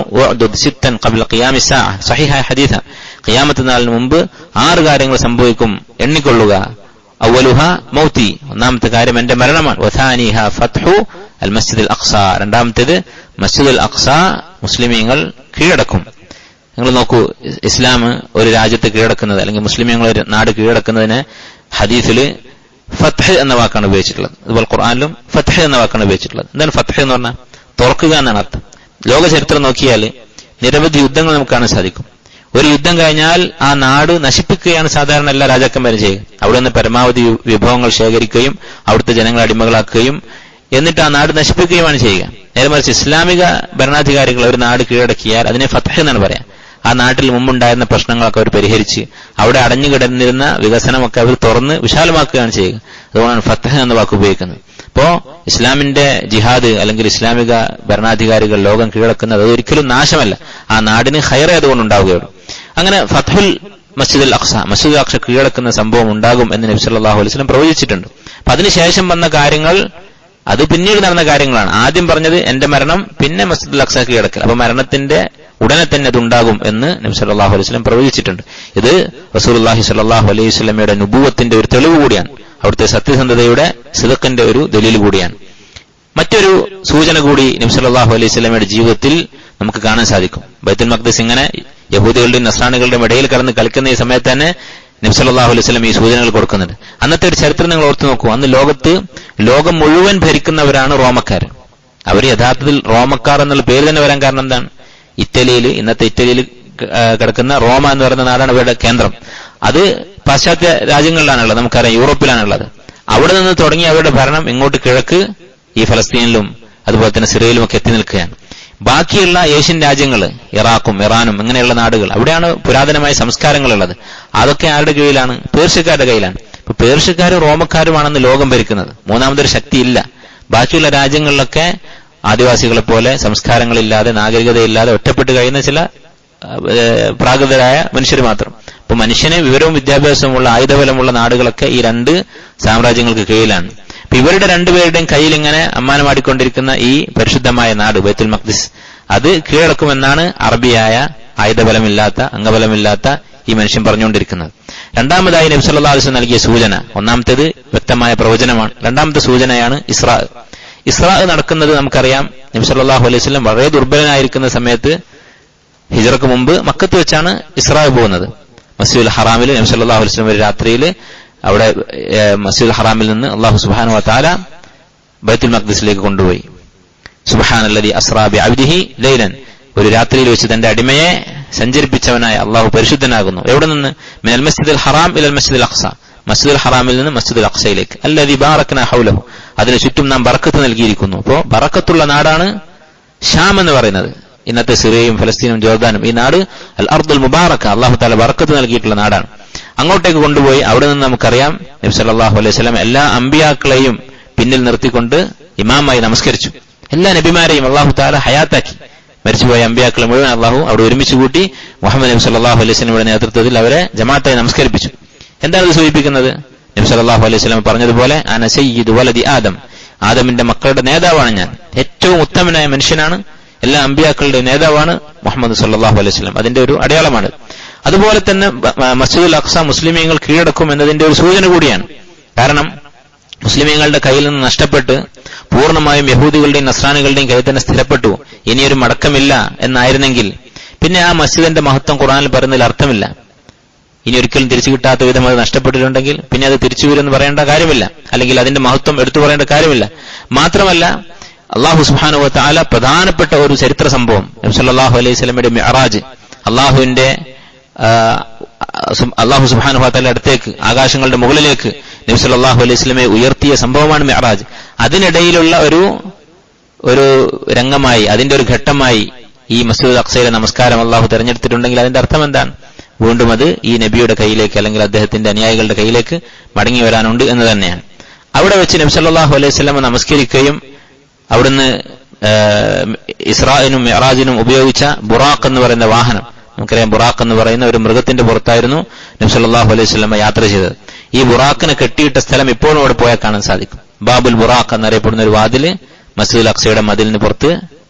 സിത്തൻ ഖബ്ല ഖിയാമിസ് സാഅ, സഹീഹായ ഹദീസ്, ഖിയാമത്ത് നാളിന് മുമ്പ് 6 കാര്യങ്ങൾ സംഭവിക്കും, എണ്ണിക്കൊള്ളുക. അവലുഹ മൗതി, ഒന്നാമത്തെ കാര്യം എന്റെ മരണമാണ്. വഥാനിഹ ഫത്ഹു അൽ മസ്ജിദുൽ അഖ്സ, രണ്ടാമത്തേത് മസ്ജിദുൽ അഖ്സ മുസ്ലിമീങ്ങൾ കീഴടക്കും. നിങ്ങൾ നോക്കൂ, ഇസ്ലാം ഒരു രാജ്യത്ത് കീഴടക്കുന്നത് അല്ലെങ്കിൽ മുസ്ലിമീങ്ങൾ ഒരു നാട് കീഴടക്കുന്നതിന് ഹദീസില് ഫത്ഹ് എന്ന വാക്കാണ് ഉപയോഗിച്ചിട്ടുള്ളത്. അതുപോലെ ഖുർആനിലും ഫത്ഹ് എന്ന വാക്കാണ് ഉപയോഗിച്ചിട്ടുള്ളത്. എന്താണ് ഫത്ഹ് എന്ന് പറഞ്ഞാൽ? തുറക്കുക എന്നാണ് അർത്ഥം. ലോക ചരിത്രം നോക്കിയാൽ നിരവധി യുദ്ധങ്ങൾ നമുക്ക് കാണാൻ സാധിക്കും. ഒരു യുദ്ധം കഴിഞ്ഞാൽ ആ നാട് നശിപ്പിക്കുകയാണ് സാധാരണ എല്ലാ രാജാക്കന്മാരും ചെയ്യുക. അവിടെ നിന്ന് പരമാവധി വിഭവങ്ങൾ ശേഖരിക്കുകയും അവിടുത്തെ ജനങ്ങളെ അടിമകളാക്കുകയും എന്നിട്ട് ആ നാട് നശിപ്പിക്കുകയുമാണ് ചെയ്യുക. നേരെ മറിച്ച് ഇസ്ലാമിക ഭരണാധികാരികൾ ഒരു നാട് കീഴടക്കിയാൽ അതിനെ ഫത്ഹ് എന്നാണ് പറയാം. ആ നാട്ടിൽ മുമ്പുണ്ടായിരുന്ന പ്രശ്നങ്ങളൊക്കെ അവർ പരിഹരിച്ച് അവിടെ അടഞ്ഞു കിടന്നിരുന്ന വികസനമൊക്കെ അവർ തുറന്ന് വിശാലമാക്കുകയാണ് ചെയ്യുക. അതുകൊണ്ടാണ് ഫത്ഹ് എന്ന വാക്ക് ഉപയോഗിക്കുന്നത്. അപ്പോ ഇസ്ലാമിന്റെ ജിഹാദ് അല്ലെങ്കിൽ ഇസ്ലാമിക ഭരണാധികാരികൾ ലോകം കീഴടക്കുന്നത് അതൊരിക്കലും നാശമല്ല, ആ നാടിന് ഖൈറേ അതുകൊണ്ടുണ്ടാവുകയുള്ളൂ. അങ്ങനെ ഫത്ഹുൽ മസ്ജിദുൽ അഖ്സ, മസ്ജിദുൽ അഖ്സ കീഴടക്കുന്ന സംഭവം ഉണ്ടാകും എന്ന് നബി സല്ലല്ലാഹു അലൈഹി വസല്ലം പ്രവചിച്ചിട്ടുണ്ട്. അപ്പൊ അതിനുശേഷം വന്ന കാര്യങ്ങൾ അത് പിന്നീട് നടന്ന കാര്യങ്ങളാണ്. ആദ്യം പറഞ്ഞത് എന്റെ മരണം, പിന്നെ മസ്ജിദുൽ അഖ്സ കീഴടക്കൽ. അപ്പൊ മരണത്തിന്റെ ഉടനെ തന്നെ അതുണ്ടാകും എന്ന് നബി സല്ലല്ലാഹു അലൈഹി വസല്ലം പ്രവചിച്ചിട്ടുണ്ട്. ഇത് റസൂലുള്ളാഹി സ്വല്ലല്ലാഹു അലൈഹി വസല്ലമയുടെ നുബുവത്തിന്റെ ഒരു തെളിവ് കൂടിയാണ്, അവിടുത്തെ സത്യസന്ധതയുടെ സിദഖിന്റെ ഒരു ദലീൽ കൂടിയാണ്. മറ്റൊരു സൂചന കൂടി നബി സല്ലല്ലാഹു അലൈഹി വസല്ലമയുടെ ജീവിതത്തിൽ നമുക്ക് കാണാൻ സാധിക്കും. ബൈത്തുൽ മഖ്ദിസ് ഇങ്ങനെ യഹൂദികളുടെയും നസ്രാണികളുടെയും ഇടയിൽ കടന്ന് കളിക്കുന്ന ഈ സമയത്ത് തന്നെ നബി സല്ലല്ലാഹു അലൈഹി വസല്ലം ഈ സൂചനകൾ കൊടുക്കുന്നുണ്ട്. അന്നത്തെ ഒരു ചരിത്രം നിങ്ങൾ ഓർത്തു നോക്കൂ. അന്ന് ലോകം മുഴുവൻ ഭരിക്കുന്നവരാണ് റോമക്കാർ. അവർ യഥാർത്ഥത്തിൽ റോമക്കാർ എന്നുള്ള പേര് തന്നെ വരാൻ കാരണം എന്താണ്? ഇന്നത്തെ ഇറ്റലിയിൽ കിടക്കുന്ന റോമ എന്ന് പറയുന്ന നാടാണ് അവരുടെ കേന്ദ്രം. അത് പാശ്ചാത്യ രാജ്യങ്ങളിലാണുള്ളത്, നമുക്കറിയാം യൂറോപ്പിലാണുള്ളത്. അവിടെ നിന്ന് തുടങ്ങി അവരുടെ ഭരണം ഇങ്ങോട്ട് കിഴക്ക് ഈ ഫലസ്തീനിലും അതുപോലെ തന്നെ സിറിയയിലും ഒക്കെ എത്തി നിൽക്കുകയാണ്. ബാക്കിയുള്ള ഏഷ്യൻ രാജ്യങ്ങൾ, ഇറാഖും ഇറാനും ഇങ്ങനെയുള്ള നാടുകൾ, അവിടെയാണ് പുരാതനമായ സംസ്കാരങ്ങളുള്ളത്. അതൊക്കെ ആരുടെ കീഴിലാണ്? പേർഷ്യക്കാരുടെ കയ്യിലാണ്. ഇപ്പൊ പേർഷ്യക്കാരും റോമക്കാരുമാണെന്ന് ലോകം ഭരിക്കുന്നത്. മൂന്നാമതൊരു ശക്തിയില്ല. ബാക്കിയുള്ള രാജ്യങ്ങളിലൊക്കെ ആദിവാസികളെ പോലെ സംസ്കാരങ്ങളില്ലാതെ നാഗരികതയില്ലാതെ ഒറ്റപ്പെട്ട് കഴിയുന്ന ചില പ്രാകൃതരായ മനുഷ്യർ മാത്രം. അപ്പൊ മനുഷ്യന് വിവരവും വിദ്യാഭ്യാസവുമുള്ള ആയുധബലമുള്ള നാടുകളൊക്കെ ഈ രണ്ട് സാമ്രാജ്യങ്ങൾക്ക് കീഴിലാണ്. അപ്പൊ ഇവരുടെ രണ്ടുപേരുടെയും കയ്യിൽ ഇങ്ങനെ അമ്മാനമാടിക്കൊണ്ടിരിക്കുന്ന ഈ പരിശുദ്ധമായ നാട് ബൈത്തുൽ മഖ്ദിസ് അത് കീഴടക്കുമെന്നാണ് അറബിയായ ആയുധബലമില്ലാത്ത അംഗബലമില്ലാത്ത ഈ മനുഷ്യൻ പറഞ്ഞുകൊണ്ടിരിക്കുന്നത്. രണ്ടാമതായി നബി സല്ലല്ലാഹു അലൈഹി വസല്ലം നൽകിയ സൂചന, ഒന്നാമത്തേത് വ്യക്തമായ പ്രവചനമാണ്, രണ്ടാമത്തെ സൂചനയാണ് ഇസ്രാ നടക്കുന്നത്. നമുക്കറിയാം നബി സല്ലല്ലാഹു അലൈഹി വസല്ലം വളരെ ദുർബലനായിരിക്കുന്ന സമയത്ത് ഹിജ്റക്ക് മുമ്പ് മക്കത്ത് വെച്ചാണ് ഇസ്രാ പോകുന്നത്. മസ്ജിദുൽ ഹറാമിൽ നബി സല്ലല്ലാഹു അലൈഹി വസല്ലം ഒരു രാത്രിയിൽ അവിടെ മസ്ജിദുൽ ഹറാമിൽ നിന്ന് അല്ലാഹു സുബ്ഹാനഹു വ തആല ബൈത്തുൽ മഖ്ദിസിലേക്ക് കൊണ്ടുപോയി. സുബ്ഹാനല്ലദി അസ്റാ ബിഅബ്ദിഹി ലൈലൻ, ഒരു രാത്രിയിൽ വെച്ച് തന്റെ അടിമയെ സഞ്ചരിപ്പിച്ചവനായ അള്ളാഹു പരിശുദ്ധനാകുന്നു. എവിടെ നിന്ന്? മിനൽ മസ്ജിദുൽ ഹറാം ഇലൽ മസ്ജിദുൽ അഖ്സ, മസ്ജിദുൽ ഹറാമിൽ നിന്ന് മസ്ജിദുൽ അഖ്സയിലേക്ക്. അല്ലദി ബാറക്നാ ഹൗലഹു, അതിന് ചുറ്റും നാം ബറക്കത്ത് നൽകിയിരിക്കുന്നു. അപ്പോ ബറക്കത്തുള്ള നാടാണ് ഷാം എന്ന് പറയുന്നത്. ഇന്നത്തെ സിറിയയും ഫലസ്തീനും ജോർദാനും, ഈ നാട് അൽ അർദുൽ മുബാറക, അള്ളാഹു തആല ബറക്കത്ത് നൽകിയിട്ടുള്ള നാടാണ്. അങ്ങോട്ടേക്ക് കൊണ്ടുപോയി അവിടെ നിന്ന് നമുക്കറിയാം നബി സല്ലല്ലാഹു അലൈഹി വസല്ലം എല്ലാ അമ്പിയാക്കളെയും പിന്നിൽ നിർത്തിക്കൊണ്ട് ഇമാമായി നമസ്കരിച്ചു. എല്ലാ നബിമാരെയും അള്ളാഹു തആല ഹയാത്താക്കി. മരിച്ചുപോയ അമ്പിയാക്കളെ മുഴുവൻ അള്ളാഹു അവിടെ ഒരുമിച്ച് കൂട്ടി മുഹമ്മദ് നബി സല്ലല്ലാഹു അലൈഹി വസല്ലമയുടെ നേതൃത്വത്തിൽ അവരെ ജമാഅത്തായി നമസ്കരിപ്പിച്ചു. എന്താണ് ഇത് സൂചിപ്പിക്കുന്നത്? നബി സല്ലല്ലാഹു അലൈഹി വസല്ലം പറഞ്ഞതുപോലെ അന സയ്യിദു വലദി ആദം, ആദമിന്റെ മക്കളുടെ നേതാവാണ് ഞാൻ, ഏറ്റവും ഉത്തമനായ മനുഷ്യനാണ്, എല്ലാ അമ്പിയാക്കളുടെയും നേതാവാണ് മുഹമ്മദ് സല്ലല്ലാഹു അലൈഹി വസല്ലം. അതിന്റെ ഒരു അടയാളമാണ്. അതുപോലെ തന്നെ മസ്ജിദുൽ അഖ്സ മുസ്ലിമീങ്ങൾ കീഴടക്കും എന്നതിന്റെ ഒരു സൂചന കൂടിയാണ്. കാരണം മുസ്ലിമീങ്ങളുടെ കയ്യിൽ നിന്ന് നഷ്ടപ്പെട്ട് പൂർണ്ണമായും യഹൂദികളുടെയും നസ്രാനികളുടെയും കയ്യിൽ തന്നെ സ്ഥിരപ്പെട്ടു, ഇനിയൊരു മടക്കമില്ല എന്നായിരുന്നെങ്കിൽ പിന്നെ ആ മസ്ജിദിന്റെ മഹത്വം ഖുർആനിൽ പറയുന്നതിൽ അർത്ഥമില്ല. ഇനി ഒരിക്കലും തിരിച്ചു കിട്ടാത്ത വിധം അത് നഷ്ടപ്പെട്ടിട്ടുണ്ടെങ്കിൽ പിന്നെ അത് തിരിച്ചു വരുമെന്ന് പറയേണ്ട കാര്യമില്ല, അല്ലെങ്കിൽ അതിന്റെ മഹത്വം എടുത്തു പറയേണ്ട കാര്യമില്ല. മാത്രമല്ല അല്ലാഹു സുബ്ഹാനഹു വ തആല പ്രധാനപ്പെട്ട ഒരു ചരിത്ര സംഭവം, നബി സല്ലല്ലാഹു അലൈഹി വസല്ലമയുടെ മിഅ്റാജ്, അല്ലാഹു സുബ്ഹാനഹു വ തആല അടുത്തേക്ക് ആകാശങ്ങളുടെ മുകളിലേക്ക് നബി സല്ലല്ലാഹു അലൈഹി വസല്ലമയെ ഉയർത്തിയ സംഭവമാണ് മിഅ്റാജ്. അതിനിടയിലുള്ള ഒരു രംഗമായി, അതിന്റെ ഒരു ഘട്ടമായി ഈ മസ്ജിദുൽ അഖ്സയിലെ നമസ്കാരം അല്ലാഹു തെരഞ്ഞെടുത്തിട്ടുണ്ടെങ്കിൽ അതിന്റെ അർത്ഥം എന്താണ്? വീണ്ടും അത് ഈ നബിയുടെ കയ്യിലേക്ക് അല്ലെങ്കിൽ അദ്ദേഹത്തിന്റെ അനുയായികളുടെ കയ്യിലേക്ക് മടങ്ങി വരാനുണ്ട് എന്ന് തന്നെയാണ്. അവിടെ വെച്ച് നബി സല്ലല്ലാഹു അലൈഹി വസല്ലം നമസ്കരിക്കുകയും അവിടുന്ന് ഇസ്രാഇനും മിഅ്റാജിനും ഉപയോഗിച്ച ബുറാഖ് എന്ന് പറയുന്ന വാഹനം, നമുക്കറിയാം ബുറാഖ് എന്ന് പറയുന്ന ഒരു മൃഗത്തിന്റെ പുറത്തായിരുന്നു നബി സല്ലല്ലാഹു അലൈഹി വസല്ലം യാത്ര ചെയ്തത്. ഈ ബുറാഖിനെ കെട്ടിയിട്ട സ്ഥലം ഇപ്പോഴും അവിടെ പോയാൽ കാണാൻ സാധിക്കും. ബാബുൽ ബുറാഖ് എന്നറിയപ്പെടുന്ന ഒരു വാതില് മസ്ജിദുൽ അഖ്സയുടെ മതിലിന് പുറത്ത്,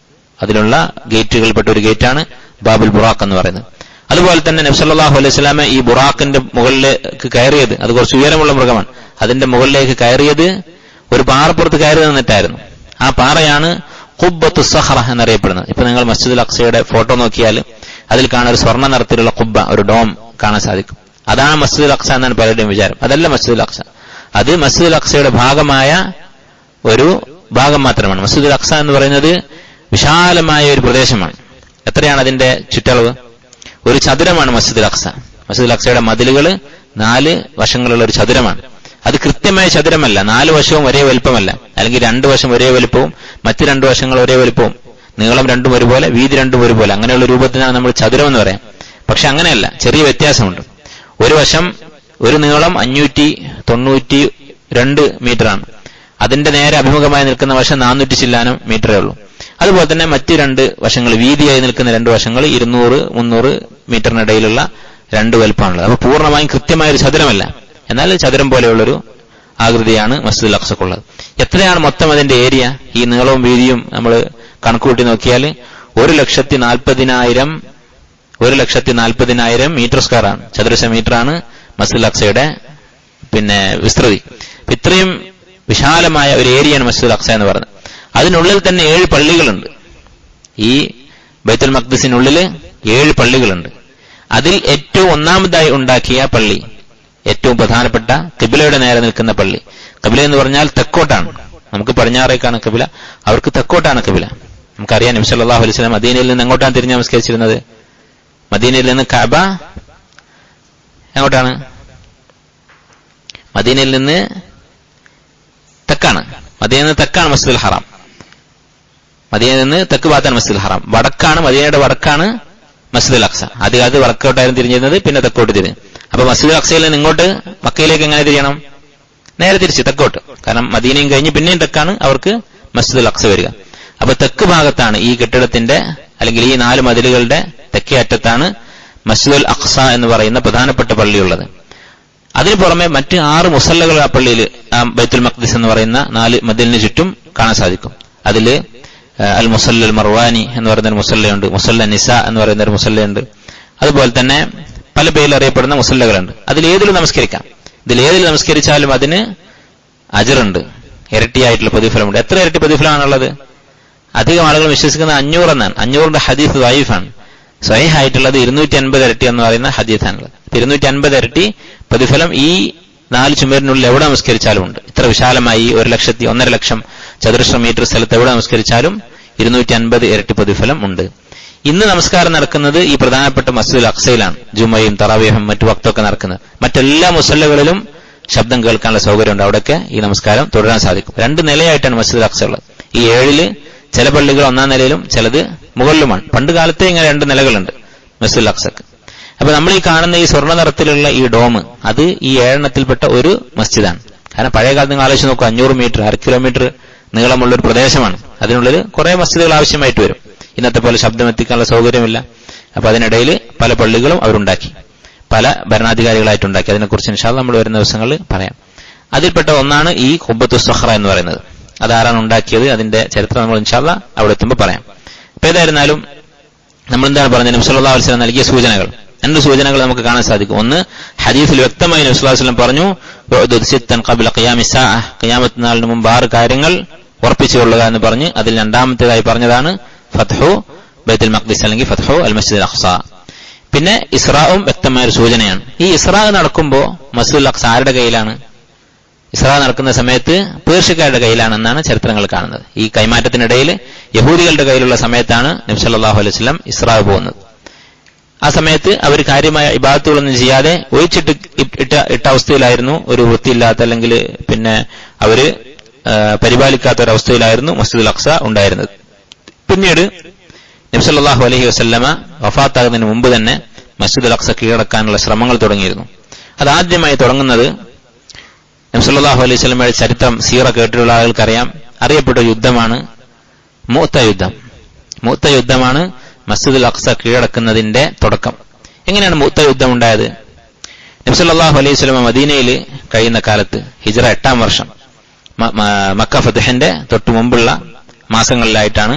അതിലുള്ള ഗേറ്റുകൾപ്പെട്ട ഒരു ഗേറ്റാണ് ബാബുൽ ബുറാഖ് എന്ന് പറയുന്നത്. അതുപോലെ തന്നെ നബി സല്ലല്ലാഹു അലൈഹി വസല്ലം ഈ ബുറാഖിന്റെ മുകളിലേക്ക് കയറിയത്, അത് കുറച്ച് ഉയരമുള്ള മൃഗമാണ്, അതിന്റെ മുകളിലേക്ക് കയറിയത് ഒരു പാറപ്പുറത്ത് കയറി നിന്നിട്ടായിരുന്നു. ആ പാറയാണ് ഖുബ്ബത്തു സഖറ എന്നറിയപ്പെടുന്നത്. ഇപ്പൊ നിങ്ങൾ മസ്ജിദുൽ അഖ്സയുടെ ഫോട്ടോ നോക്കിയാൽ അതിൽ കാണാൻ ഒരു സ്വർണ്ണ നിറത്തിലുള്ള ഖുബ്ബ, ഒരു ഡോം കാണാൻ സാധിക്കും. അതാണ് മസ്ജിദുൽ അഖ്സ എന്നാണ് പലരുടെയും വിചാരം. അതല്ല മസ്ജിദുൽ അഖ്സ, അത് മസ്ജിദുൽ അഖ്സയുടെ ഭാഗമായ ഒരു ഭാഗം മാത്രമാണ്. മസ്ജിദുൽ അഖ്സ എന്ന് പറയുന്നത് വിശാലമായ ഒരു പ്രദേശമാണ്. എത്രയാണ് അതിന്റെ ചുറ്റളവ്? ഒരു ചതുരമാണ് മസ്ജിദുൽ അഖ്സ. മസ്ജിദുൽ അഖ്സയുടെ മതിലുകൾ 4 വശങ്ങളുള്ള ഒരു ചതുരമാണ്. അത് കൃത്യമായ ചതുരമല്ല, 4 വശവും ഒരേ വലുപ്പമല്ല, അല്ലെങ്കിൽ 2 വശം ഒരേ വലുപ്പവും മറ്റ് 2 വശങ്ങൾ ഒരേ വലുപ്പവും, നീളം രണ്ടും ഒരുപോലെ, വീതി രണ്ടും ഒരുപോലെ, അങ്ങനെയുള്ള രൂപത്തിനാണ് നമ്മൾ ചതുരം എന്ന് പറയാം. പക്ഷെ അങ്ങനെയല്ല, ചെറിയ വ്യത്യാസമുണ്ട്. ഒരു വശം ഒരു നീളം 592 മീറ്ററാണ്. അതിന്റെ നേരെ അഭിമുഖമായി നിൽക്കുന്ന വശം 400 ചില്ലാനം മീറ്ററേ ഉള്ളൂ. അതുപോലെ തന്നെ മറ്റ് 2 വശങ്ങൾ, വീതിയായി നിൽക്കുന്ന 2 വശങ്ങൾ 200-300 മീറ്ററിനിടയിലുള്ള 2 വലുപ്പമാണുള്ളത്. അപ്പൊ പൂർണ്ണമായും കൃത്യമായ ഒരു ചതുരമല്ല, എന്നാൽ ചതുരം പോലെയുള്ളൊരു ആകൃതിയാണ് മസ്ജിദുൽ അഖ്സക്കുള്ളത്. എത്രയാണ് മൊത്തം അതിന്റെ ഏരിയ? ഈ നീളവും വീതിയും നമ്മൾ കണക്കുകൂട്ടി നോക്കിയാൽ 1,40,000 മീറ്റർ സ്ക്വയർ ആണ്, ചതുരശ്ര മീറ്റർ ആണ് മസ്ജിദുൽ അഖ്സയുടെ വിസ്തൃതി. ഇത്രയും വിശാലമായ ഒരു ഏരിയയാണ് മസ്ജിദുൽ അഖ്സ എന്ന് പറയുന്നത്. അതിനുള്ളിൽ തന്നെ 7 പള്ളികളുണ്ട്. ഈ ബൈത്തുൽ മഖ്ദിസിനുള്ളിൽ 7 പള്ളികളുണ്ട്. അതിൽ ഏറ്റവും ഒന്നാമതായി ഉണ്ടാക്കിയ പള്ളി, ഏറ്റവും പ്രധാനപ്പെട്ട ഖിബ്ലയുടെ നേരെ നിൽക്കുന്ന പള്ളി. ഖിബ്ല എന്ന് പറഞ്ഞാൽ തെക്കോട്ടാണ്. നമുക്ക് പടിഞ്ഞാറേക്കാണ് ഖിബ്ല, അവർക്ക് തെക്കോട്ടാണ് ഖിബ്ല. നമുക്കറിയാം നബി സല്ലല്ലാഹു അലൈഹി വസല്ലം മദീനയിൽ നിന്ന് എങ്ങോട്ടാണ് തിരിഞ്ഞ് നമസ്കരിച്ചിരുന്നത്? മദീനയിൽ നിന്ന് കഅബ എങ്ങോട്ടാണ്? മദീനയിൽ നിന്ന് തെക്കാണ്. മദീനയിൽ നിന്ന് തെക്കാണ് മസ്ജിദുൽ ഹറാം. മദീനയിൽ നിന്ന് തെക്ക് ഭാഗത്താണ് മസ്ജിദുൽ ഹറാം. വടക്കാണ്, മദീനയുടെ വടക്കാണ് മസ്ജിദുൽ അഖ്സ. ആദ്യകാലത്ത് വടക്കോട്ടായിരുന്നു തിരിഞ്ഞിരുന്നത്, പിന്നെ തെക്കോട്ട് തിരിഞ്ഞു. അപ്പൊ മസ്ജിദുൽ അഖ്സയിൽ നിന്ന് ഇങ്ങോട്ട് മക്കയിലേക്ക് എങ്ങനെ തിരിയണം? നേരെ തിരിച്ച് തെക്കോട്ട്. കാരണം മദീനയും കഴിഞ്ഞ് പിന്നെയും തെക്കാണ് അവർക്ക് മസ്ജിദുൽ അഖ്സ വരിക. അപ്പൊ തെക്ക് ഭാഗത്താണ് ഈ കെട്ടിടത്തിന്റെ, അല്ലെങ്കിൽ ഈ 4 മതിലുകളുടെ തെക്കേ അറ്റത്താണ് മസ്ജിദുൽ അഖ്സ എന്ന് പറയുന്ന പ്രധാനപ്പെട്ട പള്ളിയുള്ളത്. അതിനു പുറമെ മറ്റ് 6 മുസല്ലകൾ ആ പള്ളിയിൽ, ബൈത്തുൽ മഖ്ദിസ് എന്ന് പറയുന്ന 4 മതിലിന് ചുറ്റും കാണാൻ സാധിക്കും. അതില് അൽ മുസല്ലൽ മർവാനി എന്ന് പറയുന്ന ഒരു മുസല്ലയുണ്ട്, മുസല്ല നിസ എന്ന് പറയുന്ന ഒരു മുസല്ലയുണ്ട്. അതുപോലെ തന്നെ പല പേരിൽ അറിയപ്പെടുന്ന മുസല്ലകളുണ്ട്. അതിലേതിലും നമസ്കരിക്കാം. ഇതിലേതിൽ നമസ്കരിച്ചാലും അതിന് അജറുണ്ട്, ഇരട്ടിയായിട്ടുള്ള പ്രതിഫലമുണ്ട്. എത്ര ഇരട്ടി പ്രതിഫലമാണുള്ളത്? അധികം ആളുകൾ വിശ്വസിക്കുന്നത് 500 എന്നാണ്. 500ന്റെ ഹദീസ് ദഈഫാണ്. സ്വഹീഹായിട്ടുള്ളത് 250 ഇരട്ടി എന്ന് പറയുന്ന ഹദീസാണുള്ളത്. 250 ഇരട്ടി പ്രതിഫലം ഈ 4 ചുമരിനുള്ളിൽ എവിടെ നമസ്കരിച്ചാലും ഉണ്ട്. ഇത്ര വിശാലമായി 1,00,000-1.5 ലക്ഷം ചതുരശ്ര മീറ്റർ സ്ഥലത്ത് എവിടെ നമസ്കരിച്ചാലും 250 ഇരട്ടി പ്രതിഫലം ഉണ്ട്. ഇന്ന് നമസ്കാരം നടക്കുന്നത് ഈ പ്രധാനപ്പെട്ട മസ്ജിദുൽ അഖ്സയിലാണ്. ജുമയും തറാവീഹും മറ്റു വക്തൊക്കെ നടക്കുന്നത്. മറ്റെല്ലാ മുസല്ലകളിലും ശബ്ദം കേൾക്കാനുള്ള സൗകര്യമുണ്ട്. അവിടെയൊക്കെ ഈ നമസ്കാരം തുടരാൻ സാധിക്കും. 2 നിലയായിട്ടാണ് മസ്ജിദുൽ അഖ്സ ഉള്ളത്. ഈ 7 ചില പള്ളികൾ 1ാം നിലയിലും ചിലത് മുകളിലുമാണ്. പണ്ട് കാലത്തെ ഇങ്ങനെ 2 നിലകളുണ്ട് മസ്ജിദുൽ അഖ്സക്ക്. അപ്പൊ നമ്മൾ ഈ കാണുന്ന ഈ സ്വർണ്ണ നിറത്തിലുള്ള ഈ ഡോം, അത് ഈ 7 ഒരു മസ്ജിദാണ്. കാരണം പഴയ കാലത്ത് നിങ്ങൾ ആലോചിച്ച് നോക്കുക, 500 മീറ്റർ 1/2 കിലോമീറ്റർ നീളമുള്ള ഒരു പ്രദേശമാണ്. അതിനുള്ളിൽ കുറെ മസ്ജിദുകൾ ആവശ്യമായിട്ട് വരും. ഇന്നത്തെ പോലെ ശബ്ദം എത്തിക്കാനുള്ള സൗകര്യമില്ല. അപ്പൊ അതിനിടയിൽ പല പള്ളികളും അവരുണ്ടാക്കി, പല ഭരണാധികാരികളായിട്ടുണ്ടാക്കി. അതിനെക്കുറിച്ച് ഇൻഷാ അല്ലാഹ് നമ്മൾ വരുന്ന ദിവസങ്ങളിൽ പറയാം. അതിൽപ്പെട്ട ഒന്നാണ് ഈ ഖുബ്ബത്തുസ് സഖ്റ എന്ന് പറയുന്നത്. അതാരാണ് ഉണ്ടാക്കിയത്, അതിന്റെ ചരിത്രം നമ്മൾ ഇൻഷാ അല്ലാഹ് അവിടെ എത്തുമ്പോൾ പറയാം. അപ്പൊ ഏതായിരുന്നാലും നമ്മൾ എന്താണ് പറഞ്ഞത്? നബി സല്ലല്ലാഹു അലൈഹി വസല്ലം നൽകിയ സൂചനകൾ, 2 സൂചനകൾ നമുക്ക് കാണാൻ സാധിക്കും. ഒന്ന്, ഹദീസിൽ വ്യക്തമായി നബി സല്ലല്ലാഹു അലൈഹി വസല്ലം പറഞ്ഞു, ഖബ്ല ഖിയാമിസ് സാഅ, ഖിയാമത്ത് നാളിന് മുമ്പ് 6 കാര്യങ്ങൾ ഉറപ്പിച്ചുകൊള്ളുക എന്ന് പറഞ്ഞ് അതിൽ 2ാമത്തേതായി പറഞ്ഞതാണ് ഫത്ഹു ബൈത്തുൽ മഖ്ദിസ്, അല്ലെങ്കിൽ ഫത്ഹു അൽ മസ്ജിദുൽ അഖ്സ. പിന്നെ ഇസ്രാഉം വ്യക്തമായ ഒരു സൂചനയാണ്. ഈ ഇസ്രാ നടക്കുമ്പോൾ മസ്ജിദുൽ അഖ്സ ആരുടെ കയ്യിലാണ്? ഇസ്രാ നടക്കുന്ന സമയത്ത് പേർഷ്യക്കാരുടെ കയ്യിലാണെന്നാണ് ചരിത്രങ്ങൾ കാണുന്നത്. ഈ കൈമാറ്റത്തിനിടയിൽ യഹൂദികളുടെ കയ്യിലുള്ള സമയത്താണ് നബി സല്ലല്ലാഹു അലൈഹി വസല്ലം ഇസ്രാ പോകുന്നത്. ആ സമയത്ത് അവർ കാര്യമായ ഇബാദത്തുകളൊന്നും ചെയ്യാതെ ഇട്ട അവസ്ഥയിലായിരുന്നു. ഒരു വൃത്തിയില്ലാത്ത, അല്ലെങ്കിൽ അവര് പരിപാലിക്കാത്ത ഒരവസ്ഥയിലായിരുന്നു മസ്ജിദുൽ അഖ്സ ഉണ്ടായിരുന്നത്. പിന്നീട് നബി സല്ലല്ലാഹു അലൈഹി വസല്ലമ വഫാത്താകുന്നതിന് മുമ്പ് തന്നെ മസ്ജിദുൽ അഖ്സ കീഴടക്കാനുള്ള ശ്രമങ്ങൾ തുടങ്ങിയിരുന്നു. അതാദ്യമായി തുടങ്ങുന്നത് നബി സല്ലല്ലാഹു അലൈഹി വസല്ലമയുടെ ചരിത്രം, സീറ കേട്ടിട്ടുള്ള ആളുകൾക്കറിയാം, അറിയപ്പെട്ട യുദ്ധമാണ് മുഅ്ത യുദ്ധം. മുഅ്ത യുദ്ധമാണ് മസ്ജിദുൽ അഖ്സ കീഴടക്കുന്നതിന്റെ തുടക്കം. എങ്ങനെയാണ് മുഅ്ത യുദ്ധം ഉണ്ടായത്? നബി സല്ലല്ലാഹു അലൈഹി വസല്ലമ മദീനയിൽ കഴിയുന്ന കാലത്ത്, ഹിജ്റ 8ാം വർഷം, മക്ക ഫത്ഹിന്റെ തൊട്ടു മുമ്പുള്ള മാസങ്ങളിലായിട്ടാണ്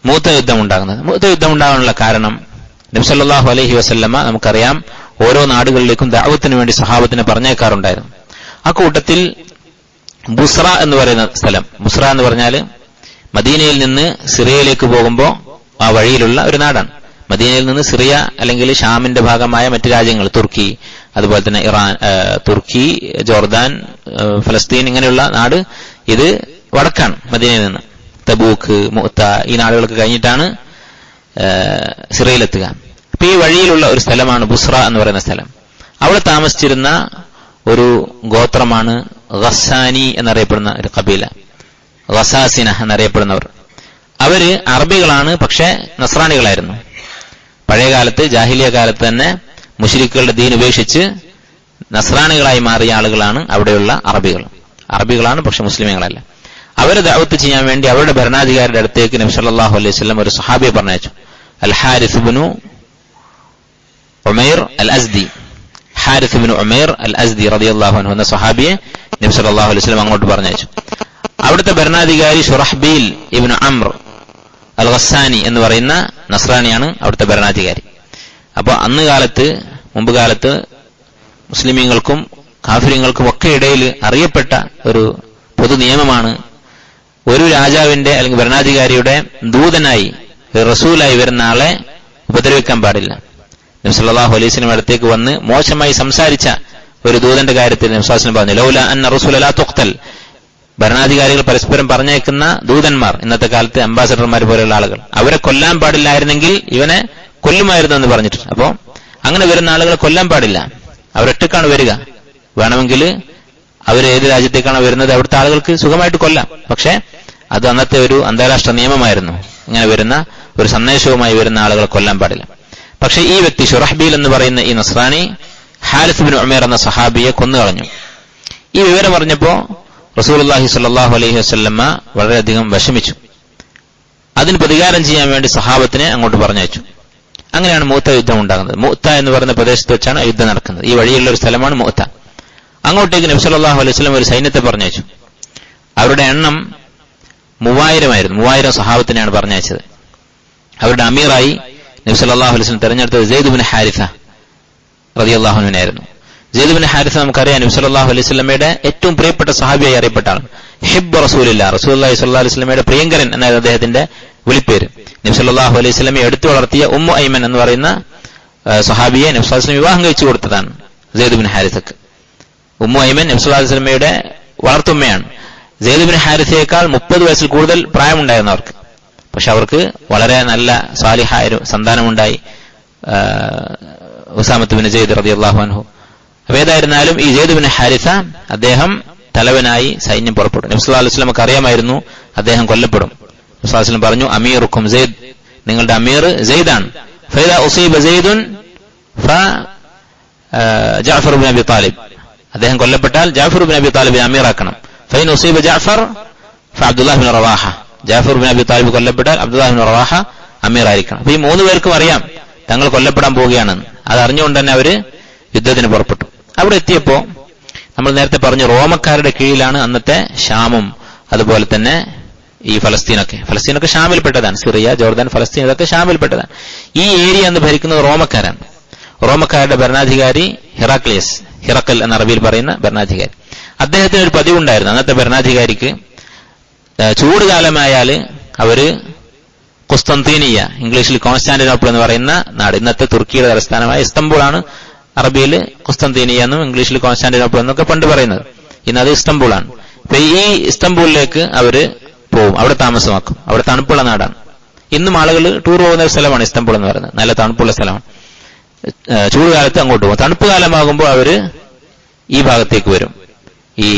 മുഅ്ത യുദ്ധം ഉണ്ടാകുന്നത്. മുഅ്ത യുദ്ധം ഉണ്ടാകാനുള്ള കാരണം, നബി സല്ലല്ലാഹു അലൈഹി വസല്ലമ നമുക്കറിയാം ഓരോ നാടുകളിലേക്കും ദഅവത്തിന് വേണ്ടി സ്വഹാബത്തിനെ പറഞ്ഞേക്കാറുണ്ടായിരുന്നു. ആ കൂട്ടത്തിൽ ബുസ്ര എന്ന് പറയുന്ന സ്ഥലം, ബുസ്ര എന്ന് പറഞ്ഞാൽ മദീനയിൽ നിന്ന് സിറിയയിലേക്ക് പോകുമ്പോൾ ആ വഴിയിലുള്ള ഒരു നാടാണ്. മദീനയിൽ നിന്ന് സിറിയ അല്ലെങ്കിൽ ഷാമിന്റെ ഭാഗമായ മറ്റു രാജ്യങ്ങൾ, തുർക്കി, അതുപോലെ തന്നെ ഇറാൻ, തുർക്കി, ജോർദാൻ, ഫലസ്തീൻ, ഇങ്ങനെയുള്ള നാട് ഇത് വടക്കാണ് മദീനയിൽ നിന്ന്. തബൂക്ക്, മുഅത്ത ഈ നാടുകളൊക്കെ കഴിഞ്ഞിട്ടാണ് സിറിയയിലെത്തുക. അപ്പൊ ഈ വഴിയിലുള്ള ഒരു സ്ഥലമാണ് ബുസ്ര എന്ന് പറയുന്ന സ്ഥലം. അവിടെ താമസിച്ചിരുന്ന ഒരു ഗോത്രമാണ് ഗസ്സാനി എന്നറിയപ്പെടുന്ന ഒരു കബീല, ഗസാസിന എന്നറിയപ്പെടുന്നവർ. അവര് അറബികളാണ്, പക്ഷെ നസ്രാണികളായിരുന്നു. പഴയകാലത്ത് ജാഹിലിയ കാലത്ത് തന്നെ മുശ്രിക്കുകളുടെ ദീൻ ഉപേക്ഷിച്ച് നസ്രാണികളായി മാറിയ ആളുകളാണ് അവിടെയുള്ള അറബികളാണ്, പക്ഷെ മുസ്ലിമീങ്ങളല്ല. അവരെ ദഅവത്ത് ചെയ്യാൻ വേണ്ടി അവരുടെ ഭരണാധികാരിയുടെ അടുത്തേക്ക് നബി സല്ലല്ലാഹു അലൈഹി വസല്ലം ഒരു സഹാബിയെ പറഞ്ഞയച്ചു. അൽ ഹാരിസ് ഇബ്നു ഉമൈർ അൽ അസ്ദി, ഹാരിസ് ഇബ്നു ഉമൈർ അൽ അസ്ദി റളിയല്ലാഹു അൻഹു എന്ന സഹാബിയെ നബി സല്ലല്ലാഹു അലൈഹി വസല്ലം അങ്ങോട്ട് പറഞ്ഞയച്ചു. അവിടുത്തെ ഭരണാധികാരി ശുറഹ്ബീൽ ഇബ്നു അംർ അൽ ഗസ്സാനി എന്ന് പറയുന്ന നസ്രാണിയാണ് അവിടുത്തെ ഭരണാധികാരി. അപ്പൊ മുമ്പ് കാലത്ത് മുസ്ലിമീങ്ങൾക്കും കാഫിര്യങ്ങൾക്കും ഒക്കെ ഇടയിൽ അറിയപ്പെട്ട ഒരു പൊതു നിയമമാണ്, ഒരു രാജാവിന്റെ അല്ലെങ്കിൽ ഭരണാധികാരിയുടെ ദൂതനായി റസൂലായി വരുന്ന ആളെ ഉപദ്രവിക്കാൻ പാടില്ല. നബി സല്ലല്ലാഹു അലൈഹി വസല്ലം അടുത്തേക്ക് വന്ന് മോശമായി സംസാരിച്ച ഒരു ദൂതന്റെ കാര്യത്തിൽ നബി സല്ലല്ലാഹു അലൈഹി വസല്ലം പറഞ്ഞു, ലൗല അന്ന റസൂല ലാ തുഖ്തൽ, ഭരണാധികാരികൾ പരസ്പരം പറഞ്ഞേക്കുന്ന ദൂതന്മാർ, ഇന്നത്തെ കാലത്ത് അംബാസഡർമാർ പോലെയുള്ള ആളുകൾ, അവരെ കൊല്ലാൻ പാടില്ലായിരുന്നെങ്കിൽ ഇവനെ കൊല്ലുമായിരുന്നു എന്ന് പറഞ്ഞിട്ടുണ്ട്. അപ്പോ അങ്ങനെ വരുന്ന ആളുകളെ കൊല്ലാൻ പാടില്ല, അവരൊറ്റക്കാണ് വരിക. വേണമെങ്കിൽ അവർ ഏത് രാജ്യത്തേക്കാണ് വരുന്നത് അവിടുത്തെ ആളുകൾക്ക് സുഖമായിട്ട് കൊല്ലാം. പക്ഷെ അത് അന്നത്തെ ഒരു അന്താരാഷ്ട്ര നിയമമായിരുന്നു. ഇങ്ങനെ വരുന്ന ഒരു സന്ദേശവുമായി വരുന്ന ആളുകളെ കൊല്ലാൻ പാടില്ല. പക്ഷെ ഈ വ്യക്തി ശുറഹ്ബീൽ എന്ന് പറയുന്ന ഈ നസ്രാനി ഹാരിസ് ഇബ്നു ഉമൈർ എന്ന സഹാബിയെ കൊന്നുകളഞ്ഞു. ഈ വിവരം പറഞ്ഞപ്പോ റസൂലുള്ളാഹി സ്വല്ലല്ലാഹു അലൈഹി വസല്ലമ വളരെയധികം വിഷമിച്ചു. അതിന് പ്രതികാരം ചെയ്യാൻ വേണ്ടി സഹാബത്തിനെ അങ്ങോട്ട് പറഞ്ഞയച്ചു. അങ്ങനെയാണ് മുഅത്ത യുദ്ധം ഉണ്ടാകുന്നത്. മുഅത്ത എന്ന് പറയുന്ന പ്രദേശത്ത് വെച്ചാണ് യുദ്ധം നടക്കുന്നത്. ഈ വഴിയുള്ള ഒരു സ്ഥലമാണ് മുഅത്ത. അങ്ങോട്ടേക്ക് നബി സല്ലല്ലാഹു അലൈഹി വസല്ലം ഒരു സൈന്യത്തെ പറഞ്ഞയച്ചു. അവരുടെ എണ്ണം 3000 ആയിരുന്നു. 3000 സഹാബത്തിനെയാണ് പറഞ്ഞയച്ചത്. അവരുടെ അമീറായി നബി സല്ലല്ലാഹു അലൈഹി വസല്ലം തെരഞ്ഞെടുത്തത് സെയ്ദ് ഇബ്നു ഹാരിസ റളിയല്ലാഹു അൻഹു ആയിരുന്നു. സെയ്ദ് ഇബ്നു ഹാരിസ നമുക്കറിയാം, നബി സല്ലല്ലാഹു അലൈഹി വസല്ലമയുടെ ഏറ്റവും പ്രിയപ്പെട്ട സഹാബിയായി അറിയപ്പെട്ട ആൾ. ഹിബ്ബ് റസൂലില്ലാഹ്, റസൂലുള്ളാഹി സ്വല്ലല്ലാഹു അലൈഹി വസല്ലമയുടെ പ്രിയങ്കരൻ എന്നായിരുന്നു അദ്ദേഹത്തിന്റെ വിളിപ്പേര്. നബി സല്ലല്ലാഹു അലൈഹി വസല്ലമയെ എടുത്തു വളർത്തിയ ഉമ്മു ഐമൻ എന്ന് പറയുന്ന സഹാബിയെ നബി സല്ലല്ലാഹു അലൈഹി വസല്ലം വിവാഹം കഴിച്ചു കൊടുത്തതാണ് സെയ്ദ് ഇബ്നു ഹാരിസക്ക്. ഉമ്മു ഐമൻ നബി സല്ലല്ലാഹു അലൈഹി വസല്ലമയുടെ വളർത്തുമ്മയാണ്. സെയ്ദ് ഇബ്നു ഹാരിസയേക്കാൾ 30 വയസ്സിൽ കൂടുതൽ പ്രായമുണ്ടായിരുന്നു അവർക്ക്. പക്ഷെ അവർക്ക് വളരെ നല്ല സാലിഹായ ഒരു സന്താനമുണ്ടായി, ഉസാമത്ത് ബിൻ സെയ്ദ് റളിയല്ലാഹു അൻഹു. അപ്പോൾ ഏതായിരുന്നാലും ഈ സെയ്ദ് ഇബ്നു ഹാരിസ അദ്ദേഹം തലവനായി സൈന്യം പുറപ്പെടും. നബി സല്ലല്ലാഹു അലൈഹി വസല്ലമക്ക് അറിയാമായിരുന്നു അദ്ദേഹം കൊല്ലപ്പെടും. നബി സല്ലല്ലാഹു അലൈഹി വസല്ലം പറഞ്ഞു, അമീറുക്കും സെയ്ദ്, നിങ്ങളുടെ അമീർ സെയ്ദാണ്. ഫൈദാ ഉസീബ സെയ്ദുൻ ജഅഫർ ഇബ്നു അബി താലിബ്, അദ്ദേഹം കൊല്ലപ്പെട്ടാൽ ജഅഫർ ഇബ്നു അബി താലിബിനെ അമീറാക്കണം. ഫൈൻ ഉസീബ ജഅഫർ ഫഅബ്ദുല്ലാഹ് ibn Rawaha, Jafar ibn Abi Talib കൊല്ലപ്പെട്ടാൽ അബ്ദുല്ലാഹ് ഇബ്നു റവാഹ അമീറായിരിക്കണം. അപ്പൊ ഈ 3 പേർക്കും അറിയാം തങ്ങൾ കൊല്ലപ്പെടാൻ പോവുകയാണെന്ന്. അത് അറിഞ്ഞുകൊണ്ട് തന്നെ അവര് യുദ്ധത്തിന് പുറപ്പെട്ടു. അവിടെ എത്തിയപ്പോ നമ്മൾ നേരത്തെ പറഞ്ഞു, റോമക്കാരുടെ കീഴിലാണ് അന്നത്തെ ഷാമും അതുപോലെ തന്നെ ഈ ഫലസ്തീനൊക്കെ ഷാമിൽപ്പെട്ടതാണ്. സിറിയ, ജോർദാൻ, ഫലസ്തീൻ ഇതൊക്കെ ഷാമിൽപ്പെട്ടതാണ്. ഈ ഏരിയ എന്ന് ഭരിക്കുന്നത് റോമക്കാരാണ്. റോമക്കാരുടെ ഭരണാധികാരി ഹിറക്കൽ എന്ന അറബിയിൽ പറയുന്ന ഭരണാധികാരി. അദ്ദേഹത്തിന് ഒരു പതിവുണ്ടായിരുന്നു. അന്നത്തെ ഭരണാധികാരിക്ക് ചൂടുകാലമായാല് അവര് കുസ്തന്തീനിയ, ഇംഗ്ലീഷിൽ കോൺസ്റ്റാന്റിനോപ്പിൾ എന്ന് പറയുന്ന നാട്, ഇന്നത്തെ തുർക്കിയുടെ തലസ്ഥാനമായ ഇസ്തംബൂളാണ് അറബിയിൽ കുസ്തന്തീനിയ എന്നും ഇംഗ്ലീഷിൽ കോൺസ്റ്റാന്റിനോപ്പിൾ എന്നൊക്കെ പണ്ട് പറയുന്നത്. ഇന്നത് ഇസ്തംബൂളാണ്. അപ്പൊ ഈ ഇസ്തംബൂളിലേക്ക് അവര് പോവും, അവിടെ താമസമാക്കും. അവിടെ തണുപ്പുള്ള നാടാണ്. ഇന്നും ആളുകൾ ടൂർ പോകുന്ന ഒരു സ്ഥലമാണ് ഇസ്തംബൂൾ എന്ന് പറയുന്നത്. നല്ല തണുപ്പുള്ള സ്ഥലമാണ്. ചൂടുകാലത്ത് അങ്ങോട്ട് പോകും. തണുപ്പ് കാലമാകുമ്പോൾ അവര് ഈ ഭാഗത്തേക്ക് വരും. ഈ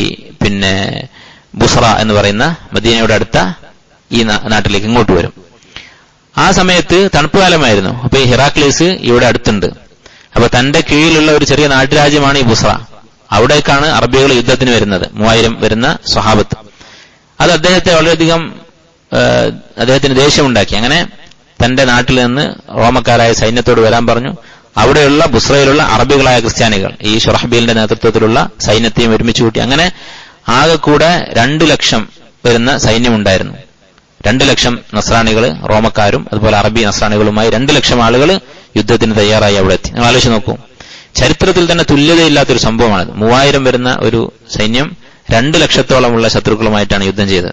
ബുസ്ര എന്ന് പറയുന്ന മദീനയുടെ അടുത്ത ഈ നാട്ടിലേക്ക് ഇങ്ങോട്ട് വരും. ആ സമയത്ത് തണുപ്പ് കാലമായിരുന്നു. അപ്പൊ ഈ ഹിറാക്ലീസ് ഇവിടെ അടുത്തുണ്ട്. അപ്പൊ തന്റെ കീഴിലുള്ള ഒരു ചെറിയ നാട്ടുരാജ്യമാണ് ഈ ബുസ്ര. അവിടേക്കാണ് അറബികൾ യുദ്ധത്തിന് വരുന്നത്. 3000 വരുന്ന സ്വഹാബത്ത്. അത് അദ്ദേഹത്തെ വളരെയധികം അദ്ദേഹത്തിന് ദേഷ്യമുണ്ടാക്കി. അങ്ങനെ തന്റെ നാട്ടിൽ നിന്ന് റോമക്കാരായ സൈന്യത്തോട് വരാൻ പറഞ്ഞു. അവിടെയുള്ള ബുസ്രയിലുള്ള അറബികളായ ക്രിസ്ത്യാനികൾ ഈ ശുറഹ്ബീലിന്റെ നേതൃത്വത്തിലുള്ള സൈന്യത്തെയും ഒരുമിച്ച് കൂട്ടി. അങ്ങനെ ആകെ കൂടെ 2 ലക്ഷം വരുന്ന സൈന്യമുണ്ടായിരുന്നു. 2 ലക്ഷം നസ്രാണികൾ, റോമക്കാരും അതുപോലെ അറബി നസ്രാണികളുമായി 2 ലക്ഷം ആളുകൾ യുദ്ധത്തിന് തയ്യാറായി അവിടെ എത്തി. നിങ്ങൾ ആലോചിച്ച് നോക്കൂ, ചരിത്രത്തിൽ തന്നെ തുല്യതയില്ലാത്തൊരു സംഭവമാണിത്. 3000 വരുന്ന ഒരു സൈന്യം 2 ലക്ഷത്തോളമുള്ള ശത്രുക്കളുമായിട്ടാണ് യുദ്ധം ചെയ്തത്.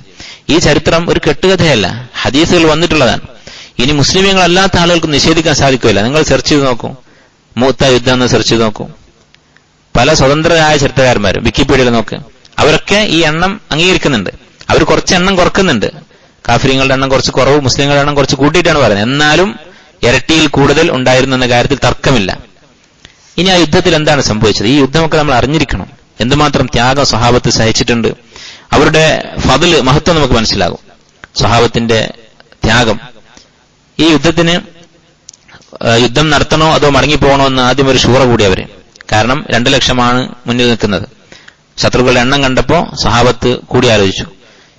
ഈ ചരിത്രം ഒരു കെട്ടുകഥയല്ല, ഹദീസുകൾ വന്നിട്ടുള്ളതാണ്. ഇനി മുസ്ലിമീങ്ങളല്ലാത്ത ആളുകൾക്ക് നിഷേധിക്കാൻ സാധിക്കില്ല. നിങ്ങൾ സെർച്ച് ചെയ്ത് നോക്കൂ, മുഅത്ത യുദ്ധം എന്ന് സെർച്ച് ചെയ്ത് നോക്കൂ. പല സ്വതന്ത്രരായ ചരിത്രകാരന്മാരും വിക്കിപീഡിയയിൽ നോക്ക്, അവരൊക്കെ ഈ എണ്ണം അംഗീകരിക്കുന്നുണ്ട്. അവർ കുറച്ച് എണ്ണം കുറക്കുന്നുണ്ട്. കാഫിര്യങ്ങളുടെ എണ്ണം കുറച്ച് കുറവ്, മുസ്ലിങ്ങളുടെ എണ്ണം കുറച്ച് കൂട്ടിയിട്ടാണ് പറയുന്നത്. എന്നാലും ഇരട്ടിയിൽ കൂടുതൽ ഉണ്ടായിരുന്നു എന്ന കാര്യത്തിൽ തർക്കമില്ല. ഇനി ആ യുദ്ധത്തിൽ എന്താണ് സംഭവിച്ചത്? ഈ യുദ്ധമൊക്കെ നമ്മൾ അറിഞ്ഞിരിക്കണം. എന്തുമാത്രം ത്യാഗം സ്വഹാബത്ത് സഹിച്ചിട്ടുണ്ട്, അവരുടെ ഫദ്ല്, മഹത്വം നമുക്ക് മനസ്സിലാകും. സ്വഹാബത്തിന്റെ ത്യാഗം. ഈ യുദ്ധത്തിന് യുദ്ധം നടത്തണോ അതോ മടങ്ങിപ്പോകണോ എന്ന് ആദ്യം ഒരു ഷൂറ കൂടി അവര്. കാരണം 2 ലക്ഷമാണ് മുന്നിൽ നിൽക്കുന്നത്. ശത്രുക്കളുടെ എണ്ണം കണ്ടപ്പോ സ്വഹാബത്ത് കൂടി ആലോചിച്ചു.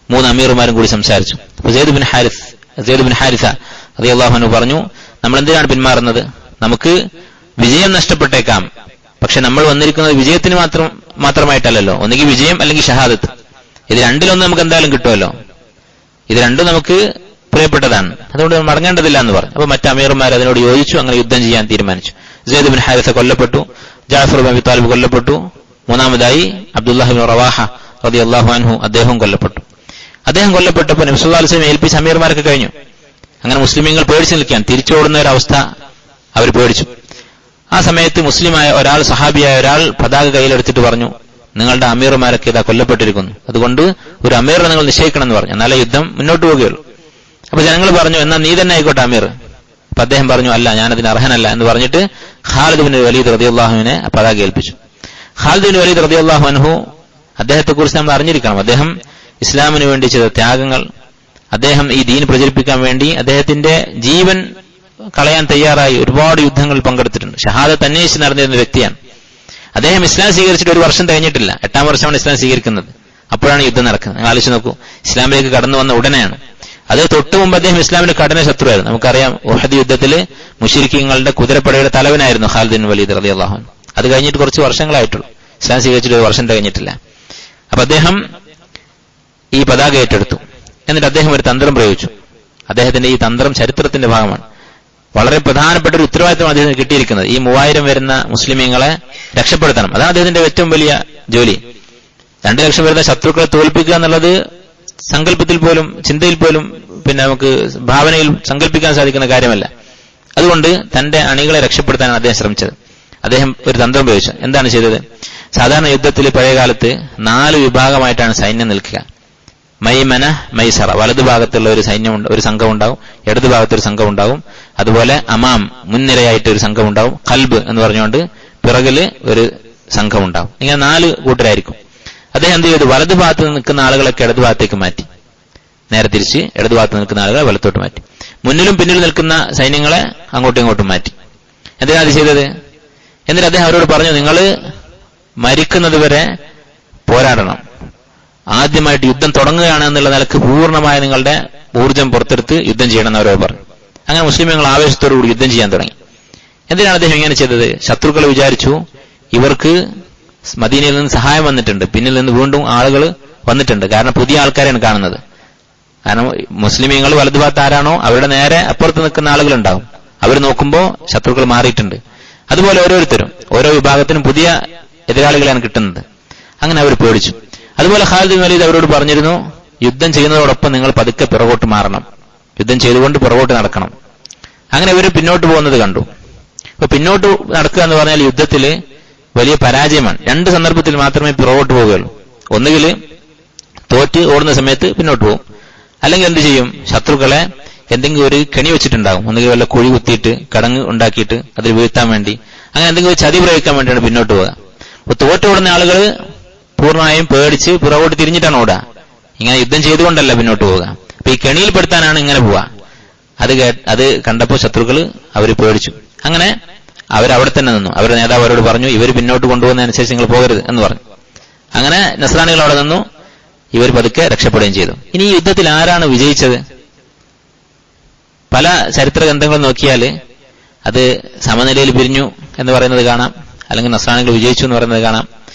3 അമീറുമാരും കൂടി സംസാരിച്ചു. അപ്പൊ സെയ്ദ് ബിൻ ഹാരിസ റളിയല്ലാഹു അൻഹു പറഞ്ഞു, നമ്മൾ എന്തിനാണ് പിന്മാറുന്നത്? നമുക്ക് വിജയം നഷ്ടപ്പെട്ടേക്കാം, പക്ഷെ നമ്മൾ വന്നിരിക്കുന്നത് വിജയത്തിന് മാത്രമായിട്ടല്ലല്ലോ. ഒന്നുകിൽ വിജയം അല്ലെങ്കിൽ ഷഹാദത്ത്. ഇത് രണ്ടിലൊന്ന് നമുക്ക് എന്തായാലും കിട്ടുമല്ലോ. ഇത് രണ്ടും നമുക്ക് പ്രിയപ്പെട്ടതാണ്, അതുകൊണ്ട് മടങ്ങേണ്ടതില്ല എന്ന് പറഞ്ഞു. അപ്പൊ മറ്റ് അമീർമാർ അതിനോട് യോജിച്ചു. അങ്ങനെ യുദ്ധം ചെയ്യാൻ തീരുമാനിച്ചു. സെയ്ദ് ബിൻ ഹാരിസ കൊല്ലപ്പെട്ടു, ജഅഫർ ബിൻ അബി താലിബ് കൊല്ലപ്പെട്ടു. മൂന്നാമതായി അബ്ദുല്ലാഹി ബിൻ റവാഹ റളിയല്ലാഹു അൻഹു അദ്ദേഹം കൊല്ലപ്പെട്ടു. അദ്ദേഹം കൊല്ലപ്പെട്ടപ്പോൾ നബി സല്ലല്ലാഹു അലൈഹി വസല്ലം ഏൽപ്പിച്ച അമീർമാരൊക്കെ കഴിഞ്ഞു. അങ്ങനെ മുസ്ലിമീങ്ങൾ പേടിച്ചു നിൽക്കാൻ, തിരിച്ചോടുന്ന ഒരവസ്ഥ അവർ പേടിച്ചു. ആ സമയത്ത് മുസ്ലിമായ ഒരാൾ, സഹാബിയായ ഒരാൾ പതാക കയ്യിലെടുത്തിട്ട് പറഞ്ഞു, നിങ്ങളുടെ അമീർമാരൊക്കെ ഇതാ കൊല്ലപ്പെട്ടിരിക്കുന്നു, അതുകൊണ്ട് ഒരു അമീറിനെ നിങ്ങൾ നിശ്ചയിക്കണം എന്ന് പറഞ്ഞു. എന്നാലേ യുദ്ധം മുന്നോട്ട് പോവുകയുള്ളൂ. അപ്പൊ ജനങ്ങൾ പറഞ്ഞു, എന്നാൽ നീ തന്നെ ആയിക്കോട്ടെ അമീർ. അപ്പൊ അദ്ദേഹം പറഞ്ഞു, അല്ല, ഞാനതിന് അർഹനല്ല എന്ന് പറഞ്ഞിട്ട് ഖാലിദ് ബിൻ വലീദ് റളിയല്ലാഹുവിനെ പതാക ഏൽപ്പിച്ചു. ഖാലിദ് ബിൻ വലീദ് റളിയല്ലാഹു അൻഹു, അദ്ദേഹത്തെക്കുറിച്ച് നമ്മൾ അറിഞ്ഞിരിക്കണം. അദ്ദേഹം ഇസ്ലാമിന് വേണ്ടി ചെയ്ത ത്യാഗങ്ങൾ, അദ്ദേഹം ഈ ദീൻ പ്രചരിപ്പിക്കാൻ വേണ്ടി അദ്ദേഹത്തിന്റെ ജീവൻ കളയാൻ തയ്യാറായി ഒരുപാട് യുദ്ധങ്ങളിൽ പങ്കെടുത്തിട്ടുണ്ട്. ഷഹാദത്ത് അന്വേഷിച്ച് നടന്നിരുന്ന വ്യക്തിയാണ്. അദ്ദേഹം ഇസ്ലാം സ്വീകരിച്ചിട്ട് 1 വർഷം കഴിഞ്ഞിട്ടില്ല, 8ാം വർഷമാണ് ഇസ്ലാം സ്വീകരിക്കുന്നത്. അപ്പോഴാണ് യുദ്ധം നടക്കുന്നത്. നിങ്ങൾ ആലോചിച്ച് നോക്കൂ, ഇസ്ലാമിലേക്ക് കടന്നു വന്ന ഉടനെയാണ്. അത് തൊട്ടു മുമ്പ് അദ്ദേഹം ഇസ്ലാമിന്റെ കഠിന ശത്രുവായിരുന്നു. നമുക്കറിയാം, ഉഹദ് യുദ്ധത്തിൽ മുശ്രിക്കീങ്ങളുടെ കുതിരപ്പടയുടെ തലവനായിരുന്നു ഖാലിദ് ബിൻ വലീദ് റളിയല്ലാഹു അൻഹു. അത് കഴിഞ്ഞിട്ട് കുറച്ച് വർഷങ്ങളായിട്ടുള്ളൂ, ഇസ്ലാം സ്വീകരിച്ചിട്ട് 1 വർഷം കഴിഞ്ഞിട്ടില്ല. അപ്പൊ അദ്ദേഹം ഈ പതാക ഏറ്റെടുത്തു. എന്നിട്ട് അദ്ദേഹം ഒരു തന്ത്രം പ്രയോഗിച്ചു. അദ്ദേഹത്തിന്റെ ഈ തന്ത്രം ചരിത്രത്തിന്റെ ഭാഗമാണ്. വളരെ പ്രധാനപ്പെട്ട ഒരു ഉത്തരവാദിത്തമാണ് അദ്ദേഹത്തിന് കിട്ടിയിരിക്കുന്നത്. ഈ 3000 വരുന്ന മുസ്ലിമീങ്ങളെ രക്ഷപ്പെടുത്തണം. അതാണ് അദ്ദേഹത്തിന്റെ ഏറ്റവും വലിയ ജോലി. 2 ലക്ഷം വരുന്ന ശത്രുക്കളെ തോൽപ്പിക്കുക എന്നുള്ളത് സങ്കല്പത്തിൽ പോലും, ചിന്തയിൽ പോലും, നമുക്ക് ഭാവനയിൽ സങ്കല്പിക്കാൻ സാധിക്കുന്ന കാര്യമല്ല. അതുകൊണ്ട് തന്റെ അണികളെ രക്ഷപ്പെടുത്താനാണ് അദ്ദേഹം ശ്രമിച്ചത്. അദ്ദേഹം ഒരു തന്ത്രം ഉപയോഗിച്ചു. എന്താണ് ചെയ്തത്? സാധാരണ യുദ്ധത്തിൽ പഴയകാലത്ത് 4 വിഭാഗമായിട്ടാണ് സൈന്യം നിൽക്കുക. മൈമന, മൈസറ, വലതുഭാഗത്തുള്ള ഒരു സംഘം ഉണ്ടാവും, ഇടതുഭാഗത്തൊരു സംഘം ഉണ്ടാവും, അതുപോലെ അമാം, മുൻനിരയായിട്ട് ഒരു സംഘം ഉണ്ടാവും, ഖൽബ് എന്ന് പറഞ്ഞുകൊണ്ട് പിറകില് ഒരു സംഘം ഉണ്ടാവും. ഇങ്ങനെ 4 കൂട്ടരായിരിക്കും. അദ്ദേഹം എന്ത് ചെയ്തു? വലതുഭാഗത്ത് നിൽക്കുന്ന ആളുകളൊക്കെ ഇടതുഭാഗത്തേക്ക് മാറ്റി, നേരെ തിരിച്ച് ഇടതുഭാഗത്ത് നിൽക്കുന്ന ആളുകളെ വലത്തോട്ട് മാറ്റി, മുന്നിലും പിന്നിലും നിൽക്കുന്ന സൈന്യങ്ങളെ അങ്ങോട്ടും ഇങ്ങോട്ടും മാറ്റി. എന്തിനാണ് അത് ചെയ്തത്? എന്നിട്ട് അദ്ദേഹം അവരോട് പറഞ്ഞു, നിങ്ങൾ മരിക്കുന്നത് വരെ പോരാടണം. ആദ്യമായിട്ട് യുദ്ധം തുടങ്ങുകയാണ് എന്നുള്ള നിലക്ക് പൂർണ്ണമായ നിങ്ങളുടെ ഊർജ്ജം പുറത്തെടുത്ത് യുദ്ധം ചെയ്യണമെന്ന് അവരോട് പറഞ്ഞു. അങ്ങനെ മുസ്ലിമുകൾ ആവേശത്തോടുകൂടി യുദ്ധം ചെയ്യാൻ തുടങ്ങി. എന്തിനാണ് അദ്ദേഹം ഇങ്ങനെ ചെയ്തത്? ശത്രുക്കൾ വിചാരിച്ചു, ഇവർക്ക് മദീനയിൽ നിന്ന് സഹായം വന്നിട്ടുണ്ട്, പിന്നിൽ നിന്ന് വീണ്ടും ആളുകൾ വന്നിട്ടുണ്ട്. കാരണം പുതിയ ആൾക്കാരെയാണ് കാണുന്നത്. കാരണം മുസ്ലിമീങ്ങൾ വലതുഭാഗത്ത് ആരാണോ അവരുടെ നേരെ അപ്പുറത്ത് നിൽക്കുന്ന ആളുകളുണ്ടാവും. അവർ നോക്കുമ്പോൾ ശത്രുക്കൾ മാറിയിട്ടുണ്ട്. അതുപോലെ ഓരോരുത്തരും, ഓരോ വിഭാഗത്തിനും പുതിയ എതിരാളികളെയാണ് കിട്ടുന്നത്. അങ്ങനെ അവർ പേടിച്ചു. അതുപോലെ ഖാലിദ് ബിൻ വലീദ് അവരോട് പറഞ്ഞിരുന്നു, യുദ്ധം ചെയ്യുന്നതോടൊപ്പം നിങ്ങൾ പതുക്കെ പിറകോട്ട് മാറണം, യുദ്ധം ചെയ്തുകൊണ്ട് പുറകോട്ട് നടക്കണം. അങ്ങനെ ഇവർ പിന്നോട്ട് പോകുന്നത് കണ്ടു. അപ്പൊ പിന്നോട്ട് നടക്കുക എന്ന് പറഞ്ഞാൽ യുദ്ധത്തിൽ വലിയ പരാജയമാണ്. 2 സന്ദർഭത്തിൽ മാത്രമേ പിറകോട്ട് പോവുകയുള്ളൂ. ഒന്നുകിൽ തോറ്റ് ഓടുന്ന സമയത്ത് പിന്നോട്ട് പോകും, അല്ലെങ്കിൽ എന്ത് ചെയ്യും? ശത്രുക്കളെ എന്തെങ്കിലും ഒരു കെണി വെച്ചിട്ടുണ്ടാകും, ഒന്നുകിൽ വല്ല കുഴി കുത്തിയിട്ട് കടങ്ങ് ഉണ്ടാക്കിയിട്ട് അതിൽ വീഴ്ത്താൻ വേണ്ടി, അങ്ങനെ എന്തെങ്കിലും ചതി പ്രയോഗിക്കാൻ വേണ്ടിയാണ് പിന്നോട്ട് പോവുക. അപ്പൊ തോറ്റോടുന്ന ആളുകൾ പൂർണ്ണമായും പേടിച്ച് പുറകോട്ട് തിരിഞ്ഞിട്ടാണ് ഓടുക. ഇങ്ങനെ യുദ്ധം ചെയ്തുകൊണ്ടല്ല പിന്നോട്ട് പോവുക. അപ്പൊ ഈ കെണിയിൽപ്പെടുത്താനാണ് ഇങ്ങനെ പോവുക. അത് കണ്ടപ്പോൾ ശത്രുക്കൾ അവർ പേടിച്ചു. അങ്ങനെ അവരവിടെ തന്നെ നിന്നു. അവരുടെ നേതാവ് അവരോട് പറഞ്ഞു, ഇവർ പിന്നോട്ട് കൊണ്ടുപോകുന്നതനുസരിച്ച് നിങ്ങൾ പോകരുത് എന്ന് പറഞ്ഞു. അങ്ങനെ നസ്രാണികൾ അവിടെ നിന്നു, ഇവർ പതുക്കെ രക്ഷപ്പെടുകയും ചെയ്തു. ഇനി ഈ യുദ്ധത്തിൽ ആരാണ് വിജയിച്ചത്? പല ചരിത്ര ഗ്രന്ഥങ്ങൾ നോക്കിയാൽ അത് സമനിലയിൽ പിരിഞ്ഞു എന്ന് പറയുന്നത് കാണാം, അല്ലെങ്കിൽ നസ്രാണികൾ വിജയിച്ചു എന്ന് പറയുന്നത് കാണാം.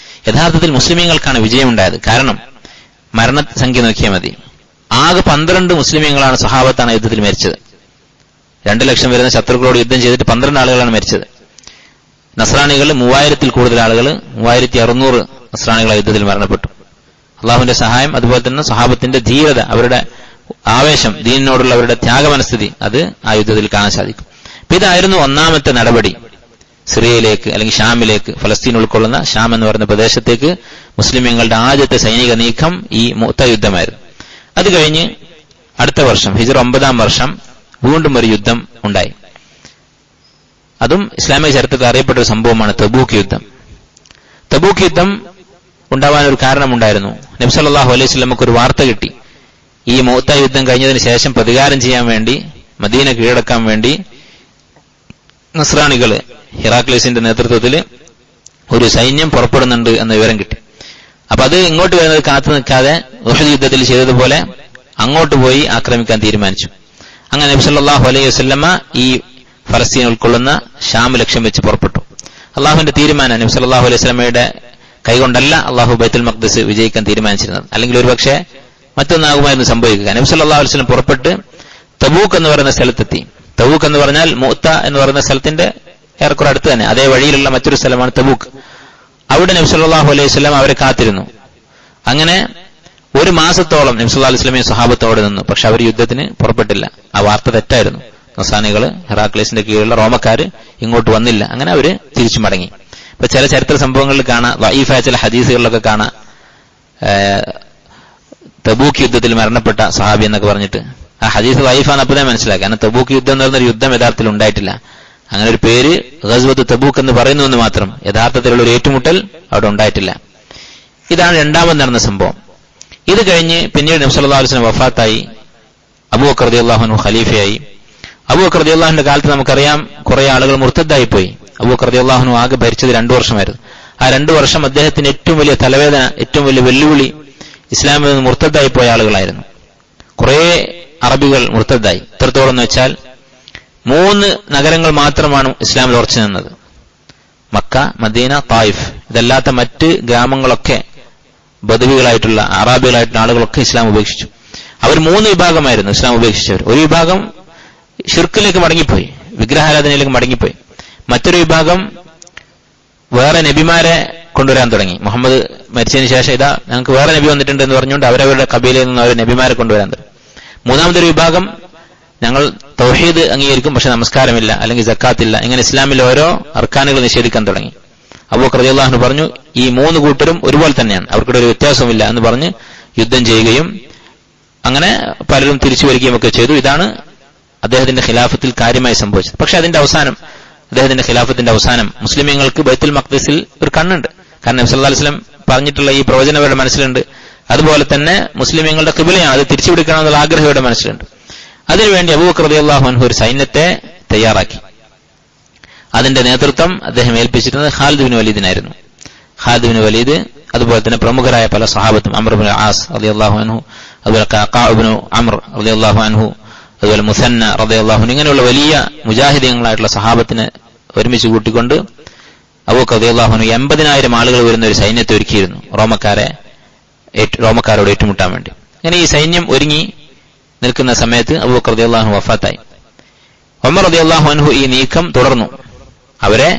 യഥാർത്ഥത്തിൽ മുസ്ലിമീങ്ങൾക്കാണ് വിജയമുണ്ടായത്. കാരണം മരണസംഖ്യ നോക്കിയാൽ മതി. ആകെ 12 മുസ്ലിമീങ്ങളാണ്, സ്വഹാബത്താണ് യുദ്ധത്തിൽ മരിച്ചത്. 2 ലക്ഷം വരുന്ന ശത്രുക്കളോട് യുദ്ധം ചെയ്തിട്ട് 12 ആളുകളാണ് മരിച്ചത്. നസ്രാണികൾ 3000-ൽ കൂടുതൽ ആളുകൾ, 3600 നസ്രാണികൾ യുദ്ധത്തിൽ മരണപ്പെട്ടു. അള്ളാഹുവിന്റെ സഹായം, അതുപോലെ തന്നെ സ്വഹാബത്തിന്റെ ധീരത, അവരുടെ ആവേശം, ദീനിനോടുള്ള അവരുടെ ത്യാഗമനസ്ഥിതി, അത് ആ യുദ്ധത്തിൽ കാണാൻ സാധിക്കും. അപ്പൊ ഇതായിരുന്നു 1ാമത്തെ നടപടി. സിറിയയിലേക്ക്, അല്ലെങ്കിൽ ഷാമിലേക്ക്, ഫലസ്തീൻ ഉൾക്കൊള്ളുന്ന ഷാം എന്ന് പറയുന്ന പ്രദേശത്തേക്ക് മുസ്ലിമീങ്ങളുടെ ആദ്യത്തെ സൈനിക നീക്കം ഈ മുഅ്ത യുദ്ധമായിരുന്നു. അത് കഴിഞ്ഞ് അടുത്ത വർഷം ഹിജ്റ 9-ാം വർഷം വീണ്ടും ഒരു യുദ്ധം ഉണ്ടായി. അതും ഇസ്ലാമിക ചരിത്രത്തിൽ അറിയപ്പെട്ട ഒരു സംഭവമാണ് തബൂക്ക് യുദ്ധം. തബൂക്ക് യുദ്ധം ഉണ്ടാവാൻ ഒരു കാരണമുണ്ടായിരുന്നു. നബി സല്ലല്ലാഹു അലൈഹി വസല്ലമക്ക് ഒരു വാർത്ത കിട്ടി. ഈ മൗത്ത യുദ്ധം കഴിഞ്ഞതിന് ശേഷം പ്രതികാരം ചെയ്യാൻ വേണ്ടി, മദീന കീഴടക്കാൻ വേണ്ടി നസ്രാണികൾ ഹിറാക്ലീസിന്റെ നേതൃത്വത്തിൽ ഒരു സൈന്യം പുറപ്പെടുന്നുണ്ട് എന്ന വിവരം കിട്ടി. അപ്പൊ അത് ഇങ്ങോട്ട് വരുന്നത് കാത്തു നിൽക്കാതെ ഉഹദ് യുദ്ധത്തിൽ ചെയ്തതുപോലെ അങ്ങോട്ട് പോയി ആക്രമിക്കാൻ തീരുമാനിച്ചു. അങ്ങനെ നബി സല്ലല്ലാഹു അലൈഹി വസല്ലമ ഈ ഫലസ്തീൻ ഉൾക്കൊള്ളുന്ന ഷാം ലക്ഷ്യം വെച്ച് പുറപ്പെട്ടു. അള്ളാഹുവിന്റെ തീരുമാനം. നബി സല്ലല്ലാഹു അലൈഹി വസല്ലമയുടെ കൈകൊണ്ടല്ല അള്ളാഹു ബൈത്തുൽ മഖ്ദിസ് വിജയിക്കാൻ തീരുമാനിച്ചിരുന്നത്. അല്ലെങ്കിൽ ഒരുപക്ഷെ മറ്റൊന്നാകുമായിരുന്നു സംഭവിക്കുക. നബി സല്ലല്ലാഹു അലൈഹി വസല്ലം പുറപ്പെട്ട് തബൂക്ക് എന്ന് പറയുന്ന സ്ഥലത്തെത്തി. തബൂക്ക് എന്ന് പറഞ്ഞാൽ മുഅത്ത എന്ന് പറയുന്ന സ്ഥലത്തിന്റെ ഏറെക്കുറെ അടുത്ത് തന്നെ, അതേ വഴിയിലുള്ള മറ്റൊരു സ്ഥലമാണ് തബൂക്ക്. അവിടെ നബി സല്ലല്ലാഹു അലൈഹി വസല്ലം അവരെ കാത്തിരുന്നു. അങ്ങനെ ഒരു മാസത്തോളം നബി സല്ലല്ലാഹു അലൈഹി വസല്ലമയും സ്വഹാബത്തോടെ നിന്നു. പക്ഷെ അവർ യുദ്ധത്തിന് പുറപ്പെട്ടില്ല. ആ വാർത്ത തെറ്റായിരുന്നു. നസാനികൾ, ഹെറാക്ലീസിന്റെ കീഴിലുള്ള റോമക്കാര് ഇങ്ങോട്ട് വന്നില്ല. അങ്ങനെ അവര് തിരിച്ചു മടങ്ങി. ഇപ്പൊ ചില ചരിത്ര സംഭവങ്ങളിൽ കാണാം, വഈഫായ ചില ഹദീസുകളിലൊക്കെ കാണാം, തബൂക്ക് യുദ്ധത്തിൽ മരണപ്പെട്ട സഹാബി എന്നൊക്കെ പറഞ്ഞിട്ട്. ആ ഹദീസ് വഈഫാന്ന് അപ്പോഴേ മനസ്സിലാക്കി. കാരണം തബൂക്ക് യുദ്ധം എന്ന് പറയുന്ന ഒരു യുദ്ധം യഥാർത്ഥത്തിൽ ഉണ്ടായിട്ടില്ല. അങ്ങനെ ഒരു പേര് ഗസ്വത്ത് തബൂക്ക് എന്ന് പറയുന്നു എന്ന് മാത്രം. യഥാർത്ഥത്തിലുള്ള ഒരു ഏറ്റുമുട്ടൽ അവിടെ ഉണ്ടായിട്ടില്ല. ഇതാണ് രണ്ടാമത് നടന്ന സംഭവം. ഇത് കഴിഞ്ഞ് പിന്നീട് നബി സല്ലല്ലാഹു അലൈഹി വസല്ലം വഫാത്തായി. അബൂബക്കർ റളിയല്ലാഹു അൻഹു ഖലീഫയായി. അബൂബക്കർ റളിയല്ലാഹുവിന്റെ കാലത്ത് നമുക്കറിയാം കുറെ ആളുകൾ മുർത്തദ്ദായി പോയി. അബൂബക്കർ റളിയല്ലാഹു അൻഹു ആകെ ഭരിച്ചത് 2 വർഷമായിരുന്നു. ആ 2 വർഷം അദ്ദേഹത്തിന് ഏറ്റവും വലിയ തലവേദന, ഏറ്റവും വലിയ വെല്ലുവിളി ഇസ്ലാമിൽ നിന്ന് മുർത്തദ്ദായി പോയ ആളുകളായിരുന്നു. കുറെ അറബികൾ മുർത്തദ്ദായി. എത്രത്തോളം എന്ന് വെച്ചാൽ 3 നഗരങ്ങൾ മാത്രമാണ് ഇസ്ലാമിൽ ഉറച്ചു നിന്നത്: മക്ക, മദീന, തായിഫ്. ഇതല്ലാത്ത മറ്റ് ഗ്രാമങ്ങളൊക്കെ ബദവികളായിട്ടുള്ള അറാബികളായിട്ടുള്ള ആളുകളൊക്കെ ഇസ്ലാം ഉപേക്ഷിച്ചു. അവർ 3 വിഭാഗമായിരുന്നു ഇസ്ലാം ഉപേക്ഷിച്ചവർ. ഒരു വിഭാഗം ഷിർക്കിലേക്ക് മടങ്ങിപ്പോയി, വിഗ്രഹാരാധനയിലേക്ക് മടങ്ങിപ്പോയി. മറ്റൊരു വിഭാഗം വേറെ നബിമാരെ കൊണ്ടുവരാൻ തുടങ്ങി. മുഹമ്മദ് മരിച്ചതിന് ശേഷം ഇതാ ഞങ്ങൾക്ക് വേറെ നബി വന്നിട്ടുണ്ട് എന്ന് പറഞ്ഞുകൊണ്ട് അവരവരുടെ കബീലയിൽ നിന്ന് അവർ നബിമാരെ കൊണ്ടുവരാൻ തുടങ്ങി. മൂന്നാമതൊരു വിഭാഗം ഞങ്ങൾ തൗഹീദ് അംഗീകരിക്കും, പക്ഷെ നമസ്കാരമില്ല, അല്ലെങ്കിൽ സക്കാത്തില്ല. ഇങ്ങനെ ഇസ്ലാമിൽ ഓരോ അർക്കാനുകൾ നിഷേധിക്കാൻ തുടങ്ങി. അബൂബക്കർ റളിയല്ലാഹു അൻഹു പറഞ്ഞു, ഈ 3 കൂട്ടരും ഒരുപോലെ തന്നെയാണ്, അവർക്കിടെ ഒരു വ്യത്യാസമില്ല എന്ന് പറഞ്ഞ് യുദ്ധം ചെയ്യുകയും അങ്ങനെ പലരും തിരിച്ചു വരികയും ഒക്കെ ചെയ്തു. ഇതാണ് അദ്ദേഹത്തിന്റെ ഖിലാഫത്തിൽ കാര്യമായി സംഭവിച്ചത്. പക്ഷെ അതിന്റെ അവസാനം, അദ്ദേഹത്തിന്റെ ഖിലാഫത്തിന്റെ അവസാനം, മുസ്ലിമീങ്ങൾക്ക് ബൈത്തുൽ മഖ്ദിസിൽ ഒരു കണ്ണുണ്ട്. കാരണം നബി സല്ലല്ലാഹു അലൈഹി വസല്ലം പറഞ്ഞിട്ടുള്ള ഈ പ്രവചനം അവരുടെ മനസ്സിലുണ്ട്. അതുപോലെ തന്നെ മുസ്ലിമീങ്ങളുടെ ഖിബ്ലയാണ്, അത് തിരിച്ചുപിടിക്കണമെന്നുള്ള ആഗ്രഹം അവരുടെ മനസ്സിലുണ്ട്. അതിനുവേണ്ടി അബൂബക്കർ റളിയല്ലാഹു അൻഹു ഒരു സൈന്യത്തെ തയ്യാറാക്കി. അതിന്റെ നേതൃത്വം അദ്ദേഹം ഏൽപ്പിച്ചിരുന്നത് ഖാലിദ് ബിൻ വലീദിനായിരുന്നു. ഖാലിദ് ബിൻ വലീദ്, അതുപോലെ തന്നെ പ്രമുഖരായ പല സഹാബത്തും, അംർ ഇബ്നു ആസ് റളിയല്ലാഹു അൻഹു, അതുപോലെ ഖഅ ഇബ്നു അംർ റളിയല്ലാഹു അൻഹു, അതുപോലെ മുസന്ന റളിയല്ലാഹു അൻഹു, ഇങ്ങനെയുള്ള വലിയ മുജാഹിദീങ്ങളായിട്ടുള്ള സഹാബത്തിനെ ഒരുമിച്ച് കൂട്ടിക്കൊണ്ട് അബൂബക്കർ റളിയല്ലാഹു അൻഹു 80,000 ആളുകൾ വരുന്ന ഒരു സൈന്യത്തെ ഒരുക്കിയിരുന്നു റോമക്കാരോട് ഏറ്റുമുട്ടാൻ വേണ്ടി. അങ്ങനെ ഈ സൈന്യം ഒരുങ്ങി നിൽക്കുന്ന സമയത്ത് അബൂബക്കർ റളിയല്ലാഹു അൻഹു വഫാത്തായി. ഉമർ റളിയല്ലാഹു അൻഹു ഈ നീക്കം തുടർന്നു. അവരെ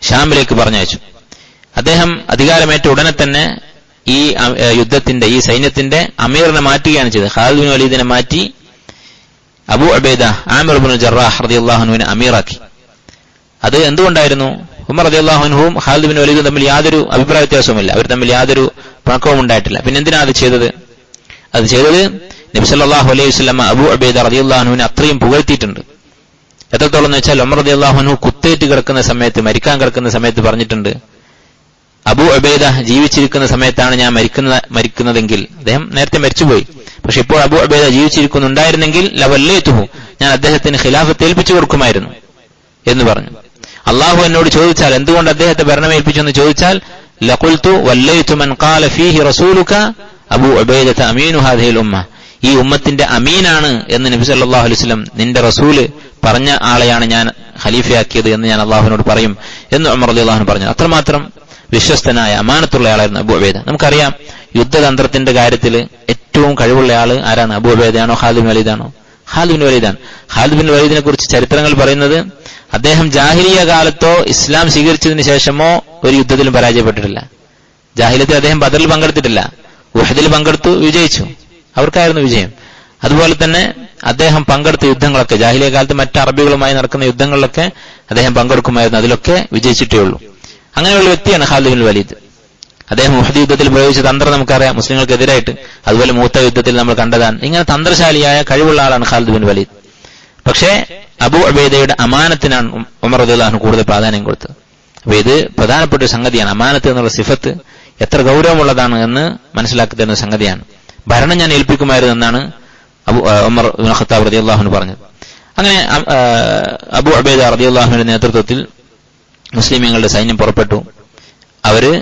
ഷാമിലേക്ക് പറഞ്ഞയച്ചു. അദ്ദേഹം അധികാരമേറ്റ ഉടനെ തന്നെ ഈ യുദ്ധത്തിന്റെ, ഈ സൈന്യത്തിന്റെ അമീറിനെ മാറ്റുകയാണ് ചെയ്തത്. ഖാലിദ് ബിൻ വലീദിനെ മാറ്റി അബൂ ഉബൈദ ആമിർ ഇബ്നുൽ ജറാഹ് റളിയല്ലാഹു അൻഹുവിനെ അമീറാക്കി. അത് എന്തുകൊണ്ടായിരുന്നു? ഉമർ റളിയല്ലാഹു അൻഹുവും ഖാലിദ് ബിൻ വലീദും തമ്മിൽ യാതൊരു അഭിപ്രായ വ്യത്യാസവുമില്ല. അവർ തമ്മിൽ യാതൊരു പിണക്കവും ഉണ്ടായിട്ടില്ല. പിന്നെ എന്തിനാണ് അത് ചെയ്തത്? അത് ചെയ്തത് നബി സല്ലല്ലാഹു അലൈഹി വസല്ലം അബൂ ഉബൈദ റളിയല്ലാഹു അൻഹുവിനെ അത്രയും പുകഴ്ത്തിയിട്ടുണ്ട്. എത്രത്തോളം എന്ന് വെച്ചാൽ ഉമർ റളിയല്ലാഹു അൻഹു കുത്തേറ്റ് കിടക്കുന്ന സമയത്ത്, മരിക്കാൻ കിടക്കുന്ന സമയത്ത് പറഞ്ഞിട്ടുണ്ട്, അബൂ ഉബൈദ ജീവിച്ചിരിക്കുന്ന സമയത്താണ് ഞാൻ മരിക്കുന്നതെങ്കിൽ, അദ്ദേഹം നേരത്തെ മരിച്ചുപോയി, പക്ഷെ ഇപ്പോൾ അബൂ ഉബൈദ ജീവിച്ചിരിക്കുന്നുണ്ടായിരുന്നെങ്കിൽ ലവല്ലൈതുഹു, ഞാൻ അദ്ദേഹത്തിന് ഖിലാഫത്ത് ഏൽപ്പിച്ചു കൊടുക്കുമായിരുന്നു എന്ന് പറഞ്ഞു. അള്ളാഹു എന്നോട് ചോദിച്ചാൽ എന്തുകൊണ്ട് അദ്ദേഹത്തെ ഭരണമേൽപ്പിച്ചു എന്ന് ചോദിച്ചാൽ ലഖുൽതു വല്ലൈതു മൻ ഖാല ഫീഹി റസൂലുക അബൂ ഉബൈദത അമീനു ഹാദിഹിൽ ഉമ്മ, ഈ ഉമ്മത്തിന്റെ അമീനാണ് എന്ന് നബി സല്ലല്ലാഹു അലൈഹി വസല്ലം, നിന്റെ റസൂല് പറഞ്ഞ ആളെയാണ് ഞാൻ ഖലീഫയാക്കിയത് എന്ന് ഞാൻ അള്ളാഹുവിനോട് പറയും എന്ന് ഉമർ റളിയല്ലാഹു അൻഹു പറഞ്ഞു. അത്രമാത്രം വിശ്വസ്തനായ അമാനത്തുള്ള ആളായിരുന്നു അബൂ ഉബൈദ. നമുക്കറിയാം യുദ്ധതന്ത്രത്തിന്റെ കാര്യത്തിൽ ഏറ്റവും കഴിവുള്ള ആള് ആരാണ്? അബൂ ഉബൈദയാണോ ഖാലിദ് ബിൻ വലീദാണോ? ഖാലിദ് ബിൻ വലീദാണ്. ഖാലിദ് ബിൻ വലീദിനെ കുറിച്ച് ചരിത്രങ്ങൾ പറയുന്നത് അദ്ദേഹം ജാഹിലിയ കാലത്തോ ഇസ്ലാം സ്വീകരിച്ചതിന് ശേഷമോ ഒരു യുദ്ധത്തിലും പരാജയപ്പെട്ടിട്ടില്ല. ജാഹിലിയത്തിൽ അദ്ദേഹം ബദറിൽ പങ്കെടുത്തിട്ടില്ല, ഉഹദിൽ പങ്കെടുത്തു, വിജയിച്ചു, അവർക്കായിരുന്നു വിജയം. അതുപോലെ തന്നെ അദ്ദേഹം പങ്കെടുത്ത യുദ്ധങ്ങളൊക്കെ, ജാഹിലിയ കാലത്ത് മറ്റ് അറബികളുമായി നടക്കുന്ന യുദ്ധങ്ങളിലൊക്കെ അദ്ദേഹം പങ്കെടുക്കുമായിരുന്നു, അതിലൊക്കെ വിജയിച്ചിട്ടേ ഉള്ളൂ. അങ്ങനെയുള്ള വ്യക്തിയാണ് ഖാലിദ് ബിൻ വലീദ്. അദ്ദേഹം ഉഹദ് യുദ്ധത്തിൽ പ്രയോഗിച്ച തന്ത്രം നമുക്കറിയാം, മുസ്ലിങ്ങൾക്കെതിരായിട്ട്. അതുപോലെ മൂത്ത യുദ്ധത്തിൽ നമ്മൾ കണ്ടതാണ്. ഇങ്ങനെ തന്ത്രശാലിയായ കഴിവുള്ള ആളാണ് ഖാലിദ് ബിൻ വലീദ്. പക്ഷേ അബൂ ഉബൈദയുടെ അമാനത്തിനാണ് ഉമർ റളിയല്ലാഹു അൻഹു കൂടുതൽ പ്രാധാന്യം കൊടുത്തത്. അപ്പൊ ഇത് പ്രധാനപ്പെട്ട ഒരു സംഗതിയാണ്. അമാനത്ത് എന്നുള്ള സിഫത്ത് എത്ര ഗൗരവമുള്ളതാണ് എന്ന് മനസ്സിലാക്കി തരുന്ന സംഗതിയാണ്. ഭരണം ഞാൻ ഏൽപ്പിക്കുമായിരുന്നു എന്നാണ് ഉമർ ഇബ്നു ഖത്താബ് റളിയല്ലാഹു അൻഹു പറഞ്ഞത്. അങ്ങനെ അബൂ ഉബൈദ റളിയല്ലാഹു അൻഹുവിന്റെ നേതൃത്വത്തിൽ മുസ്ലിമീങ്ങളുടെ സൈന്യം പുറപ്പെട്ടു. അവര്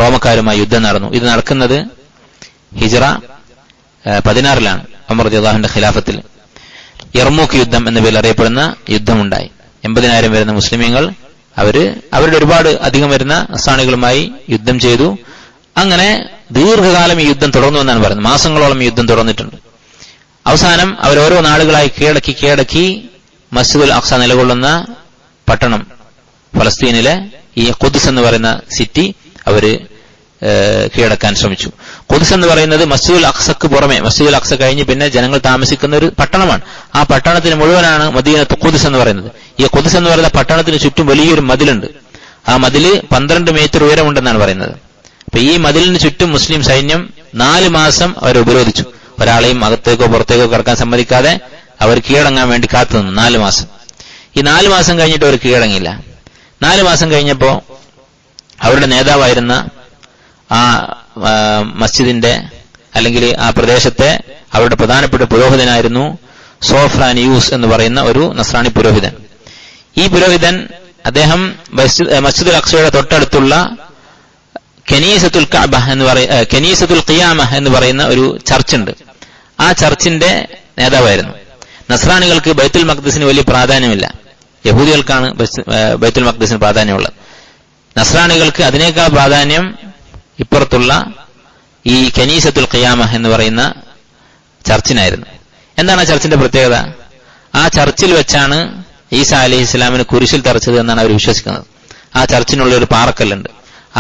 റോമക്കാരുമായി യുദ്ധം നടന്നു. ഇത് നടക്കുന്നത് ഹിജ്റ 16 ഉമർ റളിയല്ലാഹു അൻഹുവിന്റെ ഖിലാഫത്തിൽ യർമൂക്ക് യുദ്ധം എന്ന പേരിൽ അറിയപ്പെടുന്ന യുദ്ധമുണ്ടായി. 80,000 വരുന്ന മുസ്ലിമീങ്ങൾ അവരുടെ ഒരുപാട് അധികം വരുന്ന നസ്രാണികളുമായി യുദ്ധം ചെയ്തു. അങ്ങനെ ദീർഘകാലം ഈ യുദ്ധം തുടർന്നു എന്നാണ് പറയുന്നത്. മാസങ്ങളോളം ഈ യുദ്ധം തുടർന്നിട്ടുണ്ട്. അവസാനം അവരോരോ നാടുകളായി കീഴടക്കി മസ്ജിദുൽ അഖ്സ നിലകൊള്ളുന്ന പട്ടണം, ഫലസ്തീനിലെ ഈ ഖുദ്സ് എന്ന് പറയുന്ന സിറ്റി അവര് കീഴടക്കാൻ ശ്രമിച്ചു. ഖുദ്സ് എന്ന് പറയുന്നത് മസ്ജിദുൽ അഖ്സക്ക് പുറമെ, മസ്ജിദുൽ അഖ്സ കഴിഞ്ഞ് പിന്നെ ജനങ്ങൾ താമസിക്കുന്ന ഒരു പട്ടണമാണ്. ആ പട്ടണത്തിന് മുഴുവനാണ് മദീനത്ത് ഖുദ്സ് എന്ന് പറയുന്നത്. ഈ ഖുദ്സ് എന്ന് പറയുന്ന പട്ടണത്തിന് ചുറ്റും വലിയൊരു മതിലുണ്ട്. ആ മതില് 12 മീറ്റർ ഉയരമുണ്ടെന്നാണ് പറയുന്നത്. അപ്പൊ ഈ മതിലിന് ചുറ്റും മുസ്ലിം സൈന്യം 4 മാസം അവർ ഉപരോധിച്ചു. ഒരാളെയും അകത്തേക്കോ പുറത്തേക്കോ കിടക്കാൻ സമ്മതിക്കാതെ അവർ കീഴടങ്ങാൻ വേണ്ടി കാത്തുനിന്നു 4 മാസം. ഈ 4 മാസം കഴിഞ്ഞിട്ട് അവർ കീഴടങ്ങില്ല. 4 മാസം കഴിഞ്ഞപ്പോ അവരുടെ നേതാവായിരുന്ന ആ മസ്ജിദിന്റെ അല്ലെങ്കിൽ ആ പ്രദേശത്തെ അവരുടെ പ്രധാനപ്പെട്ട പുരോഹിതനായിരുന്നു സോഫ്രാനിയൂസ് എന്ന് പറയുന്ന ഒരു നസ്രാണി പുരോഹിതൻ. ഈ പുരോഹിതൻ അദ്ദേഹം മസ്ജിദുൽ അഖ്സയുടെ തൊട്ടടുത്തുള്ള കനീസത്തുൽ കഅബ കനീസത്തുൽ ഖിയാമ എന്ന് പറയുന്ന ഒരു ചർച്ചുണ്ട്. ആ ചർച്ചിന്റെ നേതാവായിരുന്നു. നസ്രാണികൾക്ക് ബൈത്തുൽ മഖ്ദിസിന് വലിയ പ്രാധാന്യമില്ല. യഹൂദികൾക്കാണ് ബൈത്തുൽ മഖ്ദിസിന് പ്രാധാന്യമുള്ളത്. നസ്രാണികൾക്ക് അതിനേക്കാൾ പ്രാധാന്യം ഇപ്പുറത്തുള്ള ഈ കനീസത്തുൽ ഖിയാമ എന്ന് പറയുന്ന ചർച്ചിനായിരുന്നു. എന്താണ് ആ ചർച്ചിന്റെ പ്രത്യേകത? ആ ചർച്ചിൽ വെച്ചാണ് ഈസാ അലൈഹി ഇസ്ലാമിന് കുരിശിൽ തറച്ചത് എന്നാണ് അവർ വിശ്വസിക്കുന്നത്. ആ ചർച്ചിനുള്ള ഒരു പാറക്കല്ലുണ്ട്.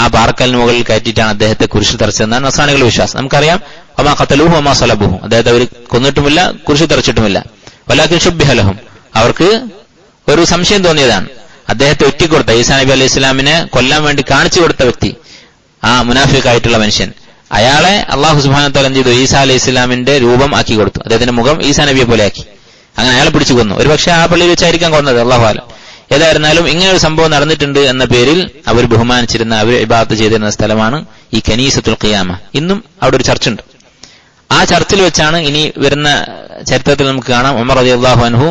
ആ പാറക്കല്ലിന് മുകളിൽ കയറ്റിയിട്ടാണ് അദ്ദേഹത്തെ കുരിശിൽ തറച്ചതെന്നാണ് നസ്രാണികളുടെ വിശ്വാസം. നമുക്കറിയാം, വമാ ഖതലൂഹു വമാ സലബൂഹു, അദ്ദേഹത്തെ അവർ കൊന്നിട്ടുമില്ല, കുരിശിൽ തറച്ചിട്ടുമില്ല. വലാകിൻ ശുബ്ബിഹ ലഹും, അവർക്ക് ഒരു സംശയം തോന്നിയതാണ്. അദ്ദേഹത്തെ ഒറ്റിക്കൊടുത്ത ഈസാ നബി അലൈഹി ഇസ്ലാമിനെ കൊല്ലാൻ വേണ്ടി കാണിച്ചു കൊടുത്ത വ്യക്തി, ആ മുനാഫിഖായിട്ടുള്ള മനുഷ്യൻ, അയാളെ അള്ളാഹു സുബ്ഹാനഹു വ തആല എന്ത് ചെയ്തു? ഈസാ അലൈഹി ഇസ്ലാമിന്റെ രൂപം ആക്കി കൊടുത്തു. അദ്ദേഹത്തിന്റെ മുഖം ഈസാ നബിയെ പോലെ ആക്കി. അങ്ങനെ അയാളെ പിടിച്ചു കൊന്നു. ഒരുപക്ഷെ ആ പള്ളിയിൽ വെച്ചായിരിക്കാം കൊന്നത്, അള്ളാഹു ആലം. ഏതായിരുന്നാലും ഇങ്ങനെ ഒരു സംഭവം നടന്നിട്ടുണ്ട് എന്ന പേരിൽ അവർ ബഹുമാനിച്ചിരുന്ന, അവർ ഇബാദത്ത് ചെയ്തിരുന്ന സ്ഥലമാണ് ഈ കനീസത്തുൽ ഖിയാമ. ഇന്നും അവിടെ ഒരു ചർച്ചുണ്ട്. ആ ചർച്ചിൽ വെച്ചാണ് ഇനി വരുന്ന ചരിത്രത്തിൽ നമുക്ക് കാണാം ഉമർ റളിയല്ലാഹു അൻഹു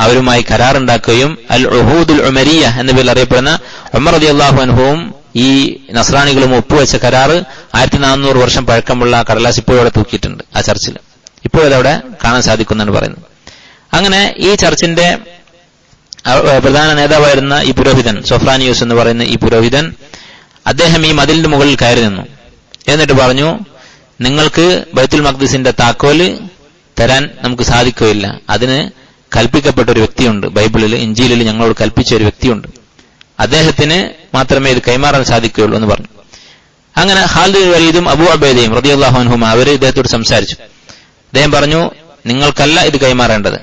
അവരുമായി കരാറുണ്ടാക്കുകയും അൽ ഉഹൂദുൽ ഉമരിയ എന്ന പേരിൽ അറിയപ്പെടുന്ന ഉമർ റളിയല്ലാഹു അൻഹുവും ഈ നസ്രാണികളും ഒപ്പുവെച്ച കരാറ് 1400 വർഷം പഴക്കമുള്ള കടലാസ് ഇപ്പോഴും അവിടെ തൂക്കിയിട്ടുണ്ട് ആ ചർച്ചിൽ. ഇപ്പോഴും അതവിടെ കാണാൻ സാധിക്കുമെന്നാണ് പറയുന്നത്. അങ്ങനെ ഈ ചർച്ചിന്റെ പ്രധാന നേതാവായിരുന്ന ഈ പുരോഹിതൻ സോഫ്രാനിയൂസ് എന്ന് പറയുന്ന ഈ പുരോഹിതൻ, അദ്ദേഹം ഈ മതിലിന്റെ മുകളിൽ കയറി നിന്നു. എന്നിട്ട് പറഞ്ഞു, നിങ്ങൾക്ക് ബൈത്തുൽ മഖ്ദിസിന്റെ താക്കോല് തരാൻ നമുക്ക് സാധിക്കുകയില്ല. അതിന് കൽപ്പിക്കപ്പെട്ട ഒരു വ്യക്തിയുണ്ട്. ബൈബിളിൽ, ഇഞ്ചീലിൽ ഞങ്ങളോട് കൽപ്പിച്ച ഒരു വ്യക്തിയുണ്ട്. അദ്ദേഹത്തിന് മാത്രമേ ഇത് കൈമാറാൻ സാധിക്കുകയുള്ളൂ എന്ന് പറഞ്ഞു. അങ്ങനെ ഖാലിദ് ബിൻ വലീദും അബൂ ഉബൈദയും റളിയല്ലാഹു അൻഹും അവര് ഇദ്ദേഹത്തോട് സംസാരിച്ചു. അദ്ദേഹം പറഞ്ഞു, നിങ്ങൾക്കല്ല ഇത് കൈമാറേണ്ടത്.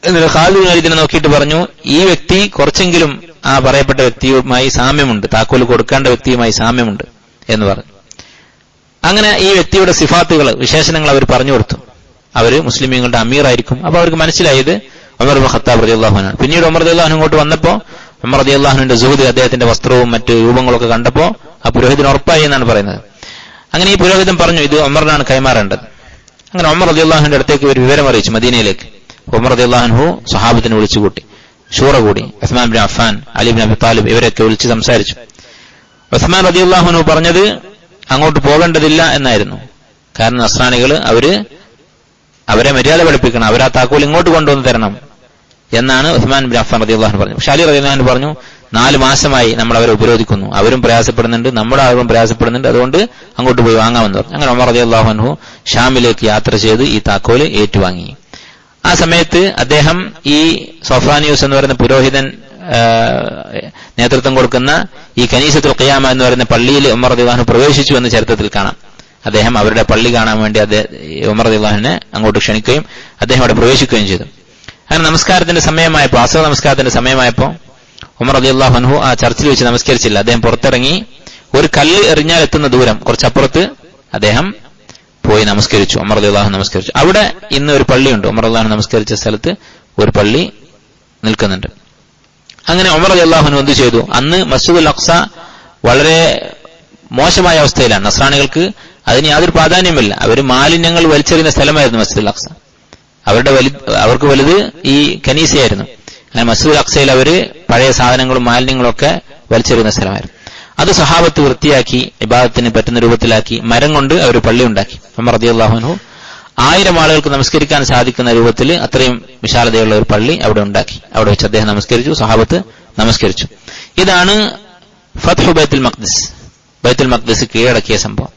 എന്നിട്ട് ഖാലിദ് ബിൻ വലീദിനെ നോക്കിയിട്ട് പറഞ്ഞു, ഈ വ്യക്തി കുറച്ചെങ്കിലും ആ പറയപ്പെട്ട വ്യക്തിയുമായി സാമ്യമുണ്ട്, താക്കോൽ കൊടുക്കേണ്ട വ്യക്തിയുമായി സാമ്യമുണ്ട് എന്ന് പറഞ്ഞു. അങ്ങനെ ഈ വ്യക്തിയുടെ സിഫാത്തുകൾ, വിശേഷണങ്ങൾ അവർ പറഞ്ഞു കൊടുത്തു. അവര് മുസ്ലിമീങ്ങളുടെ അമീറായിരിക്കും. അപ്പൊ അവർക്ക് മനസ്സിലായത് ഉമർ ഇബ്നു ഖത്താബ് റളിയല്ലാഹു അൻഹു. പിന്നീട് ഉമർ റളിയല്ലാഹു അൻഹു ഇങ്ങോട്ട് വന്നപ്പോ ഉമർ റളിയല്ലാഹു അൻഹുവിന്റെ സുഹൃത്ത്, അദ്ദേഹത്തിന്റെ വസ്ത്രവും മറ്റു രൂപങ്ങളൊക്കെ കണ്ടപ്പോ ആ പുരോഹിതൻ ഉറപ്പായി എന്നാണ് പറയുന്നത്. അങ്ങനെ ഈ പുരോഹിതൻ പറഞ്ഞു, ഇത് ഉമറിനാണ് കൈമാറേണ്ടത്. അങ്ങനെ ഉമർ റളിയല്ലാഹു അൻഹുവിന്റെ അടുത്തേക്ക് ഒരു വിവരം അറിയിച്ചു മദീനയിലേക്ക്. ഉമർ റളിയല്ലാഹു അൻഹു സ്വഹാബത്തിനെ വിളിച്ചുകൂട്ടി, ഷൂറ കൂടി. Usman bin Affan, Ali bin Abi Talib ഇവരൊക്കെ വിളിച്ച് സംസാരിച്ചു. ഉസ്മാൻ റളിയല്ലാഹു അൻഹു പറഞ്ഞത് അങ്ങോട്ട് പോകേണ്ടതില്ല എന്നായിരുന്നു. കാരണം നസ്രാനികൾ അവരെ മര്യാദ പഠിപ്പിക്കണം, അവരാ താക്കോൽ ഇങ്ങോട്ട് കൊണ്ടുവന്ന് തരണം എന്നാണ് ഉസ്മാൻ ബിൻ അഫ്ഫാൻ റളിയല്ലാഹു അൻഹു പറഞ്ഞു. പക്ഷെ അലി റളിയല്ലാഹു അൻഹു പറഞ്ഞു, 4 മാസമായി നമ്മൾ അവരെ ഉപരോധിക്കുന്നു, അവരും പ്രയാസപ്പെടുന്നുണ്ട്, നമ്മുടെ ആളുകളും പ്രയാസപ്പെടുന്നുണ്ട്, അതുകൊണ്ട് അങ്ങോട്ട് പോയി വാങ്ങാമെന്ന് പറഞ്ഞു. അങ്ങനെ ഉമർ റളിയല്ലാഹു അൻഹു ഷാമിലേക്ക് യാത്ര ചെയ്ത് ഈ താക്കോല് ഏറ്റുവാങ്ങി. ആ സമയത്ത് അദ്ദേഹം ഈ സോഫ്രാനിയൂസ് എന്ന് പറയുന്ന പുരോഹിതൻ നേതൃത്വം കൊടുക്കുന്ന ഈ കനീസത്തുൽ ഖിയാമ എന്ന് പറയുന്ന പള്ളിയിൽ ഉമർ റളിയല്ലാഹു അൻഹു പ്രവേശിച്ചു എന്ന് ചരിത്രത്തിൽ കാണാം. അദ്ദേഹം അവരുടെ പള്ളി കാണാൻ വേണ്ടി ഉമർ റളിയല്ലാഹു അൻഹുവിനെ അങ്ങോട്ട് ക്ഷണിക്കുകയും അദ്ദേഹം അവിടെ പ്രവേശിക്കുകയും ചെയ്തു. അങ്ങനെ നമസ്കാരത്തിന്റെ സമയമായപ്പോൾ, അസർ നമസ്കാരത്തിന്റെ സമയമായപ്പോൾ ഉമർ റളിയല്ലാഹു അൻഹു ആ ചർച്ചിൽ വെച്ച് നമസ്കരിച്ചില്ല. അദ്ദേഹം പുറത്തിറങ്ങി ഒരു കല്ല് എറിഞ്ഞാൽ എത്തുന്ന ദൂരം കുറച്ചപ്പുറത്ത് അദ്ദേഹം പോയി നമസ്കരിച്ചു. ഉമർ റളിയല്ലാഹു നമസ്കരിച്ചു. അവിടെ ഇന്ന് ഒരു പള്ളിയുണ്ട്. ഉമർ റളിയല്ലാഹു നമസ്കരിച്ച സ്ഥലത്ത് ഒരു പള്ളി നിൽക്കുന്നുണ്ട്. അങ്ങനെ ഉമർ റളിയല്ലാഹു എന്ത് ചെയ്തു? അന്ന് മസ്ജിദുൽ അഖ്സ വളരെ മോശമായ അവസ്ഥയിലാണ്. നസ്രാണികൾക്ക് അതിന് യാതൊരു പ്രാധാന്യമില്ല. അവർ മാലിന്യങ്ങൾ വലിച്ചെറിയുന്ന സ്ഥലമായിരുന്നു മസ്ജിദുൽ അഖ്സ. അവർക്ക് വലുത് ഈ കനീസയായിരുന്നു. അങ്ങനെ മസ്ജിദുൽ അഖ്സയിൽ അവര് പഴയ സാധനങ്ങളും മാലിന്യങ്ങളും ഒക്കെ വലിച്ചെറിയുന്ന സ്ഥലമായിരുന്നു. അത് സഹാബത്ത് വൃത്തിയാക്കി ഇബാദത്തിന് പറ്റുന്ന രൂപത്തിലാക്കി മരം കൊണ്ട് അവർ പള്ളി ഉണ്ടാക്കി. ഉമർ റളിയല്ലാഹു അൻഹു 1000 ആളുകൾക്ക് നമസ്കരിക്കാൻ സാധിക്കുന്ന രൂപത്തിൽ അത്രയും വിശാലതയുള്ള ഒരു പള്ളി അവിടെ ഉണ്ടാക്കി. അവിടെ വെച്ച് അദ്ദേഹം നമസ്കരിച്ചു, സഹാബത്ത് നമസ്കരിച്ചു. ഇതാണ് ഫത്ഹു ബൈത്തുൽ മഖ്ദിസ്, ബൈത്തുൽ മഖ്ദിസ് കീഴടക്കിയ സംഭവം.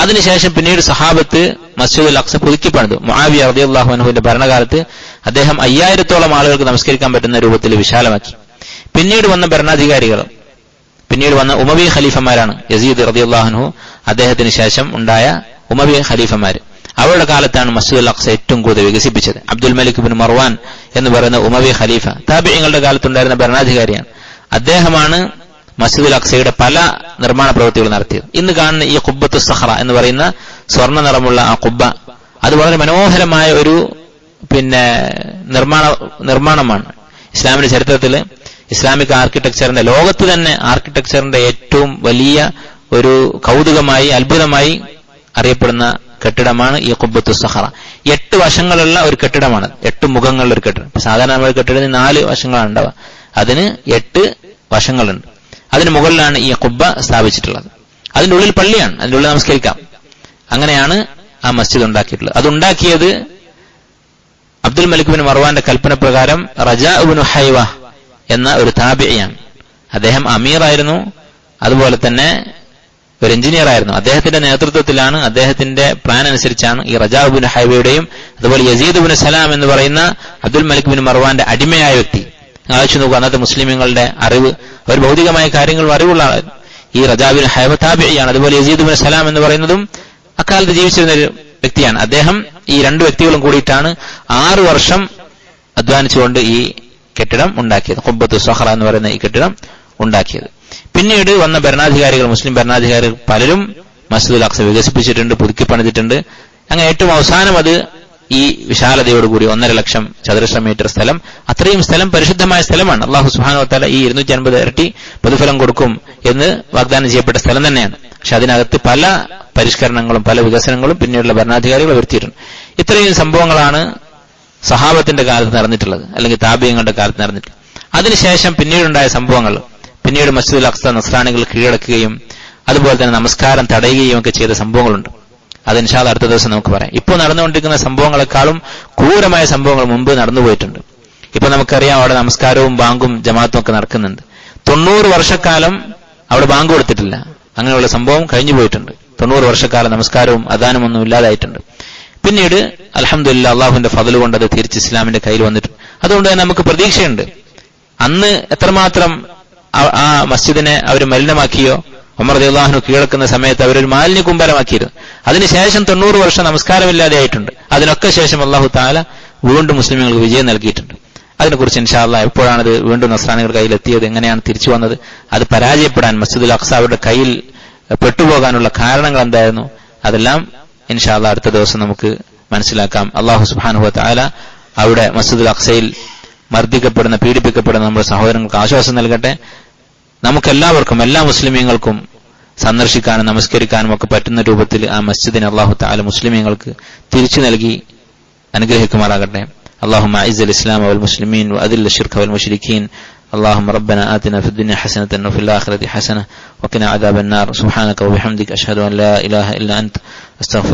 അതിനുശേഷം പിന്നീട് സഹാബത്ത് മസ്ജിദുൽ അഖ്സ പുതുക്കി പണിതു. മുആവിയ റളിയല്ലാഹു അൻഹുവിന്റെ ഭരണകാലത്ത് അദ്ദേഹം 5000-ഓളം ആളുകൾക്ക് നമസ്കരിക്കാൻ പറ്റുന്ന രൂപത്തിൽ വിശാലമാക്കി. പിന്നീട് വന്ന ഭരണാധികാരികൾ, പിന്നീട് വന്ന ഉമവി ഖലീഫമാരാണ്. യസീദ് റളിയല്ലാഹു അൻഹു അദ്ദേഹത്തിന് ശേഷം ഉണ്ടായ ഉമവി ഖലീഫമാര്. അവരുടെ കാലത്താണ് മസ്ജിദുൽ അഖ്സ ഏറ്റവും കൂടുതൽ വികസിപ്പിച്ചത്. അബ്ദുൽ മലിക് ബിൻ മർവാൻ എന്ന് പറയുന്ന ഉമവി ഖലീഫ താബിഈങ്ങളുടെ കാലത്തുണ്ടായിരുന്ന ഭരണാധികാരിയാണ്. അദ്ദേഹമാണ് മസ്ജിദുൽ അഖ്സയുടെ പല നിർമ്മാണ പ്രവൃത്തികൾ നടത്തിയത്. ഇന്ന് കാണുന്ന ഈ ഖുബ്ബത്തു സഖറ എന്ന് പറയുന്ന സ്വർണ്ണ നിറമുള്ള ആ ഖുബ്ബ, അത് വളരെ മനോഹരമായ ഒരു നിർമ്മാണമാണ്. ഇസ്ലാമിന്റെ ചരിത്രത്തിൽ ഇസ്ലാമിക് ആർക്കിടെക്ചറിന്റെ, ലോകത്ത് തന്നെ ആർക്കിടെക്ചറിന്റെ ഏറ്റവും വലിയ ഒരു കൗതുകമായി അത്ഭുതമായി അറിയപ്പെടുന്ന കെട്ടിടമാണ് ഈ ഖുബ്ബത്തു സഖറ. 8 വശങ്ങളുള്ള ഒരു കെട്ടിടമാണ്, 8 മുഖങ്ങളുള്ള ഒരു കെട്ടിടം. സാധാരണ നമ്മുടെ കെട്ടിടത്തിന് 4 വശങ്ങളാണ് ഉണ്ടാവുക, അതിന് 8 വശങ്ങളുണ്ട്. അതിന് മുകളിലാണ് ഈ ഖുബ്ബ സ്ഥാപിച്ചിട്ടുള്ളത്. അതിന്റെ ഉള്ളിൽ പള്ളിയാണ്, അതിന്റെ ഉള്ളിൽ നമസ്കരിക്കാം. അങ്ങനെയാണ് ആ മസ്ജിദ് ഉണ്ടാക്കിയിട്ടുള്ളത്. അതുണ്ടാക്കിയത് അബ്ദുൽ മലിക് ബിൻ മർവാന്റെ കൽപ്പന പ്രകാരം റജാ ഇബ്നു ഹൈവ എന്ന ഒരു താബിഈയാണ്. അദ്ദേഹം അമീറായിരുന്നു, അതുപോലെ തന്നെ ഒരു എഞ്ചിനീയർ ആയിരുന്നു. അദ്ദേഹത്തിന്റെ നേതൃത്വത്തിലാണ്, അദ്ദേഹത്തിന്റെ പ്ലാൻ അനുസരിച്ചാണ് ഈ റജാ ഇബ്നു ഹൈവയുടെയും അതുപോലെ യസീദ് ഇബ്നു സലാം എന്ന് പറയുന്ന അബ്ദുൽ മലിക് ബിൻ മർവാന്റെ അടിമയായ വ്യക്തി, ആലോചിച്ച് നോക്കുക, അന്നത്തെ മുസ്ലിമീങ്ങളുടെ അറിവ്, അവർ ഭൗതികമായ കാര്യങ്ങൾ അറിവുള്ള ആളായിരുന്നു. ഈ റജാ ഇബ്നു ഹൈവ താബിഈയാണ്. അതുപോലെ യസീദ് ഇബ്നു സലാം എന്ന് പറയുന്നതും അക്കാലത്ത് ജീവിച്ചിരുന്ന ഒരു വ്യക്തിയാണ്. അദ്ദേഹം, ഈ 2 വ്യക്തികളും കൂടിയിട്ടാണ് 6 വർഷം അധ്വാനിച്ചുകൊണ്ട് ഈ കെട്ടിടം ഉണ്ടാക്കിയത്, ഖുബ്ബത്തു സഖറ എന്ന് പറയുന്ന ഈ കെട്ടിടം ഉണ്ടാക്കിയത്. പിന്നീട് വന്ന ഭരണാധികാരികൾ, മുസ്ലിം ഭരണാധികാരികൾ പലരും മസ്ജിദുൽ അഖ്സ വികസിപ്പിച്ചിട്ടുണ്ട്, പുതുക്കി പണിതിട്ടുണ്ട്. അങ്ങനെ ഏറ്റവും അവസാനം അത് ഈ വിശാലതയോടുകൂടി 1.5 ലക്ഷം ചതുരശ്ര മീറ്റർ സ്ഥലം, അത്രയും സ്ഥലം പരിശുദ്ധമായ സ്ഥലമാണ്. അല്ലാഹു സുബ്ഹാനഹു വ തആല ഈ 250 ഇരട്ടി പ്രതിഫലം കൊടുക്കും എന്ന് വാഗ്ദാനം ചെയ്യപ്പെട്ട സ്ഥലം തന്നെയാണ്. പക്ഷെ അതിനകത്ത് പല പരിഷ്കരണങ്ങളും പല വികസനങ്ങളും പിന്നീടുള്ള ഭരണാധികാരികൾ വരുത്തിയിട്ടുണ്ട്. ഇത്രയും സംഭവങ്ങളാണ് സഹാബത്തിന്റെ കാലത്ത് നടന്നിട്ടുള്ളത്, അല്ലെങ്കിൽ താബിഈങ്ങളുടെ കാലത്ത് നടന്നിട്ടുള്ളത്. അതിനുശേഷം പിന്നീടുണ്ടായ സംഭവങ്ങൾ, പിന്നീട് മസ്ജിദുൽ അഖ്സ നസ്രാണികൾ കീഴടക്കുകയും അതുപോലെ തന്നെ നമസ്കാരം തടയുകയും ഒക്കെ ചെയ്ത സംഭവങ്ങളുണ്ട്. അത് ഇൻഷാ അല്ലാഹ് അടുത്ത ദിവസം നമുക്ക് പറയാം. ഇപ്പോൾ നടന്നുകൊണ്ടിരിക്കുന്ന സംഭവങ്ങളെക്കാളും ക്രൂരമായ സംഭവങ്ങൾ മുമ്പ് നടന്നുപോയിട്ടുണ്ട്. ഇപ്പൊ നമുക്കറിയാം, അവിടെ നമസ്കാരവും ബാങ്കും ജമാഅത്തും ഒക്കെ നടക്കുന്നുണ്ട്. 90 വർഷക്കാലം അവിടെ ബാങ്ക് കൊടുത്തിട്ടില്ല. അങ്ങനെയുള്ള സംഭവം കഴിഞ്ഞു പോയിട്ടുണ്ട്. 90 വർഷക്കാലം നമസ്കാരവും അദാനും ഒന്നും ഇല്ലാതായിട്ടുണ്ട്. പിന്നീട് അൽഹംദുലില്ലാഹ് അള്ളാഹുവിന്റെ ഫദ്ല് കൊണ്ട് അത് തിരിച്ച് ഇസ്ലാമിന്റെ കയ്യിൽ വന്നിട്ടുണ്ട്. അതുകൊണ്ട് തന്നെ നമുക്ക് പ്രതീക്ഷയുണ്ട്. അന്ന് എത്രമാത്രം ആ മസ്ജിദിനെ അവർ മലിനമാക്കിയോ, ഉമർ റളിയല്ലാഹു അൻഹു കീഴടക്കുന്ന സമയത്ത് അവരൊരു മാലിന്യ കുമ്പരമാക്കിയിരുന്നു. അതിനുശേഷം 90 വർഷം നമസ്കാരമില്ലാതെ ആയിട്ടുണ്ട്. അതിനൊക്കെ ശേഷം അല്ലാഹു തആല വീണ്ടും മുസ്ലിമുകൾക്ക് വിജയം നൽകിയിട്ടുണ്ട്. അതിനെക്കുറിച്ച് ഇൻഷാ അല്ലാഹ് എപ്പോഴാണിത് വീണ്ടും നസ്രാനികളുടെ കയ്യിൽ എത്തിയത്, എങ്ങനെയാണ് തിരിച്ചു വന്നത്, അത് പരാജയപ്പെടാൻ മസ്ജിദുൽ അഖ്സ അവരുടെ കയ്യിൽ പെട്ടുപോകാനുള്ള കാരണങ്ങൾ എന്തായിരുന്നു, അതെല്ലാം ഇൻഷാ അല്ലാഹ് അടുത്ത ദിവസം നമുക്ക് മനസ്സിലാക്കാം. അല്ലാഹു സുബ്ഹാനഹു വ തആല അവിടെ മസ്ജിദുൽ അഖ്സയിൽ മർദ്ദിക്കപ്പെടുന്ന, പീഡിപ്പിക്കപ്പെടുന്ന നമ്മുടെ സഹോദരങ്ങൾക്ക് ആശ്വാസം നൽകട്ടെ. നമുക്കെല്ലാവർക്കും, എല്ലാ മുസ്ലിമീങ്ങൾക്കും സന്ദർശിക്കാനും നമസ്കരിക്കാനും ഒക്കെ പറ്റുന്ന രൂപത്തിൽ ആ മസ്ജിദിനെ അല്ലാഹു തആല മുസ്ലിമീങ്ങൾക്ക് തിരിച്ചു നൽകി അനുഗ്രഹിക്കുമാറാകട്ടെ. اللهم أعز الإسلام والمسلمين وأذل الشرك والمشركين. اللهم ربنا آتنا في الدنيا حسنة وفي الآخرة حسنة وقنا عذاب النار. سبحانك وبحمدك أشهد أن لا إله إلا أنت أستغفرك.